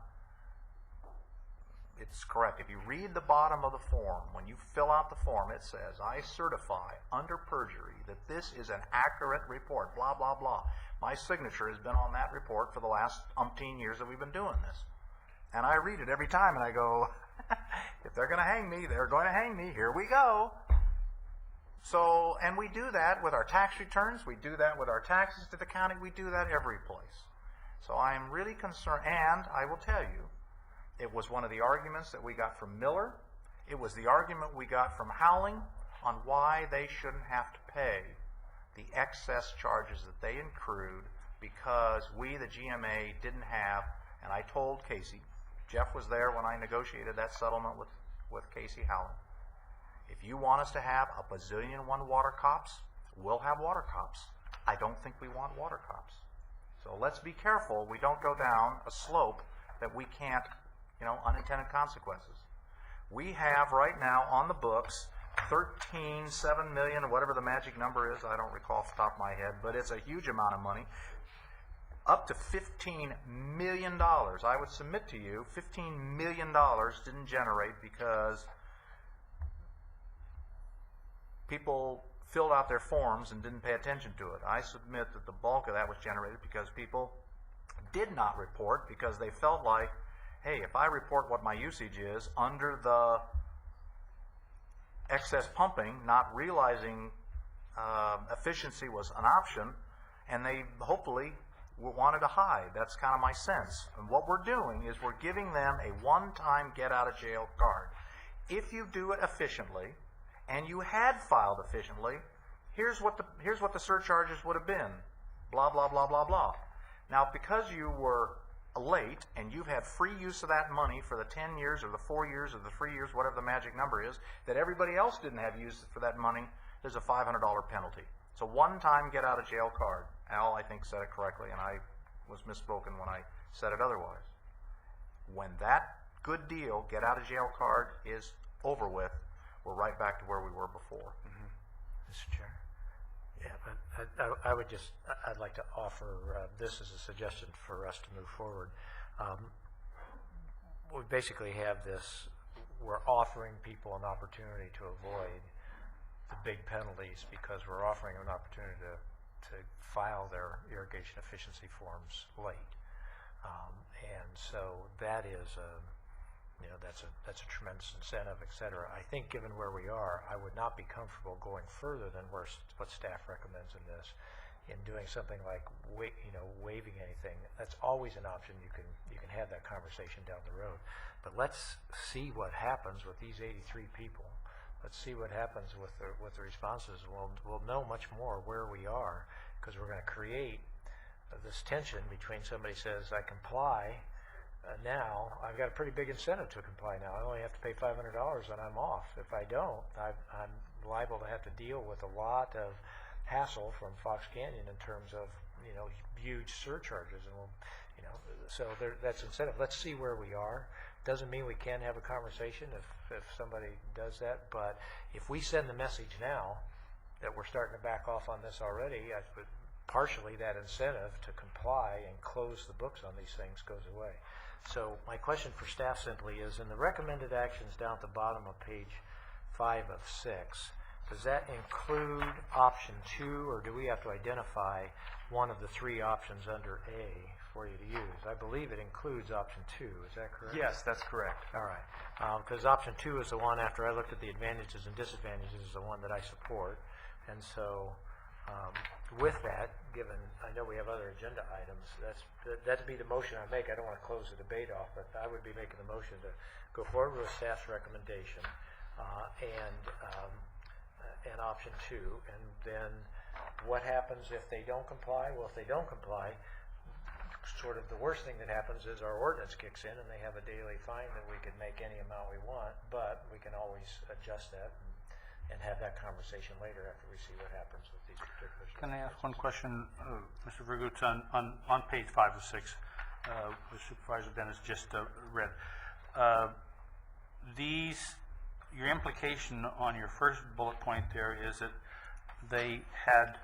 it's correct. If you read the bottom of the form, when you fill out the form, it says, I certify under perjury that this is an accurate report, blah, blah, blah. My signature has been on that report for the last umpteen years that we've been doing this. And I read it every time and I go, if they're going to hang me, they're going to hang me. Here we go. So, and we do that with our tax returns. We do that with our taxes to the county. We do that every place. So I am really concerned, and I will tell you, it was one of the arguments that we got from Miller. It was the argument we got from Howling on why they shouldn't have to pay the excess charges that they accrued because we, the GMA, didn't have, and I told Casey, Jeff was there when I negotiated that settlement with Casey Howland. If you want us to have a bazillion and one water cops, we'll have water cops. I don't think we want water cops. So let's be careful we don't go down a slope that we can't, unintended consequences. We have right now on the books 7 million, or whatever the magic number is, I don't recall off the top of my head, but it's a huge amount of money. Up to $15 million. I would submit to you, $15 million didn't generate because people filled out their forms and didn't pay attention to it. I submit that the bulk of that was generated because people did not report because they felt like, hey, if I report what my usage is under the excess pumping, not realizing efficiency was an option, and they hopefully wanted to hide. That's kind of my sense. And what we're doing is we're giving them a one-time get-out-of-jail card. If you do it efficiently, and you had filed efficiently, here's what the surcharges would have been. Blah, blah, blah, blah, blah. Now, because you were late and you've had free use of that money for the 10 years or the 4 years or the 3 years, whatever the magic number is, that everybody else didn't have use for that money, there's a $500 penalty. It's a one-time get-out-of-jail card. Al, I think, said it correctly, and I was misspoken when I said it otherwise. When that good deal, get-out-of-jail card, is over with, we're right back to where we were before. Mr. Chair. Yeah, but I'd like to offer this as a suggestion for us to move forward. We basically have this, we're offering people an opportunity to avoid the big penalties because we're offering an opportunity to file their irrigation efficiency forms late. And so that is that's a tremendous incentive, et cetera. I think given where we are, I would not be comfortable going further than what staff recommends in this, in doing something like waiving anything. That's always an option. You can have that conversation down the road. But let's see what happens with these 83 people. Let's see what happens with the responses. We'll know much more where we are, because we're going to create this tension between somebody says, I comply, now I've got a pretty big incentive to comply now. I only have to pay $500 and I'm off. If I don't, I'm liable to have to deal with a lot of hassle from Fox Canyon in terms of huge surcharges, and so that's incentive. Let's see where we are. Doesn't mean we can't have a conversation if somebody does that, but if we send the message now that we're starting to back off on this already, partially that incentive to comply and close the books on these things goes away. So my question for staff simply is, in the recommended actions down at the bottom of page 5 of 6, does that include option 2, or do we have to identify one of the 3 options under A for you to use? I believe it includes option 2. Is that correct? Yes, that's correct. All right. Because option 2 is the one, after I looked at the advantages and disadvantages, is the one that I support. And so with that, given I know we have other agenda items, that'd be the motion I make. I don't want to close the debate off, but I would be making the motion to go forward with staff's recommendation and option 2. And then what happens if they don't comply? Well, if they don't comply, sort of the worst thing that happens is our ordinance kicks in and they have a daily fine that we can make any amount we want, but we can always adjust that and have that conversation later after we see what happens with these particular Can I ask one question, Mr. Vergutz, on page 5 of 6, the Supervisor Dennis just read. Your implication on your first bullet point there is that they had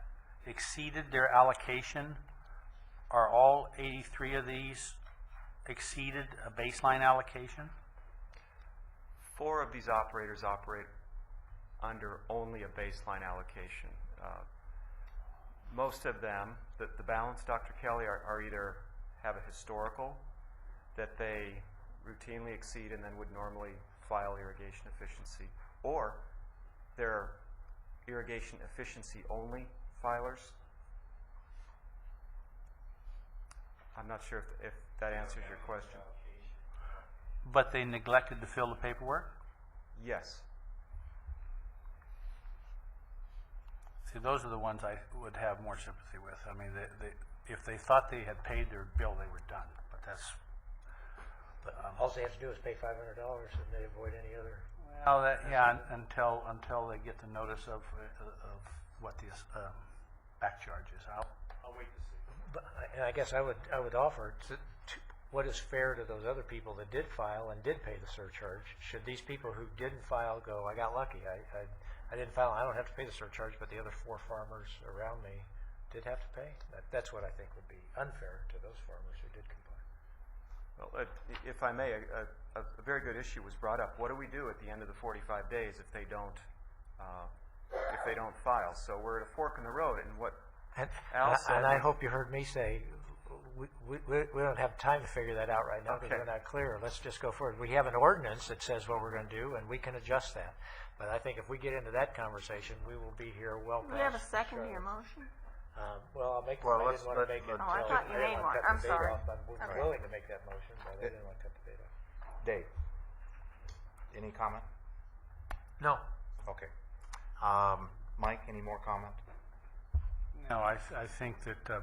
exceeded their allocation. Are all 83 of these exceeded a baseline allocation? 4 of these operators operate under only a baseline allocation. Most of them, the balance, Dr. Kelly, are either have a historical that they routinely exceed and then would normally file irrigation efficiency, or they're irrigation efficiency only filers. I'm not sure if that answers your question. But they neglected to fill the paperwork? Yes. See, those are the ones I would have more sympathy with. I mean, if they thought they had paid their bill, they were done. But that's... All they have to do is pay $500 and they avoid any other. Well, yeah, until they get the notice of what the back charge is. I'll wait to see. But, and I guess I would offer what is fair to those other people that did file and did pay the surcharge. Should these people who didn't file go, I got lucky, I didn't file, I don't have to pay the surcharge, but the other 4 farmers around me did have to pay? That's what I think would be unfair to those farmers who did comply. Well, if I may, a very good issue was brought up. What do we do at the end of the 45 days if they don't file? So we're at a fork in the road, and what Al said. And I hope you heard me say we don't have time to figure that out right now because Okay. we're not clear. Let's just go forward. We have an ordinance that says what we're going to do, and we can adjust that. But I think if we get into that conversation, we will be here well past. Do we have a second to your motion? Well, I'll make. Well, I let's- didn't want to let- make it. Oh, I thought you made one. I'm sorry. I'm willing to make that motion, but I didn't want to cut the date off. Dave, any comment? No. Okay. Mike, any more comment? No, I think that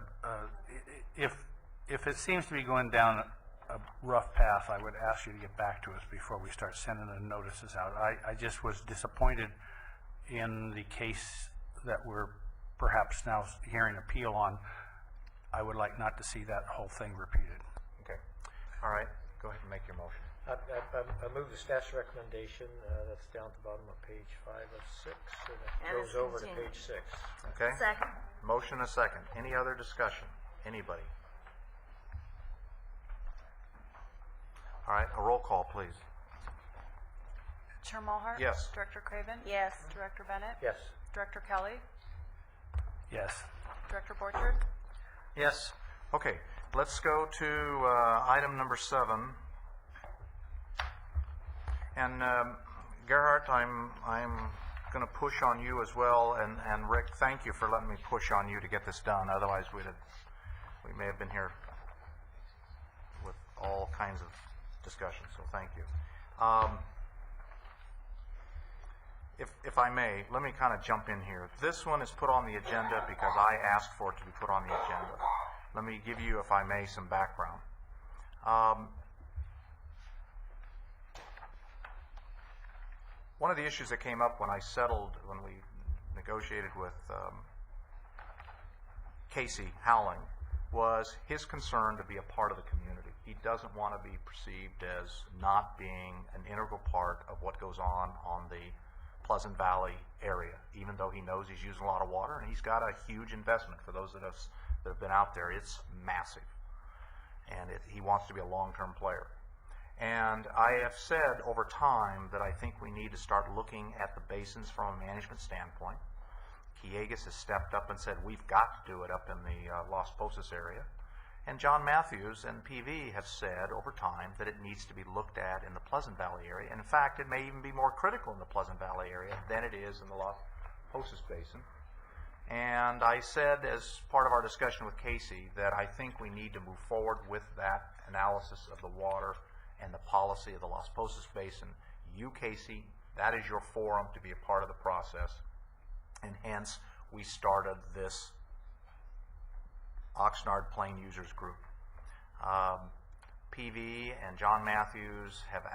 if it seems to be going down a rough path, I would ask you to get back to us before we start sending the notices out. I just was disappointed in the case that we're perhaps now hearing appeal on. I would like not to see that whole thing repeated. Okay. All right. Go ahead and make your motion. I move the staff's recommendation, that's down at the bottom of page 5 of 6, and And it it's goes over to continued. page 6. Okay? Second. Motion and a second. Any other discussion? Anybody? All right, a roll call, please. Chair Mulhart? Yes. Director Craven? Yes. Director Bennett? Yes. Director Kelly? Yes. Director Borchard? Yes. Okay, let's go to item number 7. And Gerhard, I'm going to push on you as well, and Rick, thank you for letting me push on you to get this done. Otherwise, we may have been here with all kinds of discussions. So thank you. If I may, let me kind of jump in here. This one is put on the agenda because I asked for it to be put on the agenda. Let me give you, if I may, some background. One of the issues that came up when we negotiated with Casey Howling was his concern to be a part of the community. He doesn't want to be perceived as not being an integral part of what goes on the Pleasant Valley area, even though he knows he's using a lot of water, and he's got a huge investment. For those that have been out there, it's massive, and he wants to be a long-term player. And I have said over time that I think we need to start looking at the basins from a management standpoint. Kiegas has stepped up and said we've got to do it up in the Las Posas area. And John Matthews and PV have said over time that it needs to be looked at in the Pleasant Valley area. And in fact, it may even be more critical in the Pleasant Valley area than it is in the Las Posas Basin. And I said as part of our discussion with Casey that I think we need to move forward with that analysis of the water and the policy of the Las Posas Basin. You, Casey, that is your forum to be a part of the process. And hence, we started this Oxnard Plain Users Group. PV and John Matthews have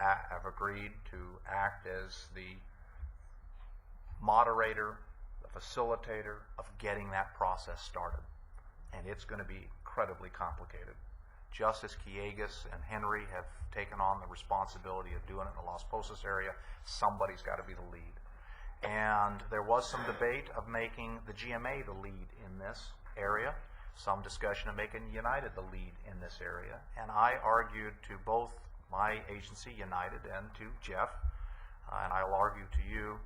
agreed to act as the moderator, the facilitator of getting that process started. And it's going to be incredibly complicated. Just as Kiegas and Henry have taken on the responsibility of doing it in the Las Posas area, somebody's got to be the lead. And there was some debate of making the GMA the lead in this area, some discussion of making United the lead in this area. And I argued to both my agency, United, and to Jeff, and I'll argue to you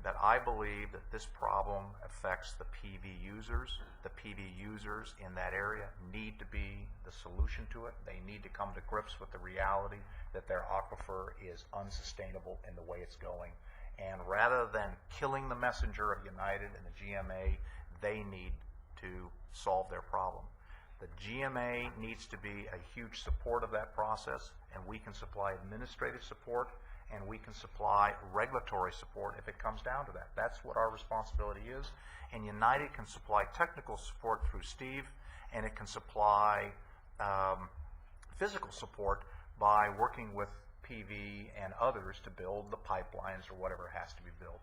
that I believe that this problem affects the PV users. The PV users in that area need to be the solution to it. They need to come to grips with the reality that their aquifer is unsustainable in the way it's going. And rather than killing the messenger of United and the GMA, they need to solve their problem. The GMA needs to be a huge support of that process, and we can supply administrative support, and we can supply regulatory support if it comes down to that. That's what our responsibility is. And United can supply technical support through Steve, and it can supply physical support by working with PV and others to build the pipelines or whatever has to be built.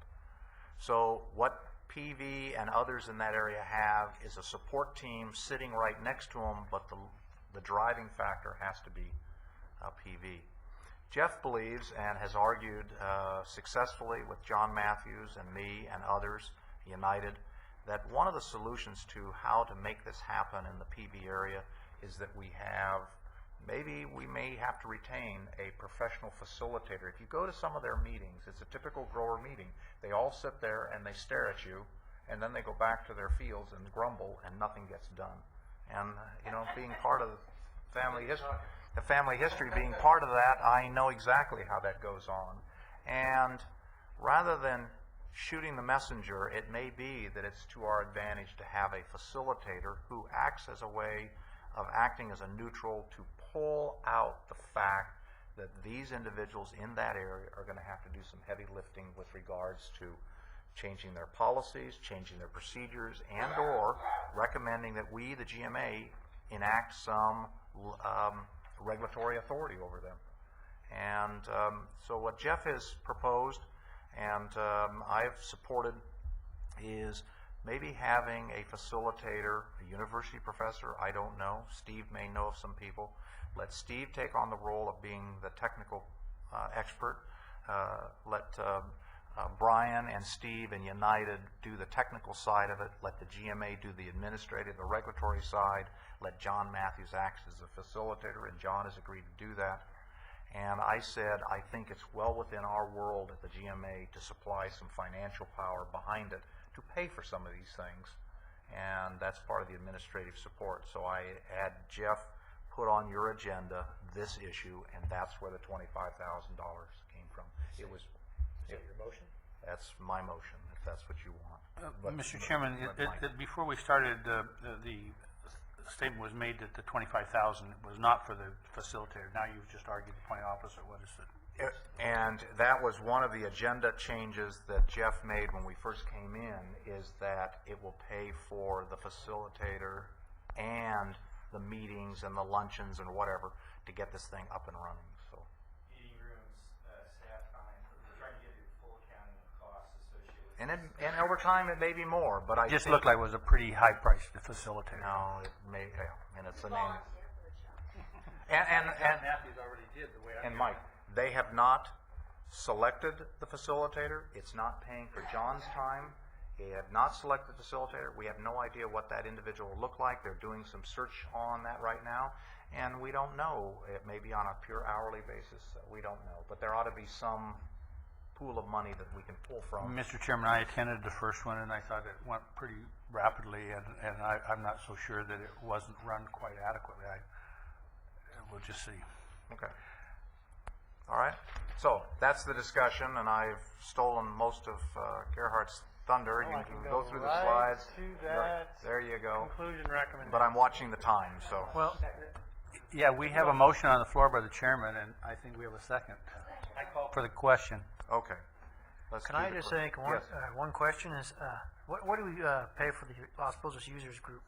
So what PV and others in that area have is a support team sitting right next to them, but the driving factor has to be PV. Jeff believes and has argued successfully with John Matthews and me and others, United, that one of the solutions to how to make this happen in the PV area is that we may have to retain a professional facilitator. If you go to some of their meetings, it's a typical grower meeting. They all sit there and they stare at you, and then they go back to their fields and grumble, and nothing gets done. And being part of the family history, being part of that, I know exactly how that goes on. And rather than shooting the messenger, it may be that it's to our advantage to have a facilitator who acts as a way of acting as a neutral to pull out the fact that these individuals in that area are going to have to do some heavy lifting with regards to changing their policies, changing their procedures, and or recommending that we, the GMA, enact some regulatory authority over them. And so what Jeff has proposed and I've supported is maybe having a facilitator, a university professor, I don't know. Steve may know of some people. Let Steve take on the role of being the technical expert. Let Brian and Steve and United do the technical side of it. Let the GMA do the administrative, the regulatory side. Let John Matthews act as a facilitator, and John has agreed to do that. And I said, I think it's well within our world at the GMA to supply some financial power behind it to pay for some of these things. And that's part of the administrative support. So I had Jeff put on your agenda this issue, and that's where the $25,000 came from. Is that your motion? That's my motion, if that's what you want. Mr. Chairman, before we started, the statement was made that the $25,000 was not for the facilitator. Now you've just argued the point opposite. What is it? And that was one of the agenda changes that Jeff made when we first came in, is that it will pay for the facilitator and the meetings and the luncheons and whatever to get this thing up and running. So meeting rooms, staff time, we're trying to get a full accounting of costs associated with and over time it may be more, but I just looked like it was a pretty high price to facilitate. No, it may, and it's the name. And Matthews already did the way I and Mike, they have not selected the facilitator. It's not paying for John's time. They have not selected the facilitator. We have no idea what that individual will look like. They're doing some search on that right now, and we don't know. It may be on a pure hourly basis. We don't know, but there ought to be some pool of money that we can pull from. Mr. Chairman, I attended the first one, and I thought it went pretty rapidly, and I'm not so sure that it wasn't run quite adequately. We'll just see. Okay. All right. So that's the discussion, and I've stolen most of Gerhardt's thunder. You can go through the slides. There you go. Conclusion recommendation. But I'm watching the time, so. Well, yeah, we have a motion on the floor by the chairman, and I think we have a second. I call for the question. Okay. Can I just say one question is, what do we pay for the Los Pozos users group?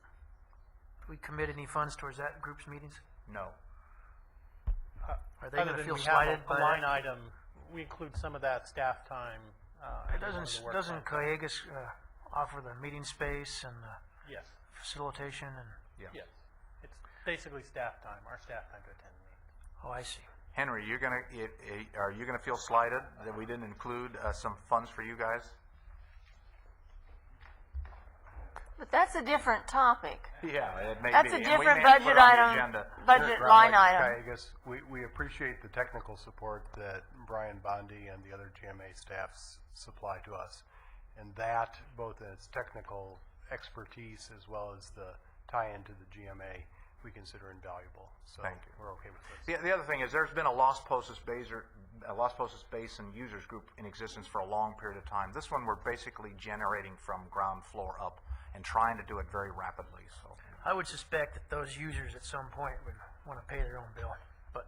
Do we commit any funds towards that group's meetings? No. Are they going to feel we slighted have by a line that? item? We include some of that staff time. Doesn't Callegas offer the meeting space and the Yes. facilitation and? Yes. It's basically staff time, our staff time to attend the meeting. Oh, I see. Henry, are you gonna feel slighted that we didn't include some funds for you guys? But that's a different topic. Yeah, it may That's be. a And we different may put budget it on the item, agenda. budget Gromlich, line item. Kaigas, we appreciate the technical support that Brian Bondi and the other GMA staffs supply to us. And that, both in its technical expertise as well as the tie-in to the GMA, we consider invaluable. So Thank you. we're okay with this. The other thing is there's been a Los Posas Basin users group in existence for a long period of time. This one we're basically generating from ground floor up and trying to do it very rapidly. So I would suspect that those users at some point would want to pay their own bill, but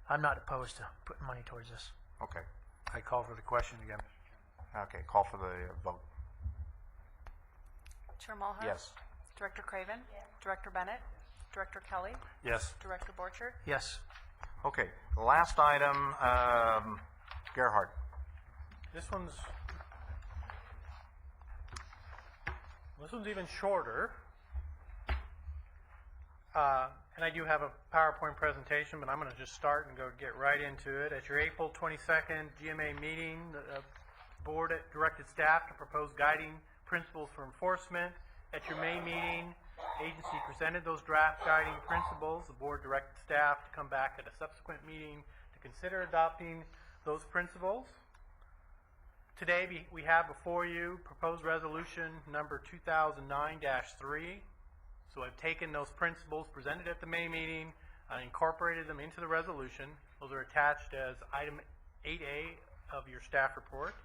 I'm not opposed to putting money towards this. okay. I call for the question again. Okay, call for the vote. Chair Mulhern? Yes. Director Craven? Director Bennett? Director Kelly? Yes. Director Borchert? Yes. Okay, last item, Gerhard. This one's even shorter. And I do have a PowerPoint presentation, but I'm going to just start and get right into it. At your April 22nd GMA meeting, the board directed staff to propose guiding principles for enforcement. At your May meeting, agency presented those draft guiding principles. The board directed staff to come back at a subsequent meeting to consider adopting those principles. Today, we have before you proposed resolution number 2009-3. So I've taken those principles presented at the May meeting and incorporated them into the resolution. Those are attached as item 8A of your staff report.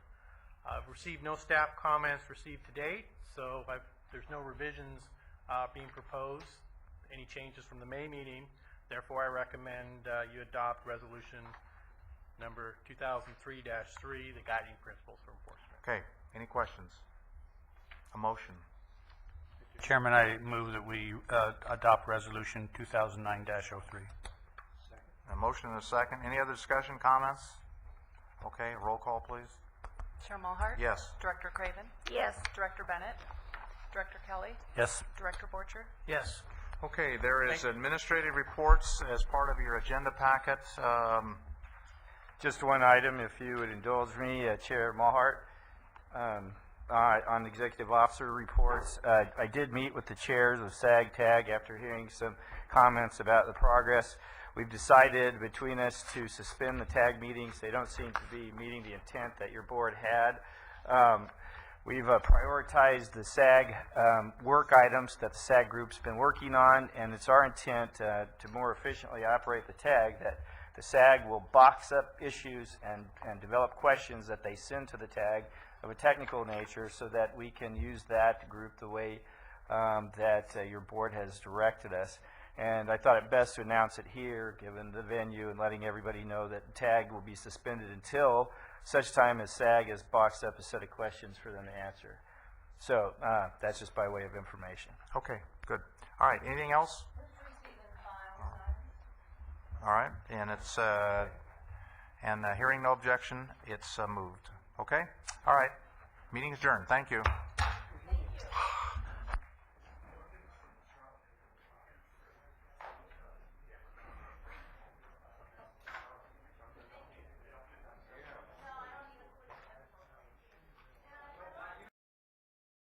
I've received no staff comments received to date, so there's no revisions being proposed, any changes from the May meeting. Therefore, I recommend you adopt resolution number 2003-3, the guiding principles for enforcement. Okay, any questions? A motion. Chairman, I move that we adopt Resolution 2009-03. A motion and a second. Any other discussion, comments? Okay, roll call, please. Chair Mulhern? Yes. Director Craven? Yes. Director Bennett? Director Kelly? Yes. Director Borchert? Yes. Okay, there is administrative reports as part of your agenda packet. Just one item, if you would indulge me, Chair Mulhart, on executive officer reports. I did meet with the chairs of SAG-TAG after hearing some comments about the progress. We've decided between us to suspend the TAG meetings. They don't seem to be meeting the intent that your board had. We've prioritized the SAG work items that the SAG group's been working on, and it's our intent to more efficiently operate the TAG that the SAG will box up issues and develop questions that they send to the TAG of a technical nature so that we can use that group the way that your board has directed us. And I thought it best to announce it here, given the venue, and letting everybody know that TAG will be suspended until such time as SAG has boxed up a set of questions for them to answer. So that's just by way of information. Okay, good. All right, anything else? All right, and it's hearing no objection, it's moved. Okay? All right, meeting adjourned. Thank you.